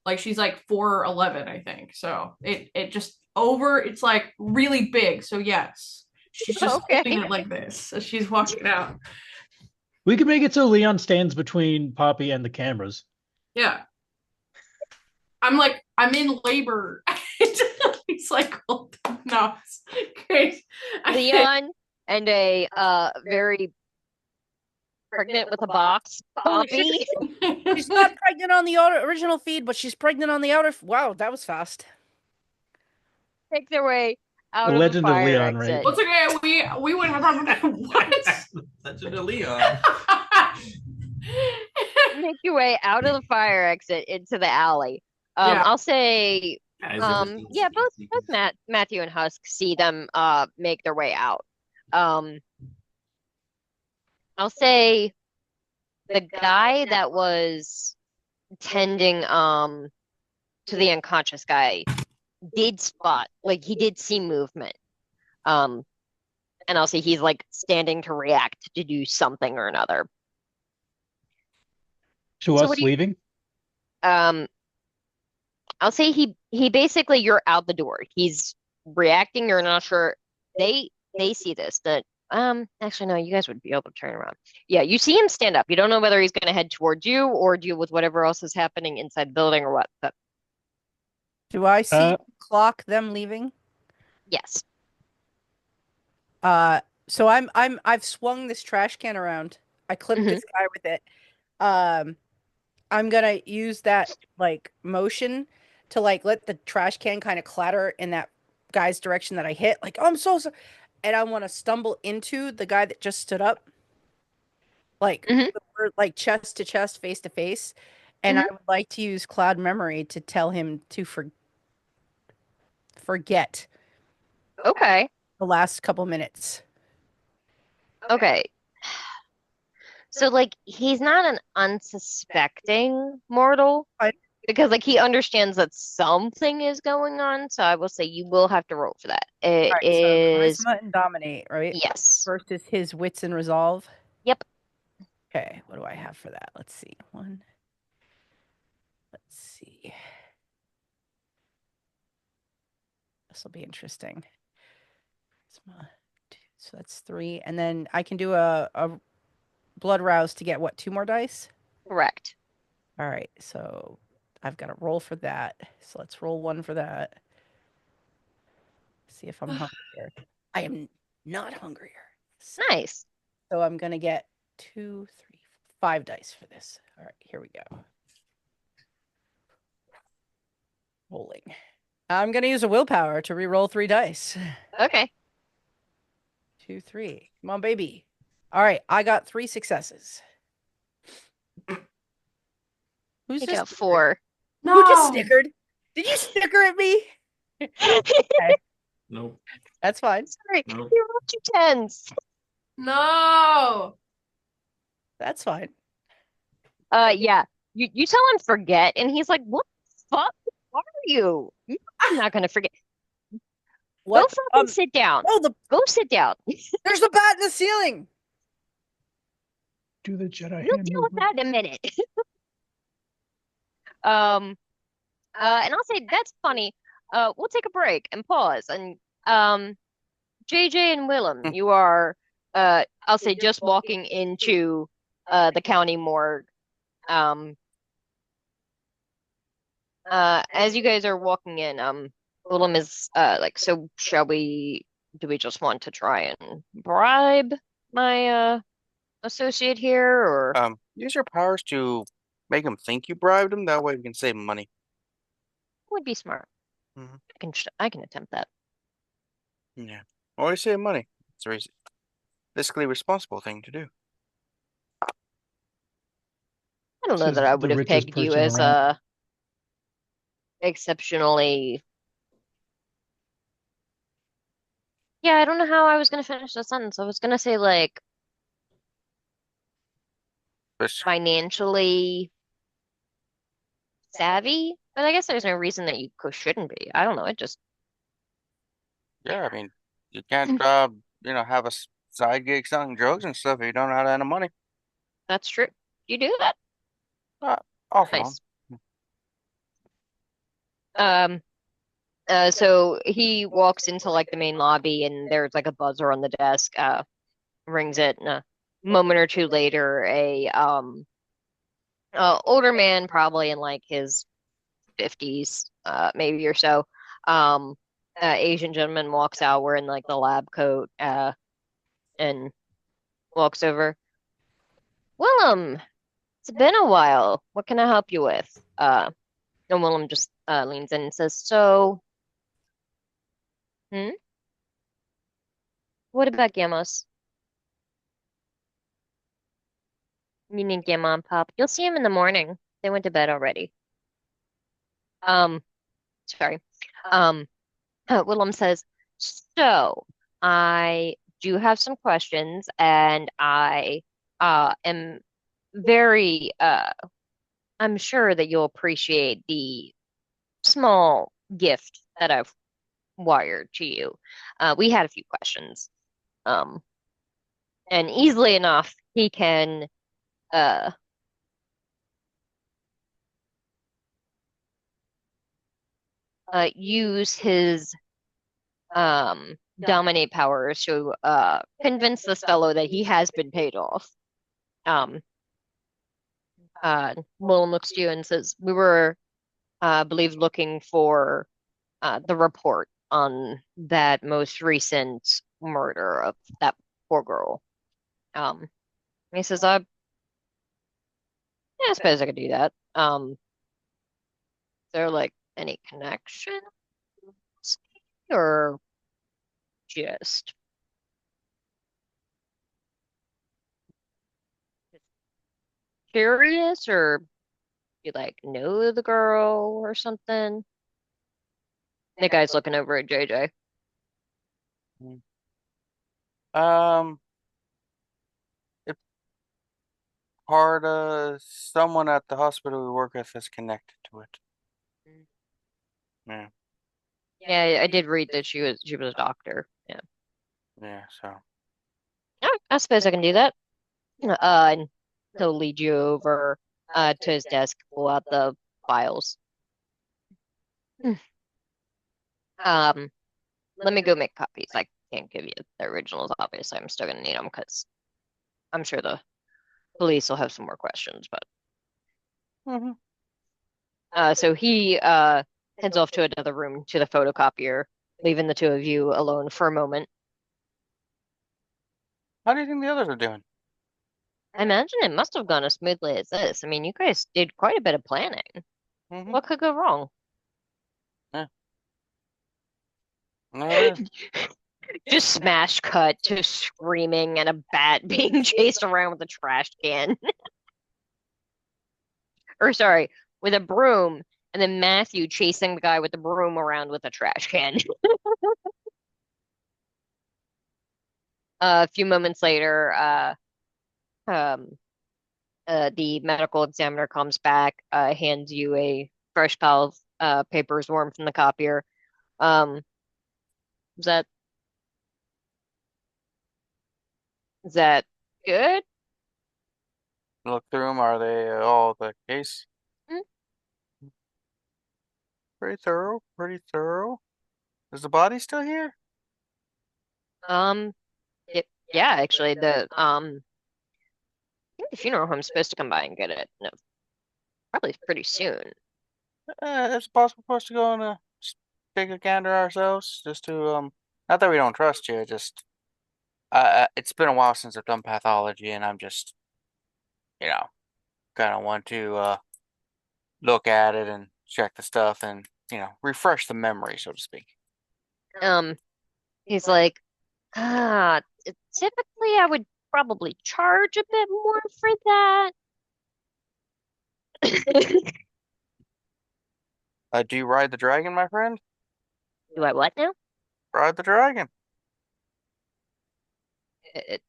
Like she's like 4'11", I think. So it's like really big. So yes. She's just Okay. holding it like this as she's walking out. We can make it so Leon stands between Poppy and the cameras. Yeah. I'm in labor. He's like, oh, no, it's great. Leon and a very pregnant with a box Poppy. She's not pregnant on the original feed, but she's pregnant on the outer. Wow, that was fast. Take their way out The of the Legend of fire Leon, exit. right? What's okay? We went what? Legend of Leon. Make your way out of the fire exit into the alley. Yeah. I'll say, Guys, ever seen yeah, Sneaky both Sneaky? Matthew and Husk see them make their way out. I'll say the guy that was tending to the unconscious guy did spot, like he did see movement. And I'll say he's like standing to react to do something or another. To So us what do you- leaving? I'll say he basically, you're out the door. He's reacting. You're not sure. They see this. That actually no, you guys would be able to turn around. Yeah, you see him stand up. You don't know whether he's going to head towards you or deal with whatever else is happening inside the building or what. But Do I see clock them leaving? yes. So I've swung this trash can around. I clipped this guy with it. I'm gonna use that like motion to like let the trash can kind of clatter in that guy's direction that I hit. Like, oh, I'm so sorry. And I want to stumble into the guy that just stood up. Like we're like chest to chest, face to face. And I would like to use cloud memory to tell him to forget Okay. the last couple minutes. Okay. So like he's not an unsuspecting mortal because like he understands that something is going on. So I will say you will have to roll for that. It is so charisma and dominate, right? yes. First is his wits and resolve. Yep. Okay, what do I have for that? Let's see. Let's see. This will be interesting. So that's 3. And then I can do a blood rouse to get what, 2 more dice? Correct. All right, so I've got to roll for that. So let's roll one for that. See if I'm hungrier. I am not hungrier. Nice. So I'm going to get 2, 3, 5 dice for this. All right, here we go. Rolling. I'm going to use a willpower to re-roll 3 dice. Okay. 2, 3. Come on, baby. All right, I got 3 successes. Who's You just got 4. No. Who just snickered? Did you snicker at me? Okay, Nope. that's fine. Sorry, Nope. you rolled 2 10s. No. That's fine. Yeah. You tell him forget, and he's like, "What the fuck are you? I'm not gonna forget. What? Go fucking sit down. Oh, Go sit down. there's a bat in the ceiling. Do the Jedi We'll hand deal with movement. that in a minute." And I'll say that's funny. We'll take a break and pause, and JJ and Willem, you are I'll say just walking into the county morgue. Um, as you guys are walking in, Willem is like, so do we just want to try and bribe my associate here, or Use your powers to make him think you bribed him. That way we can save him money. would be smart? Mhm. I can attempt that. Yeah. Always save money. It's a fiscally responsible thing to do. I don't know Says that I the would have richest pegged you person as around. exceptionally. Yeah, I don't know how I was gonna finish the sentence. I was gonna say like But financially savvy, but I guess there's no reason that you shouldn't be. I don't know. It just yeah, I mean, you can't have a side gig selling drugs and stuff if you don't know how to handle money. that's true. You do that. Uh, Off and on. Nice. Um, so he walks into like the main lobby, and there's like a buzzer on the desk, rings it, and a moment or two later, older man, probably in like his 50s, maybe or so, um, Asian gentleman walks out wearing like the lab coat, and walks over. Willem, it's been a while. What can I help you with? And Willem just leans in and says, "So, hmm? What about Gamos? Meaning Gamma and Pop. You'll see him in the morning. They went to bed already." Um, sorry. Um, Willem says, "So, I do have some questions, and I am very I'm sure that you'll appreciate the small gift that I've wired to you. We had a few questions. Um, and easily enough, he can uh use his dominate powers to convince this fellow that he has been paid off." Um, Willem looks to you and says, "We were, I believe, looking for the report on that most recent murder of that poor girl." And he says, yeah, I suppose I could do that. Is there like any connection or just curious, or you like know the girl or something?" The guy's looking over at JJ. Um, if part of someone at the hospital we work with is connected to it. Yeah, Yeah, I did read that she was a doctor. Yeah. yeah. So I suppose I can do that. And he'll lead you over to his desk, pull out the files. Um, Let me go make copies. I can't give you the originals, obviously. I'm still gonna need them because I'm sure the police will have some more questions, but So he heads off to another room to the photocopier, leaving the two of you alone for a moment. How do you think the others are doing? I imagine it must have gone as smoothly as this. I mean, you guys did quite a bit of planning. What could go wrong? Yeah. No, Just smash cut to screaming and a bat being chased around with a trash can. Or sorry, with a broom, and then Matthew chasing the guy with the broom around with a trash can. A few moments later, um, the medical examiner comes back, hands you a fresh pile of papers warm from the copier. Um, is that is that good? look through them. Are they all the case? Mm. Pretty thorough. Pretty thorough. Is the body still here? Um, yeah, actually, I think the funeral home's supposed to come by and get it. No, probably pretty soon. It's possible for us to go and just take a gander ourselves, just to not that we don't trust you, just it's been a while since I've done pathology, and I'm just, you know, kind of want to look at it and check the stuff and, refresh the memory, so to speak. Um, he's like, typically I would probably charge a bit more for that. Do you ride the dragon, my friend? Do I what now? Ride the dragon.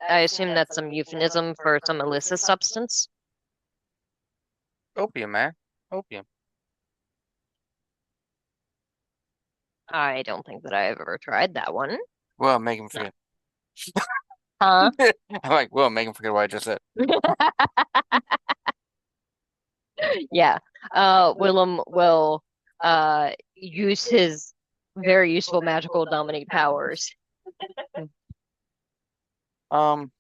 I assume that's some euphemism for some illicit substance. Opium, man. Opium. I don't think that I've ever tried that one. Well, make him forget. Huh? I'm like, well, make him forget what I just said. Yeah. Willem will use his very useful magical dominate powers Um,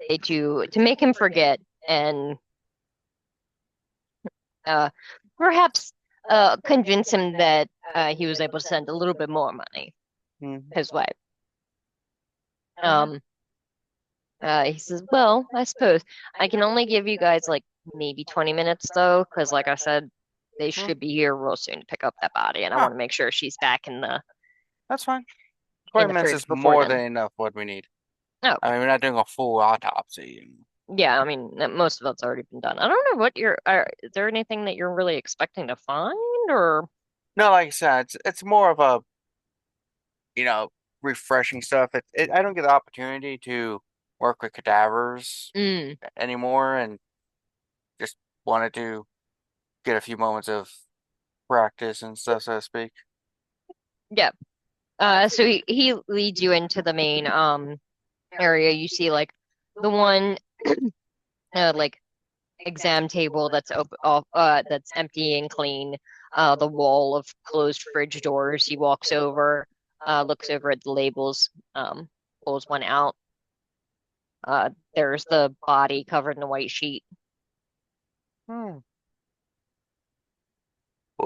to make him forget and perhaps convince him that he was able to send a little bit more money his way. He says, "Well, I suppose I can only give you guys like maybe 20 minutes though, because like I said, they should be here real soon to pick up that body, and I want to make sure she's back in the that's fine. in 20 the minutes fridge is before more then." than enough what we need. Oh, I mean, we're not doing a full autopsy. yeah, I mean most of that's already been done. I don't know what is there anything that you're really expecting to find or No, like I said, it's more of a, refreshing stuff. I don't get the opportunity to work with cadavers anymore, and just wanted to get a few moments of practice and stuff, so to speak. Yeah. So he leads you into the main area. You see like the one like exam table that's that's empty and clean. The wall of closed fridge doors. He walks over, looks over at the labels, pulls one out. There's the body covered in a white sheet. Pull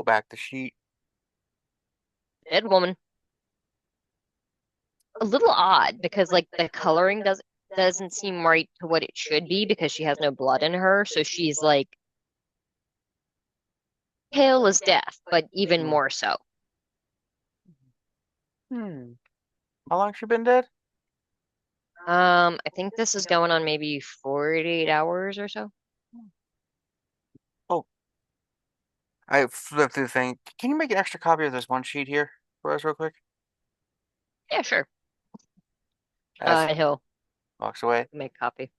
back the sheet. Dead woman. A little odd because like the coloring doesn't seem right to what it should be because she has no blood in her, so she's like pale as death, but even more so. How long she been dead? I think this is going on maybe 48 hours or so. Oh, I flipped through the thing. Can you make an extra copy of this one sheet here for us real quick? Yeah, sure. As He'll walks away. make a copy.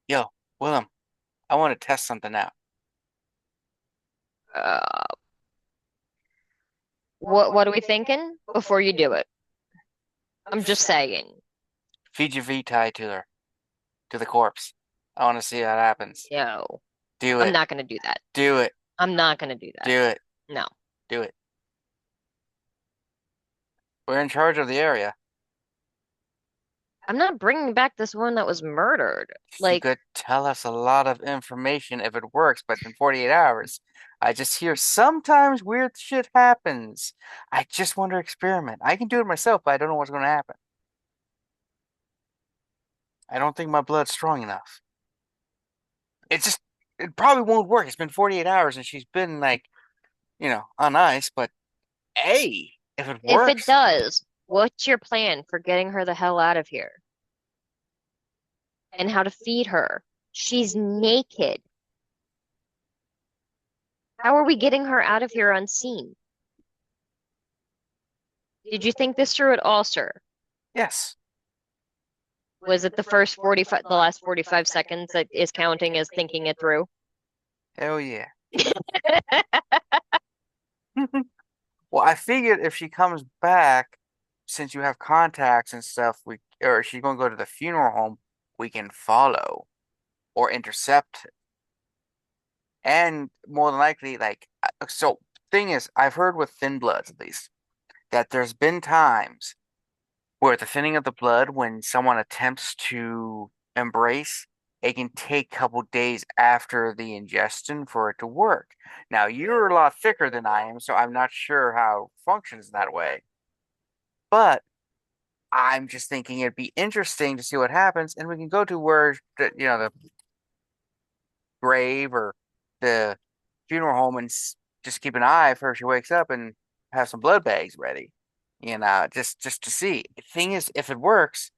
Yo, Willem, I want to test something out. What are we thinking before you do it? I'm just saying. Feed your V-tie to the corpse. I want to see how it happens. No. Do it. I'm not gonna do that. Do it. I'm not gonna do that. Do it. No. Do it. We're in charge of the area. I'm not bringing back this one that was murdered. She Like, could tell us a lot of information if it works, but in 48 hours, I just hear sometimes weird shit happens. I just want to experiment. I can do it myself, but I don't know what's going to happen. I don't think my blood's strong enough. It just, it probably won't work. It's been 48 hours and she's been like, on ice, but hey, if it if it works, does, what's your plan for getting her the hell out of here? And how to feed her? She's naked. How are we getting her out of here unseen? Did you think this through at all, sir? yes. Was it the last 45 seconds that is counting as thinking it through? Hell yeah. Well, I figured if she comes back, since you have contacts and stuff, or she's gonna go to the funeral home, we can follow or intercept. And more than likely, so thing is, I've heard with thin bloods at least that there's been times where the thinning of the blood, when someone attempts to embrace, it can take a couple days after the ingestion for it to work. Now, you're a lot thicker than I am, so I'm not sure how it functions that way. But I'm just thinking it'd be interesting to see what happens, and we can go to where the grave or the funeral home and just keep an eye for if she wakes up and have some blood bags ready. Just to see. The thing is, if it works,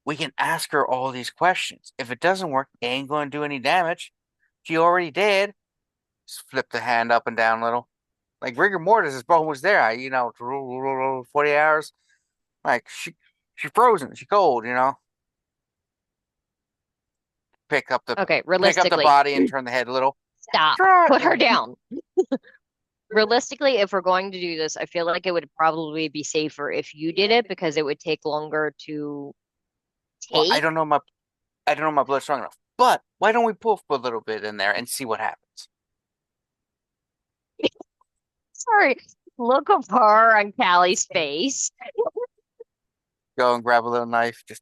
we can ask her all these questions. If it doesn't work, it ain't going to do any damage. She already did. Just flip the hand up and down a little. Like rigor mortis is almost there. 40 hours. Like she's frozen. She's cold. Okay, Pick up the realistically, body and turn the head a little. stop. Try Put her down. Realistically, if we're going to do this, I feel like it would probably be safer if you did it because it would take longer to Well, take. I don't know my blood's strong enough. But why don't we put a little bit in there and see what happens? Sorry, look of horror on Callie's face. Go and grab a little knife. Just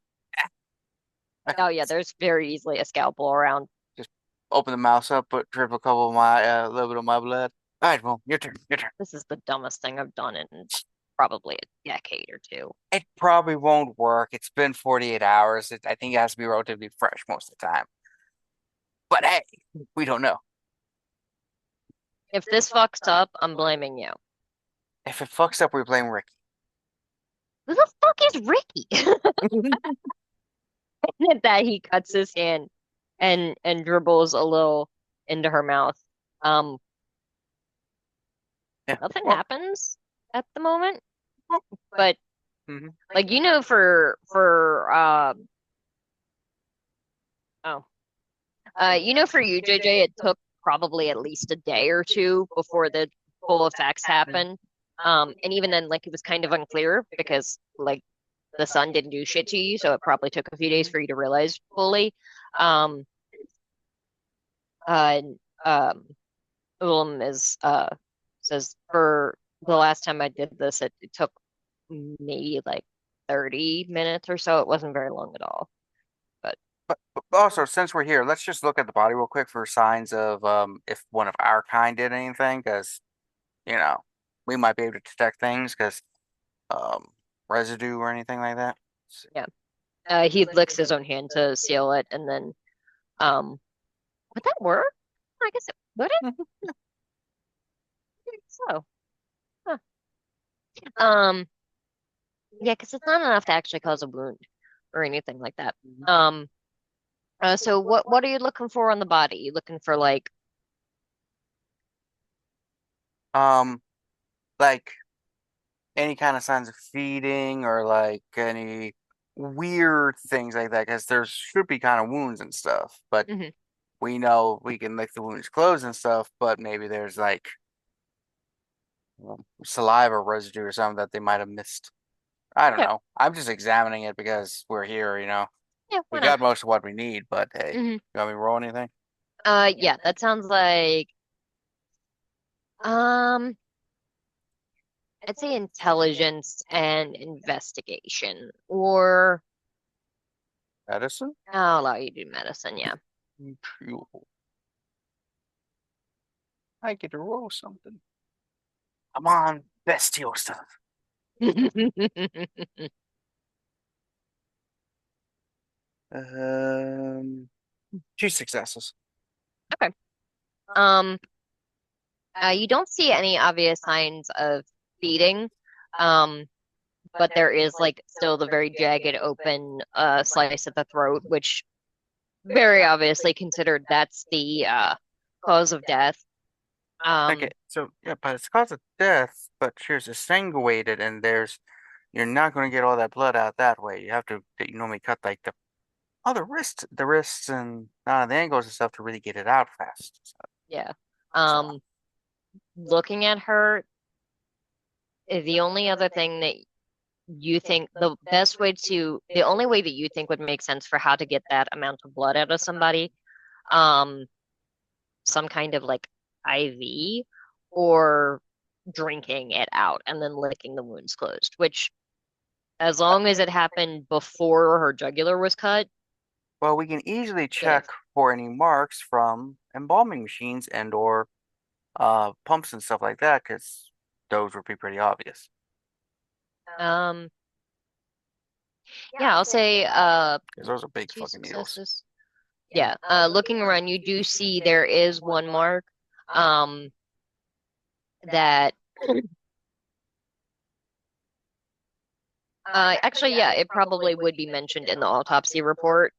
Oh yeah, there's very easily a scalpel around. just open the mouse up, drip a couple of my a little bit of my blood. All right, well, your turn. Your turn. This is the dumbest thing I've done in probably a decade or two. It probably won't work. It's been 48 hours. I think it has to be relatively fresh most of the time. But hey, we don't know. If this fucks up, I'm blaming you. If it fucks up, we blame Ricky. Who the fuck is Ricky? That he cuts his hand and dribbles a little into her mouth. Um, Yeah. Nothing Well, happens at the moment, but mhm. like for you, JJ, it took probably at least a day or two before the full effects happened. And even then, like it was kind of unclear because like the sun didn't do shit to you, so it probably took a few days for you to realize fully. Um, and Ulam is says for the last time I did this, it took maybe like 30 minutes or so. It wasn't very long at all. But also, since we're here, let's just look at the body real quick for signs of if one of our kind did anything, because you know we might be able to detect things because um residue or anything like that. Yeah. He licks his own hand to seal it, and then would that work? I guess it would it? I think so. Huh. Um, yeah, because it's not enough to actually cause a wound or anything like that. So what are you looking for on the body? You looking for like Um, like any kind of signs of feeding or like any weird things like that, because there should be kind of wounds and stuff, but mhm. we know we can lick the wounds closed and stuff, but maybe there's like saliva residue or something that they might have missed. I don't Yeah, know. I'm just examining it because we're here. yeah, We why not? got most of what we need, but hey, Hmm. you want me to roll anything? Yeah, that sounds like um I'd say intelligence and investigation, or Medicine? I'll allow you to do medicine, yeah. Cool. I get to roll something. Come on, bestial stuff. 2 successes. Okay. You don't see any obvious signs of feeding, but there is like still the very jagged open slice at the throat, which very obviously considered that's the cause of death. Okay, so yeah, but it's cause of death, but she was exsanguinated, and you're not going to get all that blood out that way. You have to, you normally cut like the wrists and the ankles and stuff to really get it out fast. So, Yeah. Looking at her, the only other thing that you think the only way that you think would make sense for how to get that amount of blood out of somebody, some kind of like IV or drinking it out and then licking the wounds closed, which as long as it happened before her jugular was cut. Well, we can easily check for any marks from embalming machines and or pumps and stuff like that, because those would be pretty obvious. Yeah, I'll say 'Cause those are big 2 fucking needles. successes. Yeah, looking around, you do see there is one mark that actually, yeah, it probably would be mentioned in the autopsy report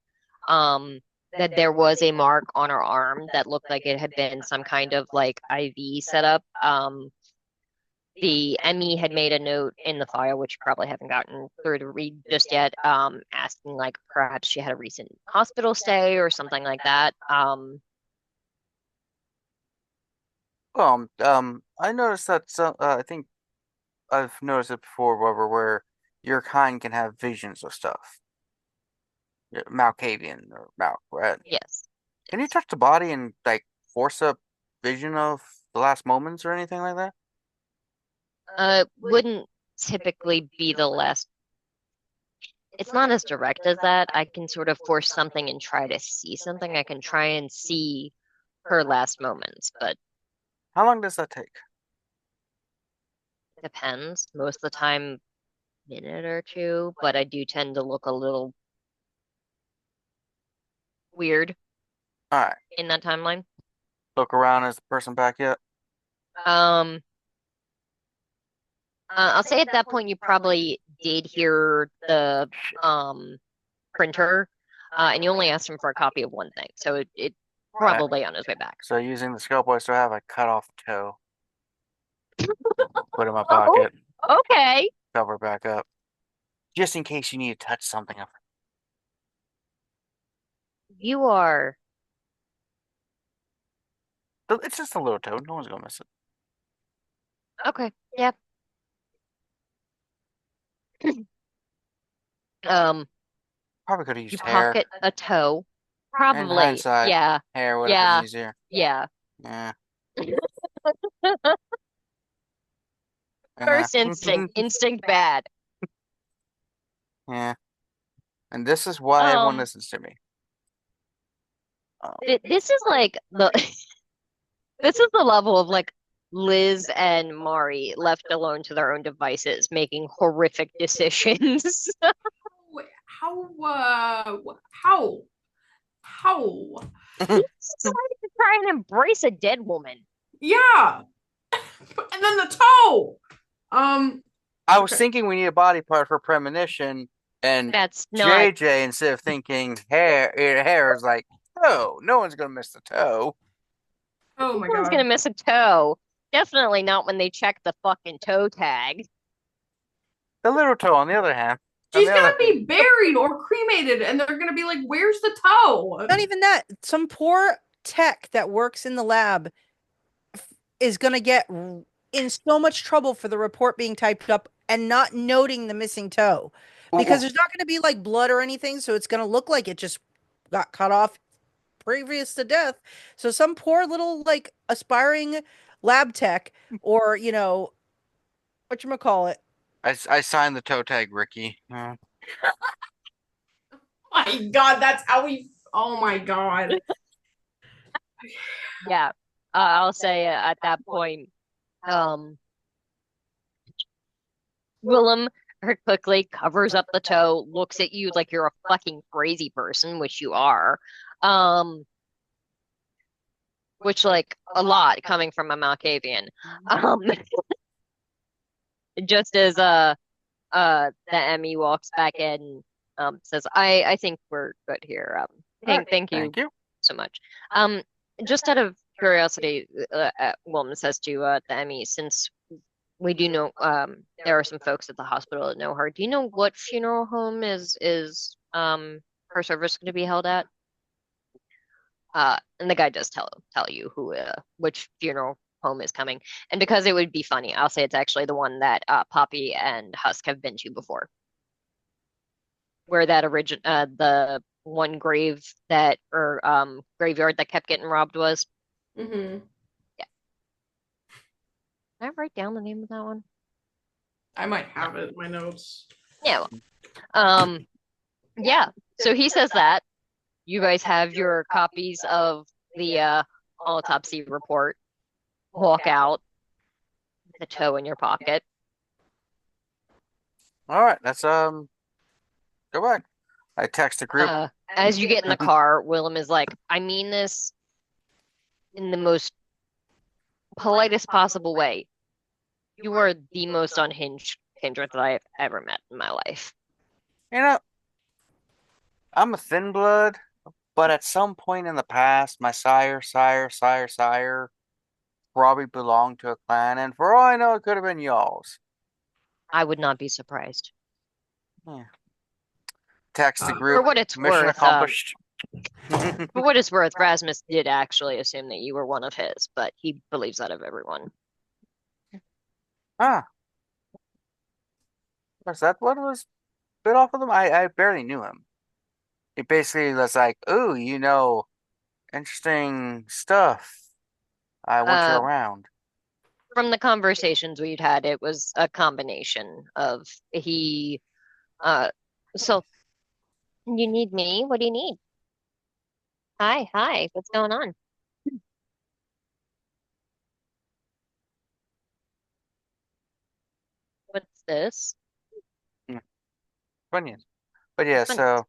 that there was a mark on her arm that looked like it had been some kind of like IV setup. The ME had made a note in the file, which you probably haven't gotten through to read just yet, asking like perhaps she had a recent hospital stay or something like that. I noticed that I think I've noticed it before, where your kind can have visions of stuff. Malkavian or Malk, right? Yes. Can you touch the body and like force a vision of the last moments or anything like that? Wouldn't typically be the last. It's not as direct as that. I can sort of force something and try to see something. I can try and see her last moments, but How long does that take? it depends. Most of the time, minute or two, but I do tend to look a little weird All right. in that timeline. Look around. Is the person back yet? Um, I'll say at that point you probably did hear the printer, and you only asked him for a copy of one thing, so it probably on his way back. So using the scalpel I still have, I cut off the toe. Put it in my pocket. Okay. Cover back up. Just in case you need to touch something of You are. It's just a little toe. No one's gonna miss it. Okay. Yeah. Probably could have used You hair. pocket a toe. In Probably. hindsight, Yeah. hair would have been easier. Yeah. Yeah. First instinct bad. Yeah. And this is why everyone listens to me. This is like this is the level of like Liz and Mari left alone to their own devices, making horrific decisions. How? Decided to try and embrace a dead woman. Yeah. And then the toe. I was thinking we need a body part for premonition, and that's not JJ, instead of thinking hair is like, oh, no one's gonna miss the toe. Oh my no one's god. gonna miss a toe. Definitely not when they check the fucking toe tag. The little toe, on the other hand. She's gonna be buried or cremated, and they're gonna be like, "Where's the toe?" Not even that. Some poor tech that works in the lab is gonna get in so much trouble for the report being typed up and not noting the missing toe, because there's not gonna be like blood or anything, so it's gonna look like it just got cut off previous to death. So some poor little like aspiring lab tech, or whatchamacallit. I signed the toe tag, Ricky. my god, that's how we. Oh my god. Yeah, I'll say at that point, Willem quickly covers up the toe, looks at you like you're a fucking crazy person, which you are. Which like a lot coming from a Malkavian. Just as the Emmy walks back in, says, I think we're good here. Thank you so much. Just out of curiosity, Wilman says to the Emmy, since we do know there are some folks at the hospital that know her, do you know what funeral home is her service going to be held at? And the guy does tell you which funeral home is coming. And because it would be funny, I'll say it's actually the one that Poppy and Husk have been to before. Where that the one graveyard that kept getting robbed was. Mm-hmm. Yeah. Can I write down the name of that one? I might have it in my notes. Yeah. Yeah. So he says that. You guys have your copies of the autopsy report. Walk out, the toe in your pocket. All right, let's go back. I text the group. As you get in the car, Willem is like, I mean this in the most politest possible way. You are the most unhinged kindred that I have ever met in my life. You know, I'm a thin blood, but at some point in the past, my sire probably belonged to a clan, and for all I know, it could have been y'all's. I would not be surprised. Yeah. Text the group. For what it's Mission worth, accomplished. For what it's worth, Rasmus did actually assume that you were one of his, but he believes that of everyone. Was that what was a bit off of him? I barely knew him. He basically was like, ooh, interesting stuff. I want you around. From the conversations we'd had, it was a combination of so you need me? What do you need? Hi, what's going on? What's this? Bunions. But yeah, so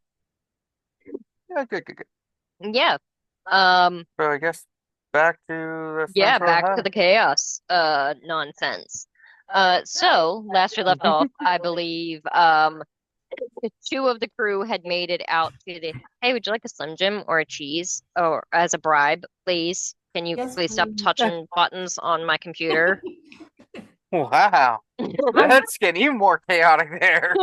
yeah, good. Yeah. So I guess back to the back to the chaos nonsense. So last we left off, I believe two of the crew had made it out to the hey, would you like a Slim Jim or a cheese or as a bribe, please? Can you please stop touching buttons on my computer? Wow. That's getting even more chaotic there.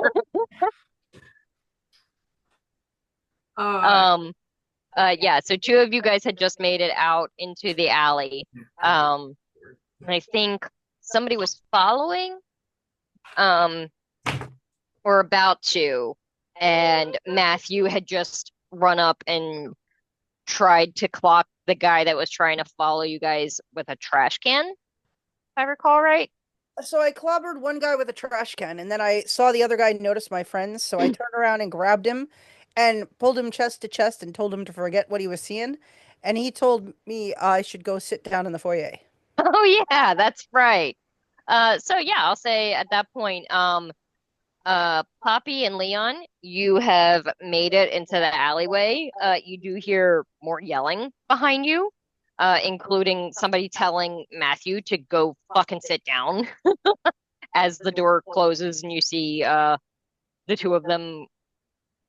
Yeah, so two of you guys had just made it out into the alley. I think somebody was following, or about to, and Matthew had just run up and tried to clock the guy that was trying to follow you guys with a trash can, if I recall right. So I clobbered one guy with a trash can, and then I saw the other guy notice my friends, so I turned around and grabbed him and pulled him chest to chest and told him to forget what he was seeing. And he told me I should go sit down in the foyer. Oh, yeah, that's right. So, yeah, I'll say at that point, Poppy and Leon, you have made it into the alleyway. You do hear more yelling behind you, including somebody telling Matthew to go fucking sit down as the door closes and you see the two of them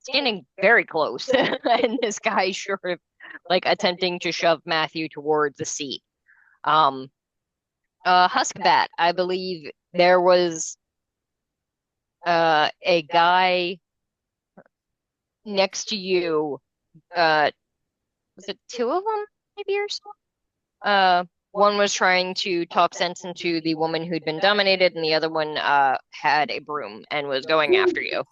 standing very close and this guy sort of like attempting to shove Matthew towards the seat. Huskbat, I believe there was a guy next to you. Was it two of them, maybe, or so? One was trying to talk sense into the woman who'd been dominated, and the other one had a broom and was going after you.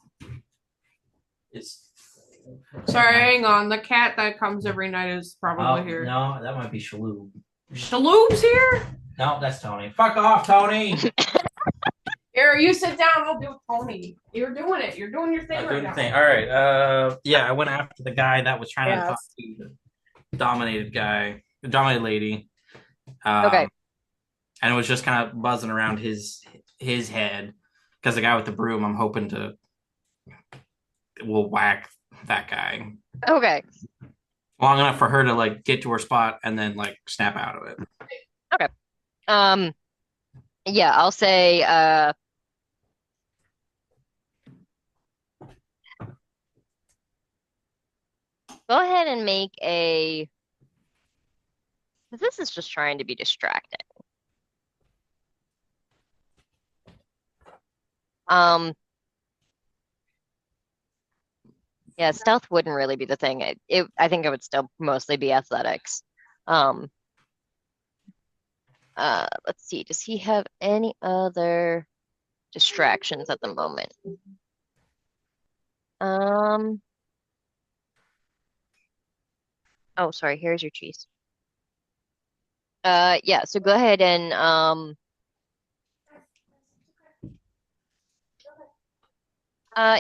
Sorry, hang on. The cat that comes every night is probably here. No, that might be Shalhoub. Shalhoub's here? No, that's Tony. Fuck off, Tony! Here, you sit down. I'll do it, Tony. You're doing it. You're doing your thing I'm right doing the now. thing. All right. Yeah, I went after the guy that was trying to talk Yes. to the dominated lady. Okay. And it was just kind of buzzing around his head because the guy with the broom, I'm hoping will whack that guy Okay. long enough for her to like get to her spot and then like snap out of it. Okay. Yeah, I'll say go ahead and make a this is just trying to be distracting. Yeah, stealth wouldn't really be the thing. I think it would still mostly be athletics. Um, let's see. Does he have any other distractions at the moment? Oh, sorry. Here's your cheese. Yeah. So go ahead and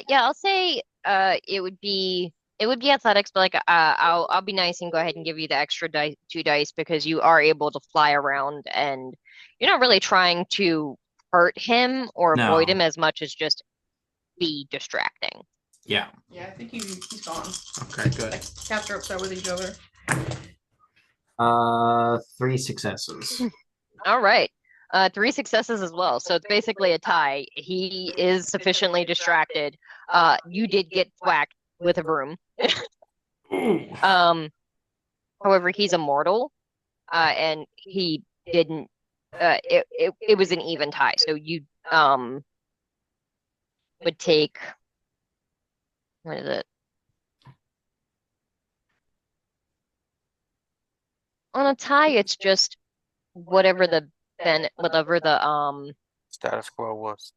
yeah, I'll say it would be athletics, but like I'll be nice and go ahead and give you the extra two dice because you are able to fly around and you're not really trying to hurt him or avoid No. him as much as just be distracting. Yeah. Yeah, I think he's gone. Okay, good. Like, cats are upset with each other. 3 successes. All right. 3 successes as well. So it's basically a tie. He is sufficiently distracted. You did get whacked with a broom. However, he's immortal, and he didn't. It was an even tie. So you would take. What is it? On a tie, it's just whatever the Status quo was.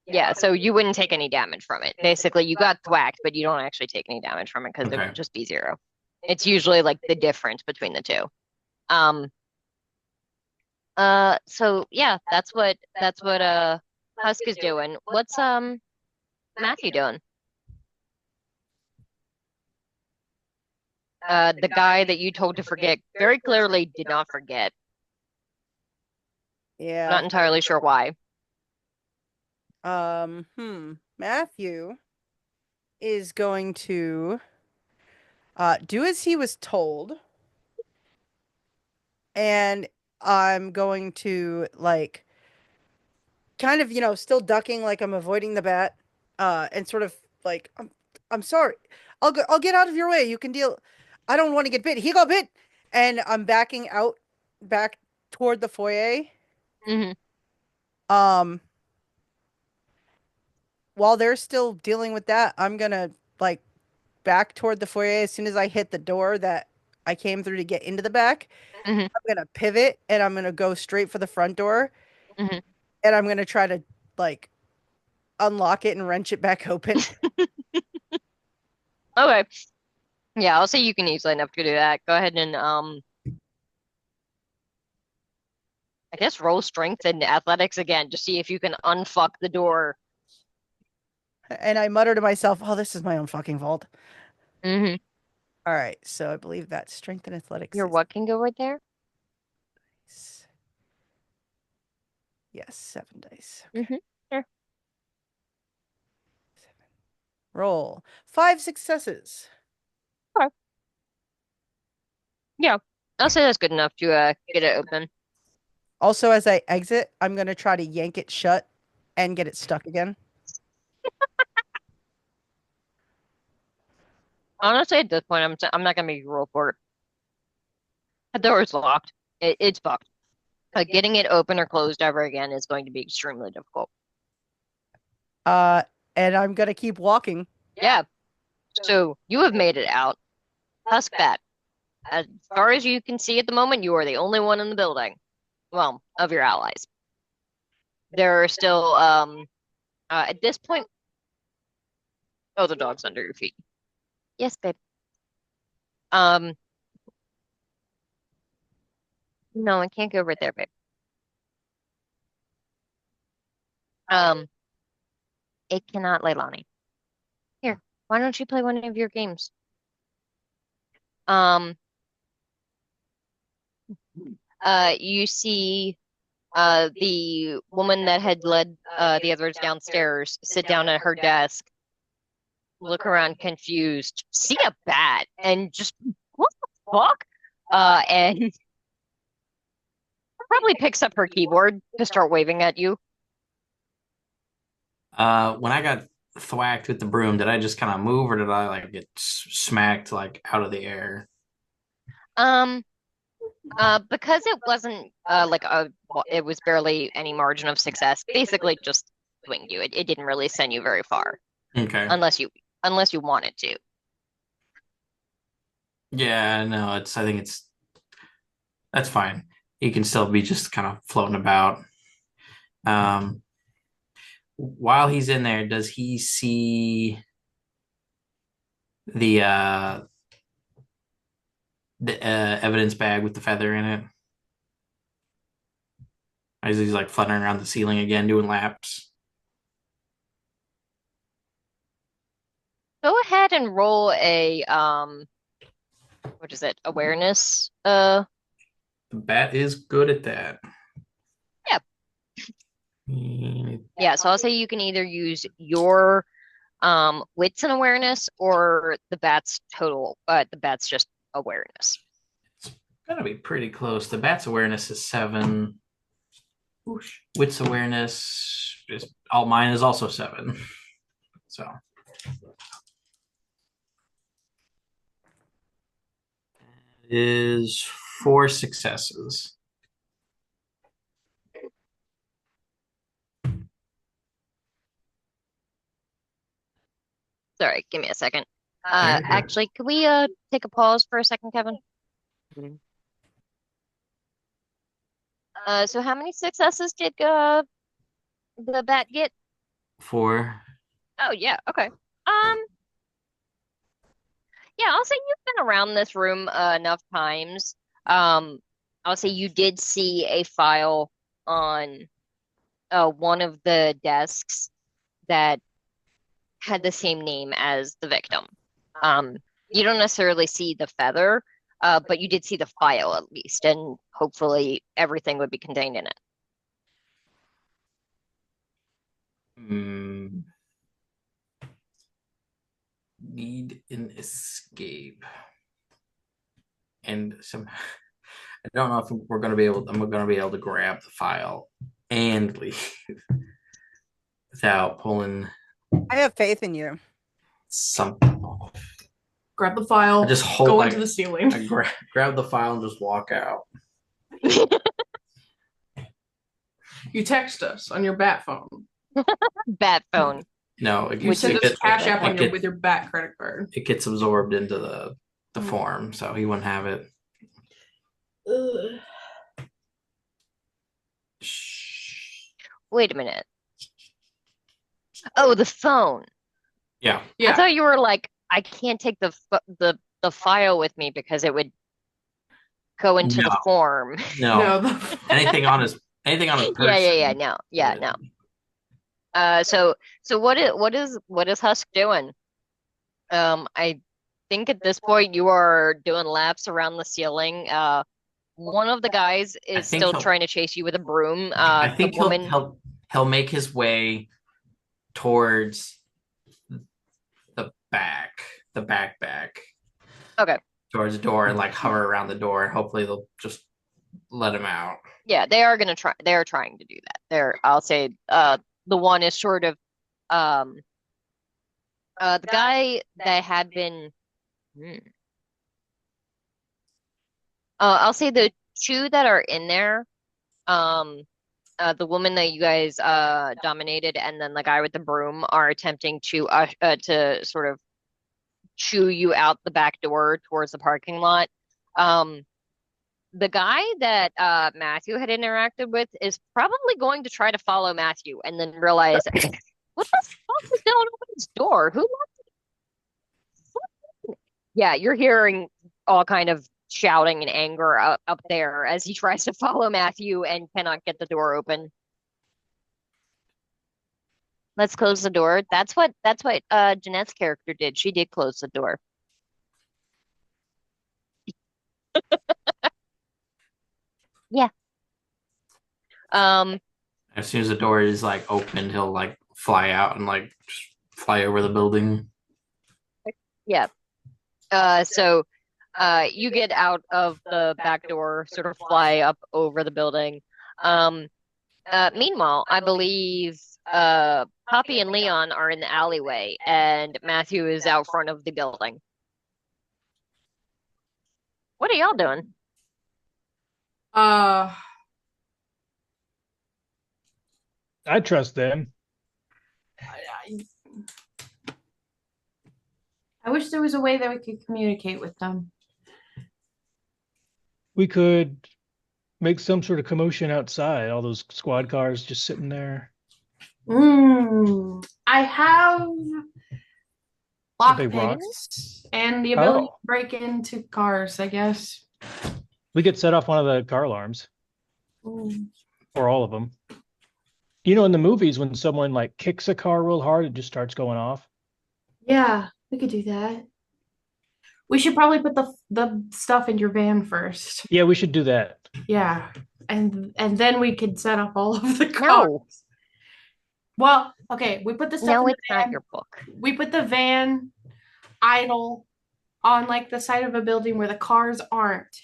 yeah, so you wouldn't take any damage from it. Basically, you got thwacked, but you don't actually take any damage from it because it Okay. would just be 0. It's usually like the difference between the two. So yeah, that's what Husk is doing. What's Matthew doing? The guy that you told to forget very clearly did not forget. Yeah. Not entirely sure why. Matthew is going to do as he was told. And I'm going to like kind of, still ducking like I'm avoiding the bat, and sort of like I'm sorry. I'll get out of your way. You can deal. I don't want to get bit. He got bit. And I'm backing out back toward the foyer. Mm-hmm. While they're still dealing with that, I'm gonna like back toward the foyer as soon as I hit the door that I came through to get into the back. Mm-hmm. I'm gonna pivot and I'm gonna go straight for the front door. Mm-hmm. And I'm gonna try to like unlock it and wrench it back open. Okay. Yeah, I'll say you can easily enough to do that. Go ahead and I guess roll strength and athletics again to see if you can unfuck the door. And I mutter to myself, "Oh, this is my own fucking fault." Mm-hmm. All right, so I believe that strength and athletics. Your what can go right there? Yes, 7 dice. Mm-hmm. Sure. 7. Roll 5 successes. Okay. Yeah, I'll say that's good enough to get it open. Also, as I exit, I'm gonna try to yank it shut and get it stuck again. Honestly, at this point, I'm not gonna make you roll for it. The door is locked. It's fucked. Getting it open or closed ever again is going to be extremely difficult. And I'm gonna keep walking. Yeah. So you have made it out. Husk that. As far as you can see at the moment, you are the only one in the building. Well, of your allies. There are still at this point. Oh, the dog's under your feet. Yes, babe. No, I can't go right there, babe. Um, it cannot, Leilani. Here, why don't you play one of your games? Um, you see the woman that had led the others downstairs sit down at her desk, look around confused, see a bat, and just, what the fuck? And probably picks up her keyboard to start waving at you. When I got thwacked with the broom, did I just kind of move, or did I like get smacked like out of the air? Um, because it wasn't well, it was barely any margin of success. Basically, just swinged you. It didn't really send you very far, Okay. unless you wanted to. Yeah, no, I think that's fine. He can still be just kind of floating about. While he's in there, does he see the evidence bag with the feather in it? As he's like fluttering around the ceiling again, doing laps. Go ahead and roll a what is it? Awareness. The bat is good at that. Yeah. Yeah, so I'll say you can either use your wits and awareness or the bat's just awareness. It's gonna be pretty close. The bat's awareness is 7. Wits awareness is all mine is also 7. So it is 4 successes. Sorry, give me a second. Actually, could we take a pause for a second, Kevin? So how many successes did the bat get? 4. Oh yeah, okay. Yeah, I'll say you've been around this room enough times. I'll say you did see a file on one of the desks that had the same name as the victim. You don't necessarily see the feather, but you did see the file at least, and hopefully everything would be contained in it. Need an escape. And I don't know if I'm going to be able to grab the file and leave without pulling I have faith in you. something off. Grab the file. Just hold go into the ceiling. I grab the file and just walk out. You text us on your bat phone. Bat phone. No, You send us Cash App with your bat credit card. It gets absorbed into the form, so he wouldn't have it. Wait a minute. Oh, the phone. Yeah. I thought you were like, I can't take the file with me because it would go into the form. No. anything on his person. No. So what is Husk doing? I think at this point you are doing laps around the ceiling. One of the guys is still trying to chase you with a broom. I think he'll make his way towards the back. Okay. Towards the door and like hover around the door, and hopefully they'll just let him out. Yeah, they are gonna try. They are trying to do that. I'll say, the one is sort of, the guy that had been. I'll say the two that are in there. The woman that you guys dominated, and then the guy with the broom are attempting to sort of chew you out the back door towards the parking lot. The guy that Matthew had interacted with is probably going to try to follow Matthew and then realize, what the fuck is going on with this door? Who locked it? Yeah, you're hearing all kind of shouting and anger up there as he tries to follow Matthew and cannot get the door open. Let's close the door. That's what Jeanette's character did. She did close the door. Yeah. As soon as the door is like opened, he'll like fly out and like just fly over the building. Yeah. So you get out of the back door, sort of fly up over the building. Meanwhile, I believe Poppy and Leon are in the alleyway, and Matthew is out front of the building. What are y'all doing? I trust them. I wish there was a way that we could communicate with them. We could make some sort of commotion outside. All those squad cars just sitting there. I have lock big rocks? picks and the ability Oh. to break into cars, I guess. We could set off one of the car alarms, Ooh. or all of them. You know, in the movies, when someone like kicks a car real hard, it just starts going off. Yeah, we could do that. We should probably put the stuff in your van first. Yeah, we should do that. Yeah, and then we could set up all of the cars. No. Well, okay, we put the stuff No, in the it's not van. your book. We put the van idle on like the side of a building where the cars aren't.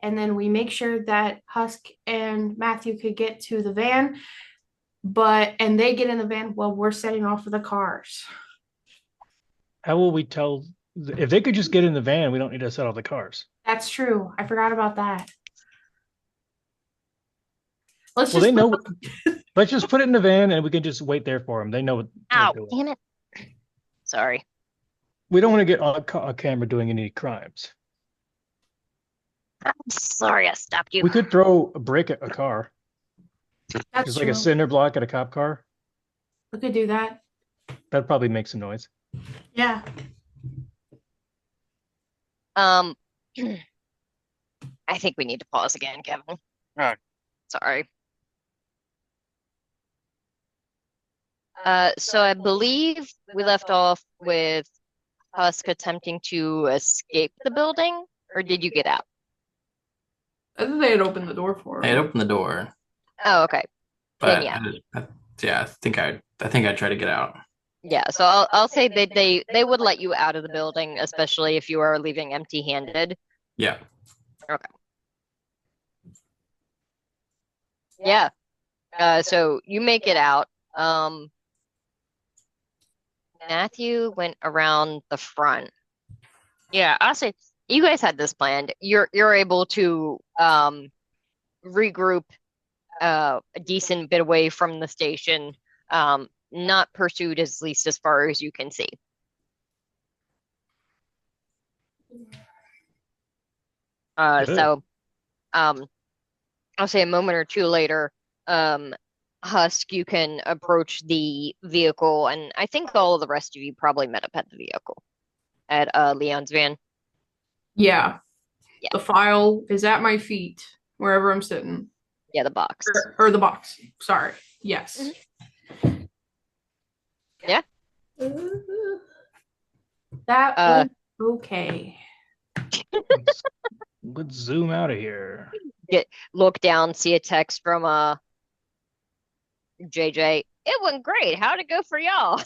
And then we make sure that Husk and Matthew could get to the van, and they get in the van while we're setting off for the cars. How will we tell if they could just get in the van? We don't need to set off the cars. That's true. I forgot about that. Let's Well, just they know. Let's just put it in the van, and we can just wait there for them. They know what they're Ow, doing. damn it. Sorry. We don't want to get on camera doing any crimes. I'm sorry I stopped you. We could throw a brick at a car, That's just true. like a cinder block at a cop car. We could do that. That'd probably make some noise. Yeah. I think we need to pause again, Kevin. All right. Sorry. So I believe we left off with Husk attempting to escape the building, or did you get out? I think they had opened the door for I had him. opened the door, Oh, okay. but Then I think I'd try to get out. Yeah, so I'll say that they would let you out of the building, especially if you are leaving empty-handed. Yeah. Okay. Yeah. So you make it out. Matthew went around the front. Yeah, I'll say you guys had this planned. You're able to regroup a decent bit away from the station. Not pursued at least as far as you can see. Good. So I'll say a moment or two later, Husk, you can approach the vehicle, and I think all of the rest of you probably met up at the vehicle at Leon's van. Yeah. Yeah. The file is at my feet, wherever I'm sitting. Yeah, the box. Or the box. Sorry. Yes. Yeah. That was okay. Let's zoom out of here. Look down, see a text from JJ. It went great. How'd it go for y'all?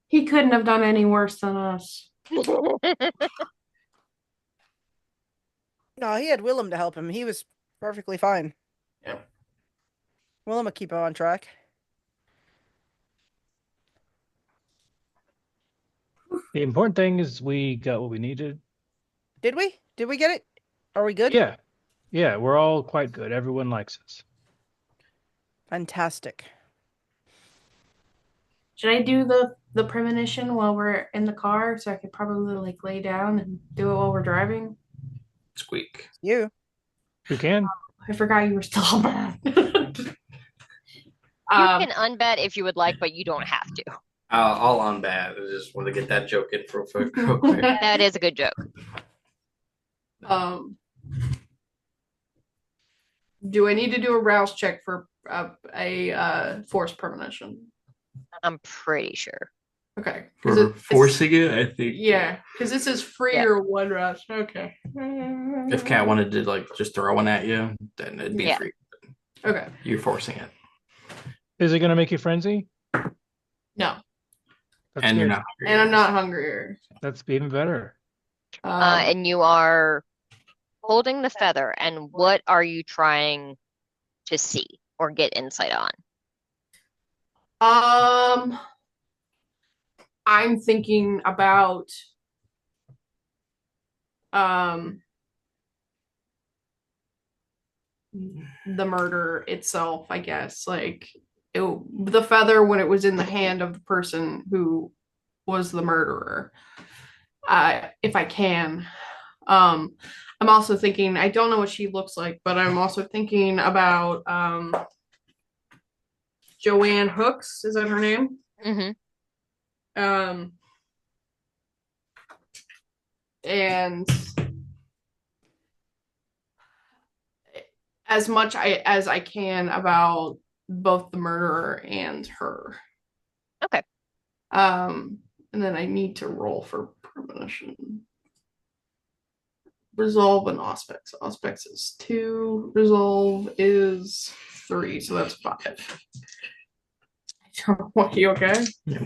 He couldn't have done any worse than us. No, he had Willem to help him. He was perfectly fine. Yeah. Willem will keep him on track. The important thing is we got what we needed. Did we? Did we get it? Are we good? Yeah. Yeah, we're all quite good. Everyone likes us. Fantastic. Should I do the premonition while we're in the car so I could probably like lay down and do it while we're driving? Squeak. You. You can. I forgot you were still on that. You can unbet if you would like, but you don't have to. I'll unbad. I just want to get that joke in real quick. That is a good joke. Do I need to do a rouse check for forced premonition. I'm pretty sure. Okay. For forcing it, I think. Yeah, because this is free or one rush. Okay. If Cat wanted to like just throw one at you, then it'd be free. Okay. You're forcing it. Is it going to make you frenzy? No. That's and good. you're not hungry. And I'm not hungry. That's even better. And you are holding the feather, and what are you trying to see or get insight on? I'm thinking about the murder itself, I guess. Like the feather when it was in the hand of the person who was the murderer. If I can. I'm also thinking, I don't know what she looks like, but I'm also thinking about Joanne Hooks. Is that her name? Mm-hmm. And as much as I can about both the murderer and her. Okay. And then I need to roll for premonition. Resolve and Auspex. Auspex is 2. Resolve is 3, so that's 5. Are you okay? Yeah.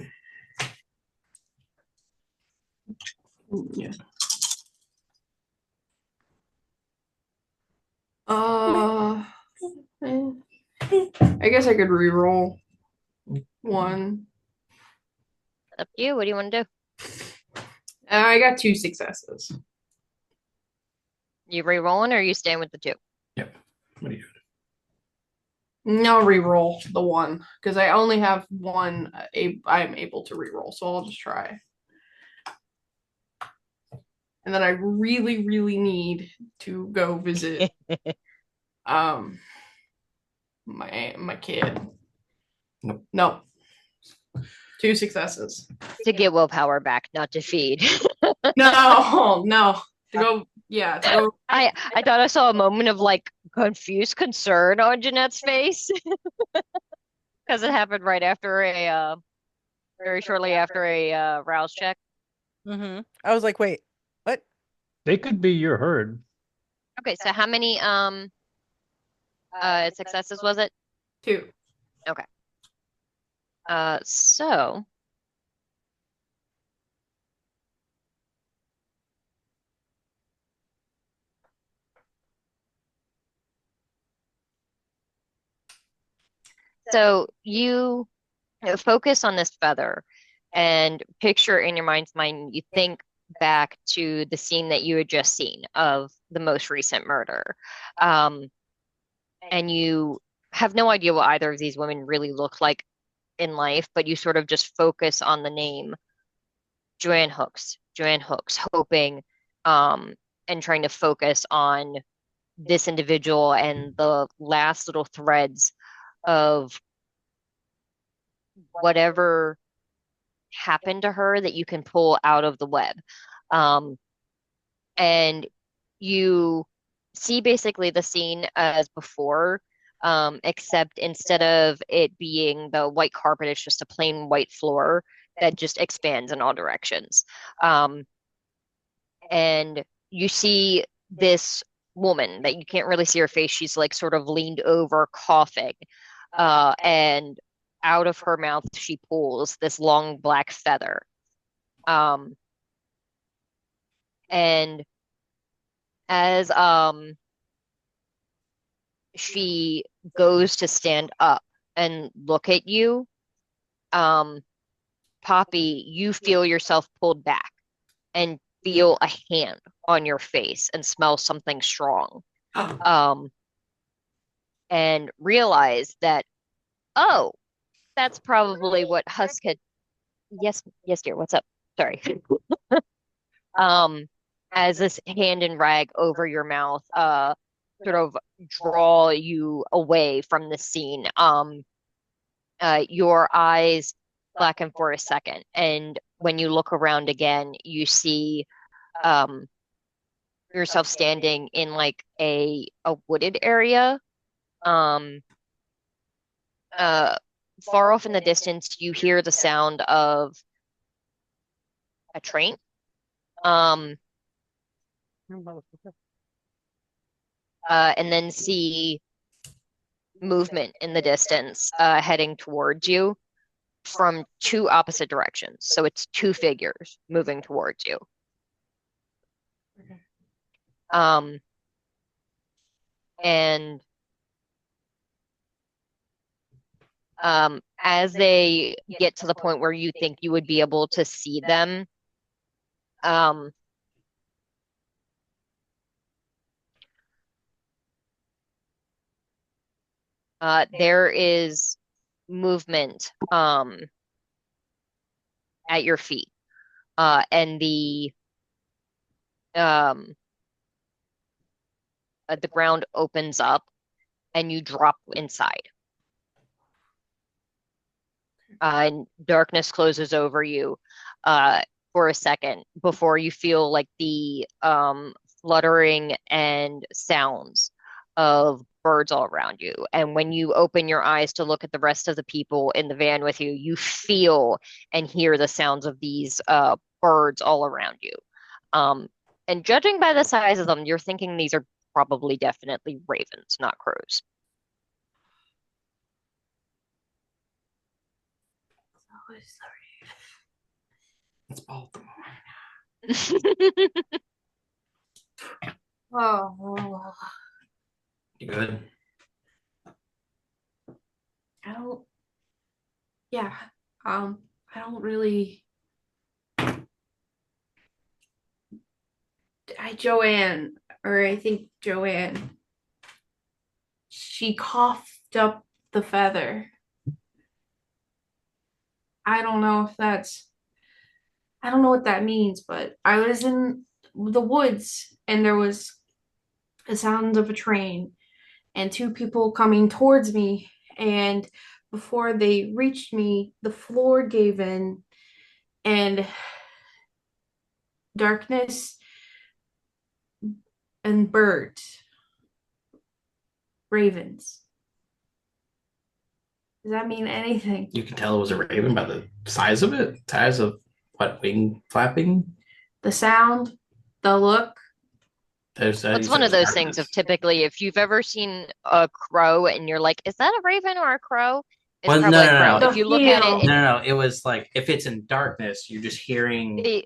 Yeah. I guess I could re-roll 1. Up to you. What do you want to do? I got 2 successes. You re-rolling or are you staying with the 2? Yep. What do you do? No, re-roll the 1 because I only have 1. I'm able to re-roll, so I'll just try. And then I really, really need to go visit my kid. Nope. No. 2 successes. To get willpower back, not to feed. No. To go, yeah. To go. I thought I saw a moment of like confused concern on Jeanette's face because it happened right after very shortly after a rouse check. Mm-hmm. I was like, wait, what? They could be your herd. Okay, so how many successes was it? 2. Okay. So you focus on this feather and picture in your mind's mind, you think back to the scene that you had just seen of the most recent murder. And you have no idea what either of these women really look like in life, but you sort of just focus on the name Joanne Hooks, hoping and trying to focus on this individual and the last little threads of whatever happened to her that you can pull out of the web. And you see basically the scene as before, except instead of it being the white carpet, it's just a plain white floor that just expands in all directions. And you see this woman that you can't really see her face. She's like sort of leaned over, coughing. And out of her mouth, she pulls this long black feather. And as she goes to stand up and look at you, Poppy, you feel yourself pulled back and feel a hand on your face and smell something strong. And realize that, oh, that's probably what Husk had. Yes, dear. What's up? Sorry. As this hand and rag over your mouth, sort of draw you away from the scene. Your eyes blacken for a second, and when you look around again, you see yourself standing in like a wooded area. far off in the distance, you hear the sound of a train. And then see movement in the distance heading towards you from two opposite directions. So it's two figures moving towards you. And as they get to the point where you think you would be able to see them, there is movement at your feet, and the ground opens up, and you drop inside. And darkness closes over you for a second before you feel like the fluttering and sounds of birds all around you. And when you open your eyes to look at the rest of the people in the van with you, you feel and hear the sounds of these birds all around you. And judging by the size of them, you're thinking these are probably definitely ravens, not crows. It's Baltimore. Oh, You good? I don't. Yeah. I don't really. Joanne, or I think Joanne, she coughed up the feather. I don't know if that's. I don't know what that means, but I was in the woods and there was the sound of a train and two people coming towards me. And before they reached me, the floor gave in and darkness and birds, ravens. Does that mean anything? You can tell it was a raven by the size of it. Size of what, wing flapping? The sound, the look. It's one of those things of typically, if you've ever seen a crow and you're like, is that a raven or a crow? It's well, probably a crow. No. If you look at it, No. It was like if it's in darkness, you're just hearing.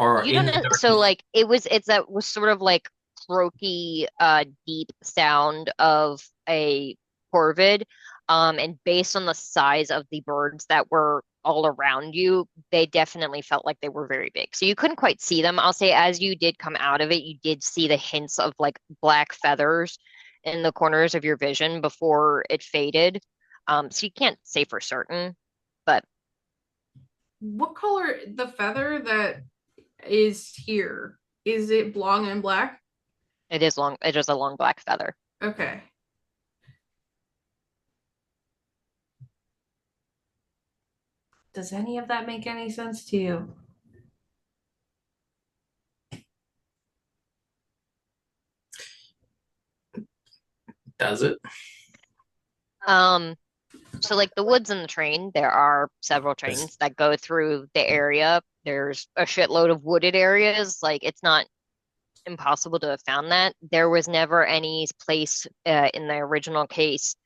Or you don't know. So like it's that was sort of like croaky, deep sound of a corvid. And based on the size of the birds that were all around you, they definitely felt like they were very big. So you couldn't quite see them. I'll say as you did come out of it, you did see the hints of like black feathers in the corners of your vision before it faded. So you can't say for certain, but what color the feather that is here? Is it long and black? it is long. It is a long black feather. Okay. Does any of that make any sense to you? Does it? So like the woods and the train, there are several trains that go through the area. There's a shitload of wooded areas. Like it's not impossible to have found that. There was never any place in the original case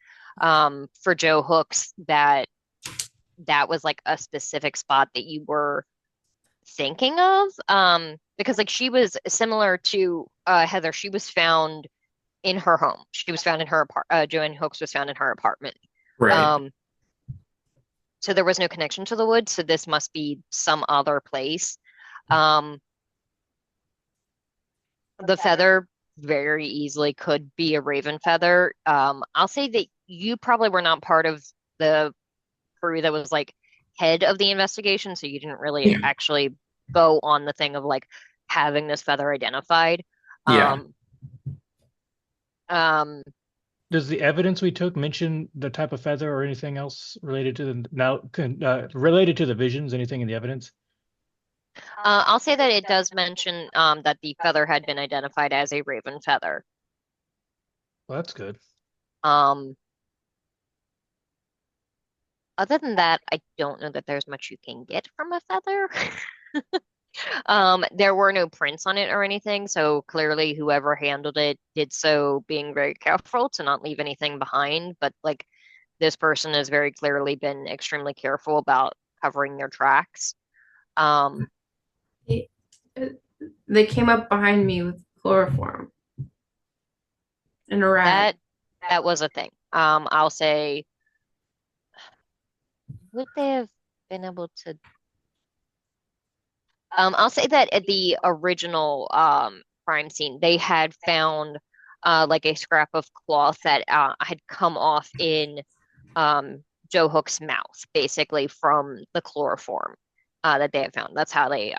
for Joe Hooks that was like a specific spot that you were thinking of. Because like she was similar to Heather. She was found in her home. She was found in her apartment. Joanne Hooks was found in her apartment. Right. So there was no connection to the woods, so this must be some other place. The feather very easily could be a raven feather. I'll say that you probably were not part of the crew that was like head of the investigation, so you didn't really actually go on the thing of like having this feather identified. Yeah. Does the evidence we took mention the type of feather or anything else related to related to the visions? Anything in the evidence? I'll say that it does mention that the feather had been identified as a raven feather. Well, that's good. Other than that, I don't know that there's much you can get from a feather. There were no prints on it or anything, so clearly whoever handled it did so being very careful to not leave anything behind. But like this person has very clearly been extremely careful about covering their tracks. Um, They came up behind me with chloroform and a rag. that was a thing. I'll say, would they have been able to? I'll say that at the original crime scene, they had found like a scrap of cloth that had come off in Joe Hook's mouth, basically from the chloroform that they had found. That's how they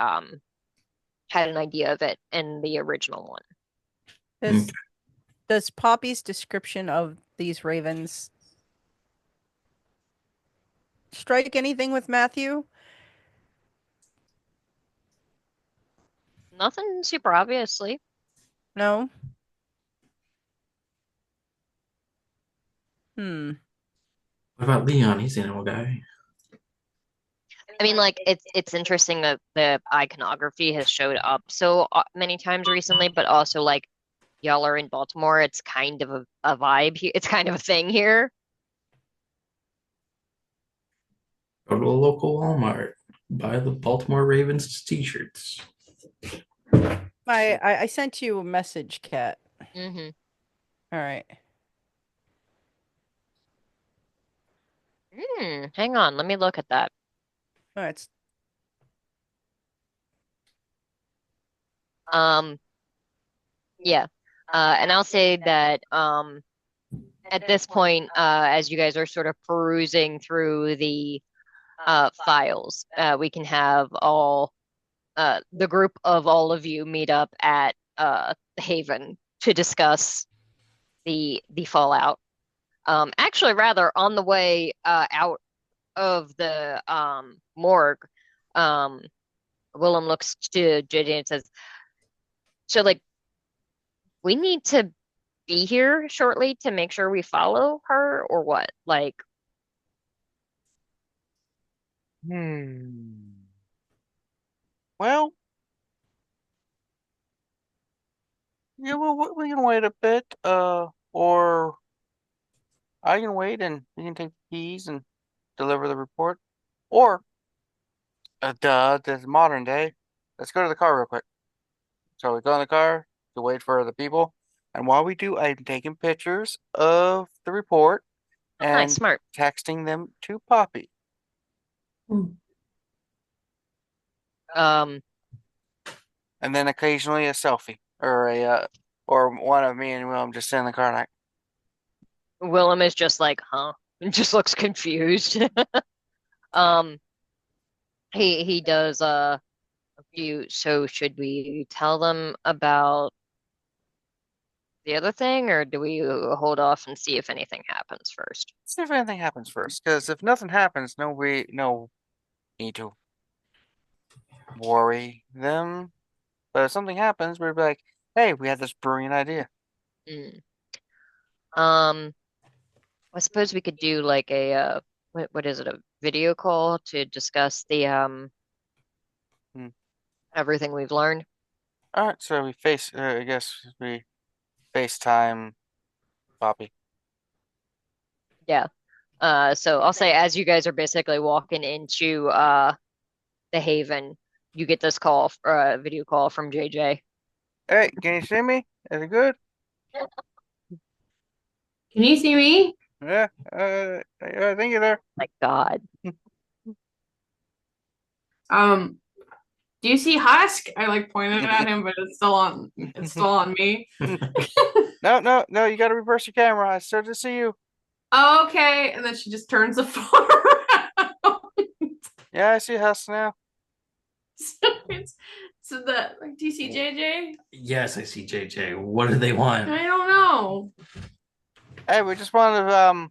had an idea of it in the original one. Does Poppy's description of these ravens strike anything with Matthew? Nothing super obviously. No. What about Leon? He's the animal guy. I mean, like it's interesting that the iconography has showed up so many times recently, but also like y'all are in Baltimore, it's kind of a vibe here. It's kind of a thing here. Go to a local Walmart, buy the Baltimore Ravens t-shirts. I sent you a message, Kat. Mm-hmm. All right. Hang on, let me look at that. All right. Yeah. And I'll say that at this point, as you guys are sort of perusing through the files, we can have all the group of all of you meet up at the Haven to discuss the fallout. Actually, rather on the way out of the morgue, Willem looks to JJ and says, "So, like, we need to be here shortly to make sure we follow her, or what? Like, Well, yeah, well, we can wait a bit, or I can wait and you can take the keys and deliver the report. Or, this modern day, let's go to the car real quick. So we go in the car to wait for the people. And while we do, I'm taking pictures of the report oh, nice, and smart. texting them to Poppy. Um, And then occasionally a selfie or one of me and Willem just sit in the car like, Willem is just like, huh? And just looks confused. Um, he does so should we tell them about the other thing, or do we hold off and see if anything happens first? see if anything happens first. Because if nothing happens, no need to worry them. But if something happens, we'd be like, hey, we had this brilliant idea. I suppose we could do like a what is it, a video call to discuss the everything we've learned. All right, so I guess we FaceTime Poppy. Yeah. So I'll say as you guys are basically walking into the Haven, you get this call, video call from JJ. Hey, can you see me? Is it good? Can you see me? Yeah, I think you're there. My God. Do you see Husk? I like pointed at him, but it's still on me. No, you gotta reverse your camera. I started to see you. Oh, okay. And then she just turns the phone around. Yeah, I see Husk now. Do you see JJ? Yes, I see JJ. What do they want? I don't know. Hey, we just wanted to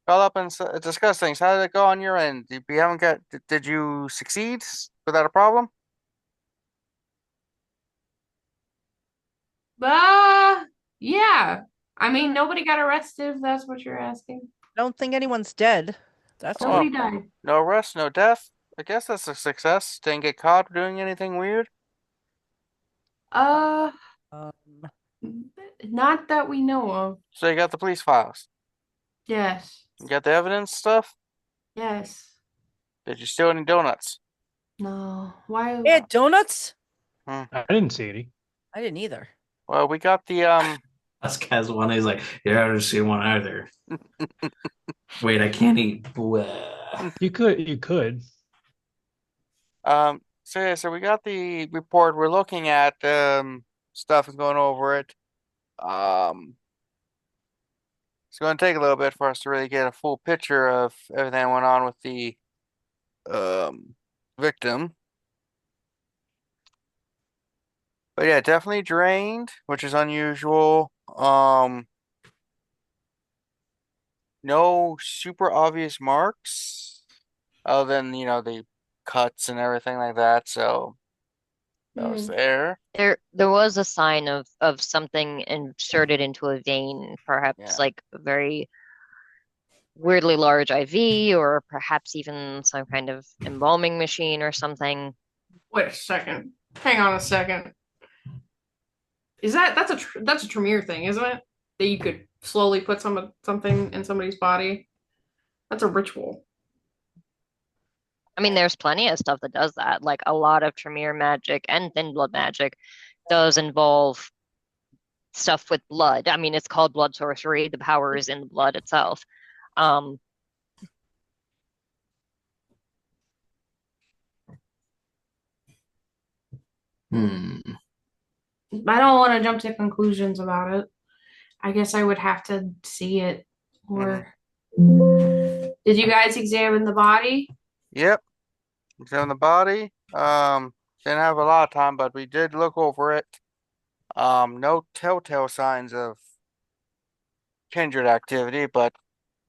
call up and discuss things. How did it go on your end? Did you succeed without a problem? Yeah. I mean, nobody got arrested, if that's what you're asking. I don't think anyone's dead. That's Oh. Nobody good. died. No arrest, no death. I guess that's a success. Didn't get caught doing anything weird. Uh, Um, not that we know of. So you got the police files. Yes. You got the evidence stuff. Yes. Did you steal any donuts? No. Why? yeah, donuts? I didn't see any. I didn't either. Well, we got the Husk has one. He's like, yeah, I didn't see one either. Wait, I can't eat. Bleh. You could. So yeah, so we got the report. We're looking at stuff and going over it. It's going to take a little bit for us to really get a full picture of everything that went on with the victim. But yeah, definitely drained, which is unusual. No super obvious marks other than, the cuts and everything like that. So that was there. There was a sign of something inserted into a vein, perhaps Yeah. like a very weirdly large IV, or perhaps even some kind of embalming machine or something. Wait a second. Hang on a second. Is that's a Tremere thing, isn't it? That you could slowly put something in somebody's body. That's a ritual. I mean, there's plenty of stuff that does that. Like a lot of Tremere magic and thin blood magic does involve stuff with blood. I mean, it's called blood sorcery. The power is in the blood itself. Um, Hmm. I don't want to jump to conclusions about it. I guess I would have to see it. Or did you guys examine the body? Yep. Examine the body. Didn't have a lot of time, but we did look over it. No telltale signs of kindred activity, but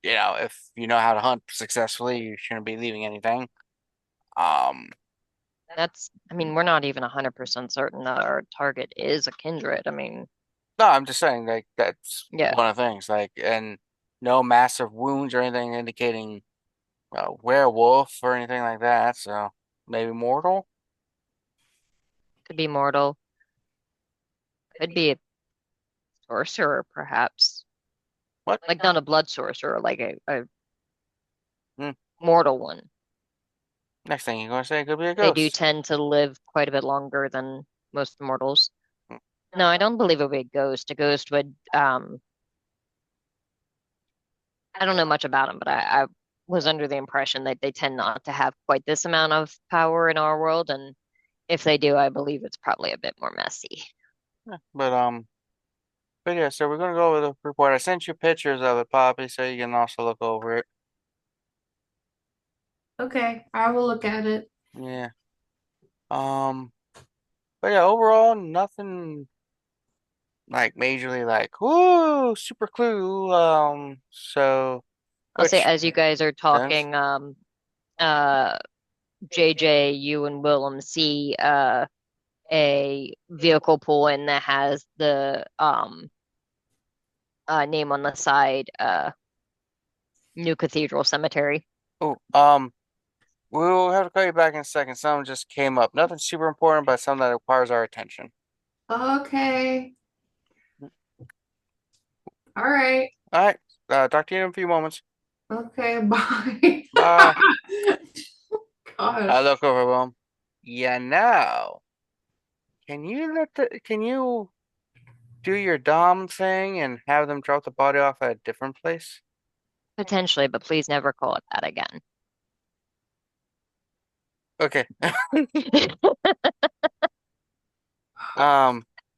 if you know how to hunt successfully, you shouldn't be leaving anything. I mean, we're not even 100% certain that our target is a kindred. I mean, No, I'm just saying, like, that's yeah, one of the things, like, and no massive wounds or anything indicating werewolf or anything like that, so maybe mortal? could be mortal, could be a sorcerer, perhaps. What? Like not a blood sorcerer, like a Hmm. mortal one. Next thing you're gonna say it could be a They do ghost. tend to live quite a bit longer than most mortals. Hmm. No, I don't believe it would be a ghost. A ghost would, I don't know much about them, but I was under the impression that they tend not to have quite this amount of power in our world, and if they do, I believe it's probably a bit more messy. But yeah, so we're gonna go over the report. I sent you pictures of it, Poppy, so you can also look over it. Okay, I will look at it. Yeah. But yeah, overall, nothing like majorly like, whoa, super clue. I'll say Which as you guys are sense? talking, uh, JJ, you and Willem see a vehicle pull in that has the name on the side, New Cathedral Cemetery. Oh, we'll have to call you back in a second. Something just came up. Nothing super important, but something that requires our attention. Okay. All right. All right. Talk to you in a few moments. Okay, bye. Bye. Gosh. I look over, Boom. Yeah, now, can you do your Dom thing and have them drop the body off at a different place? Potentially, but please never call it that again. Okay.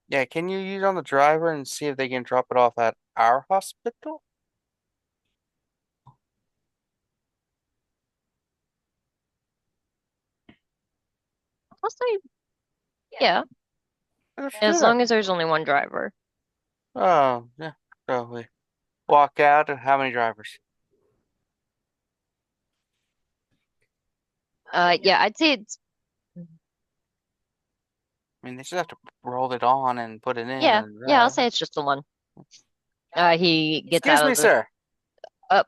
Yeah, can you use on the driver and see if they can drop it off at our hospital? I'll say, yeah, Let's do as that. long as there's only one driver. Oh, yeah, probably. Walk out. How many drivers? Yeah, I'd say it's I mean, they just have to roll it on and put it in yeah, and yeah. I'll drive. say it's just the one. He gets Excuse out me, of the sir. up.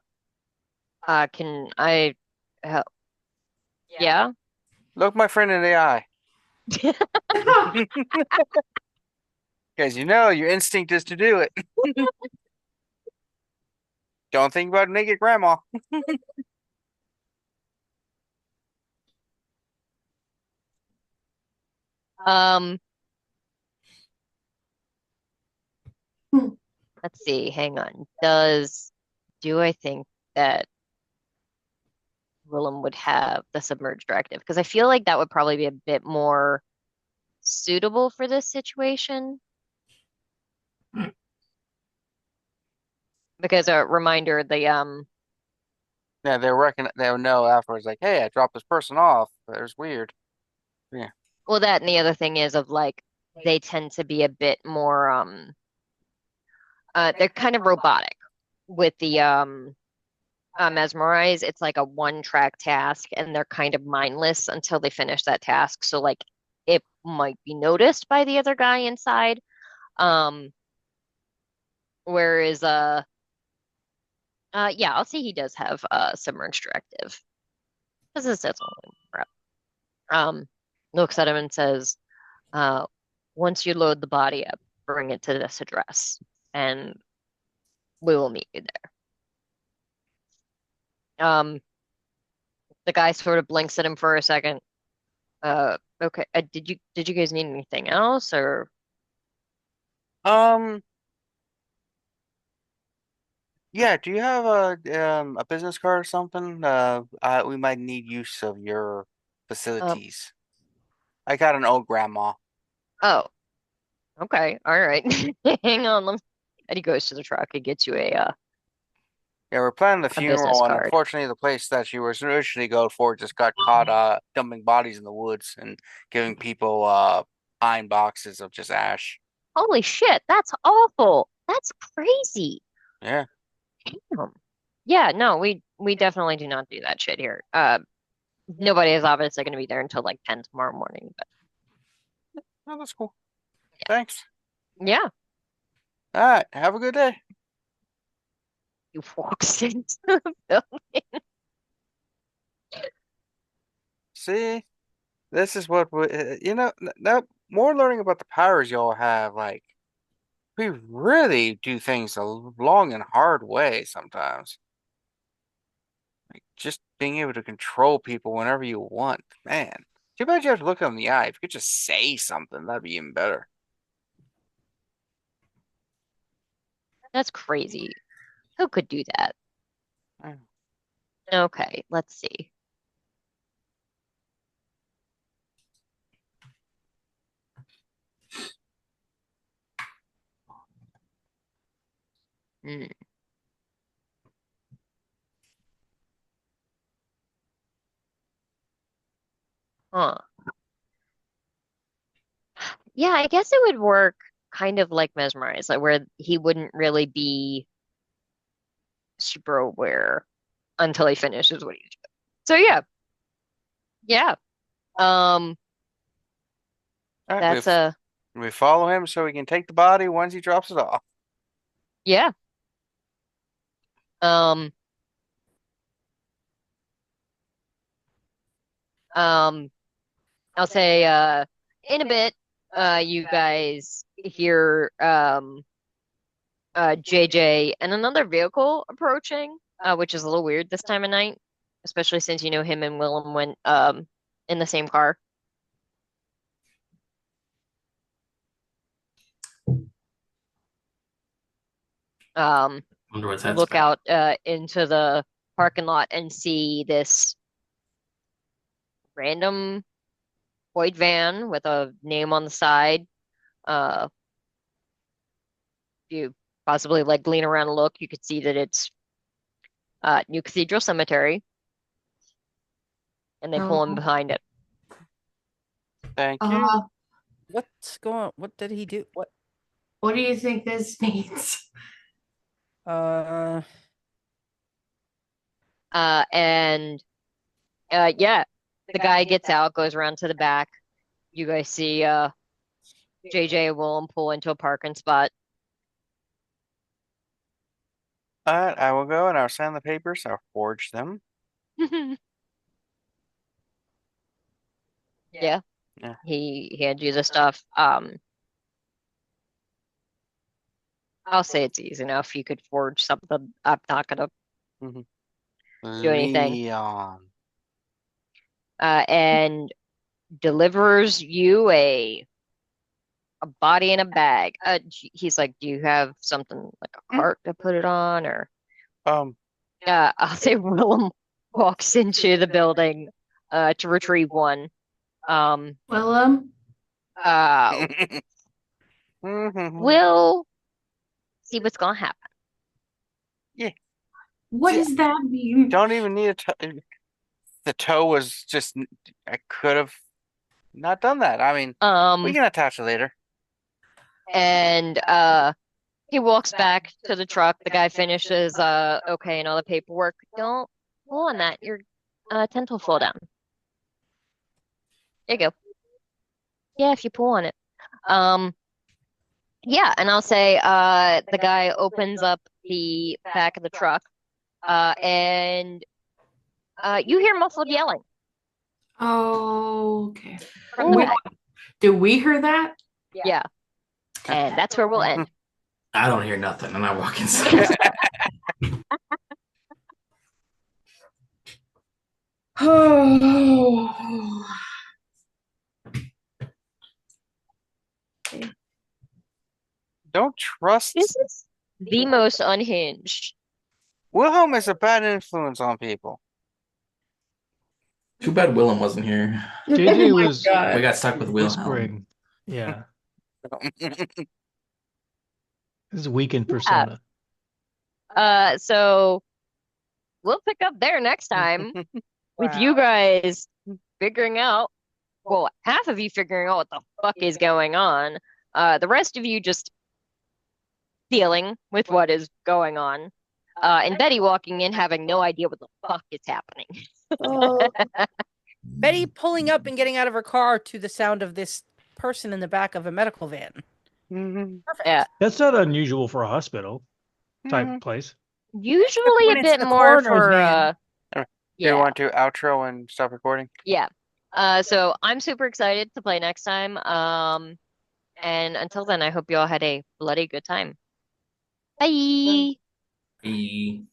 Can I help? Yeah? Look my friend in the eye. Because you know your instinct is to do it. Don't think about naked grandma. Um, let's see, hang on. Do I think that Willem would have the submerged directive? Because I feel like that would probably be a bit more suitable for this situation. Because a reminder, Yeah, they'll know afterwards, like, hey, I dropped this person off. It was weird. Yeah. well, that and the other thing is of like they tend to be a bit more they're kind of robotic with the mesmerize. It's like a one track task and they're kind of mindless until they finish that task. So like it might be noticed by the other guy inside. Um, whereas yeah, I'll say he does have submerged directive. Because this is only prep. Looks at him and says, uh, once you load the body up, bring it to this address and we will meet you there. The guy sort of blinks at him for a second. Okay. Did you guys need anything else or Um, yeah, do you have a business card or something? We might need use of your uh facilities. I got an old grandma. oh, okay, all right. Hang on, and he goes to the truck and gets you Yeah, we're planning the a business funeral, and card. unfortunately, the place that she was originally going for just got caught dumping bodies in the woods and giving people pine boxes of just ash. Holy shit, that's awful. That's crazy. Yeah, Damn. Yeah, no, we definitely do not do that shit here. Nobody is obviously going to be there until like 10 tomorrow morning, but oh, that's cool. Thanks. yeah, All right, have a good day. he walks into the building. See, this is what now more learning about the powers y'all have. Like, we really do things a long and hard way sometimes. Like, just being able to control people whenever you want. Man, too bad you have to look them in the eye. If you could just say something, that'd be even better. That's crazy. Who could do that? Mm. Okay, let's see. Hmm. Huh. Yeah, I guess it would work kind of like Mesmerize, like where he wouldn't really be super aware until he finishes what he's doing. So yeah, yeah. Um, All right, that's a we follow him so we can take the body once he drops it off. yeah. Um, um, I'll say in a bit, you guys hear JJ and another vehicle approaching, which is a little weird this time of night, especially since you know him and Willem went in the same car. Wonder what You that's look about. out into the parking lot and see this random white van with a name on the side. Uh, you possibly like lean around and look, you could see that it's New Cathedral Cemetery, and they pull in Oh, behind it. Thank you. uh, What's going on? What did he do? What? what do you think this means? Uh, And yeah, the guy gets out, goes around to the back. You guys see JJ and Willem pull into a parking spot. Alright, I will go and I'll sign the papers. I'll forge them. Yeah. Yeah. He hands you the stuff. I'll say it's easy enough. You could forge something. I'm not gonna do anything. Leon. And delivers you a body in a bag. He's like, "Do you have something like a cart to put it on?" Or I'll say Willem walks into the building to retrieve one. Willem? We'll see what's gonna happen. Yeah. What does that mean? Don't even need a toe. The toe was just. I could have not done that. I mean, we can attach it later. And he walks back to the truck. The guy finishes okay and all the paperwork. Don't pull on that. Your tent will fall down. There you go. Yeah, if you pull on it. Yeah, and I'll say the guy opens up the back of the truck and you hear muffled yelling. Oh, okay. From the back. Do we hear that? Yeah. And that's where we'll end. I don't hear nothing, and I walk inside. Oh. Don't trust. This is the most unhinged. Wilhelm is a bad influence on people. Too bad Willem wasn't here. JJ was We got stuck with Wilhelm. whispering. Yeah. This is weekend persona. So we'll pick up there next time with you guys figuring out, well, half of you figuring out what the fuck is going on. The rest of you just dealing with what is going on. And Betty walking in having no idea what the fuck is happening. Betty pulling up and getting out of her car to the sound of this person in the back of a medical van. Perfect. Yeah. That's not unusual for a hospital type place. Usually when a it's bit the more coroner's for van. Do yeah. you want to outro and stop recording? Yeah. So I'm super excited to play next time. And until then, I hope you all had a bloody good time. Bye. He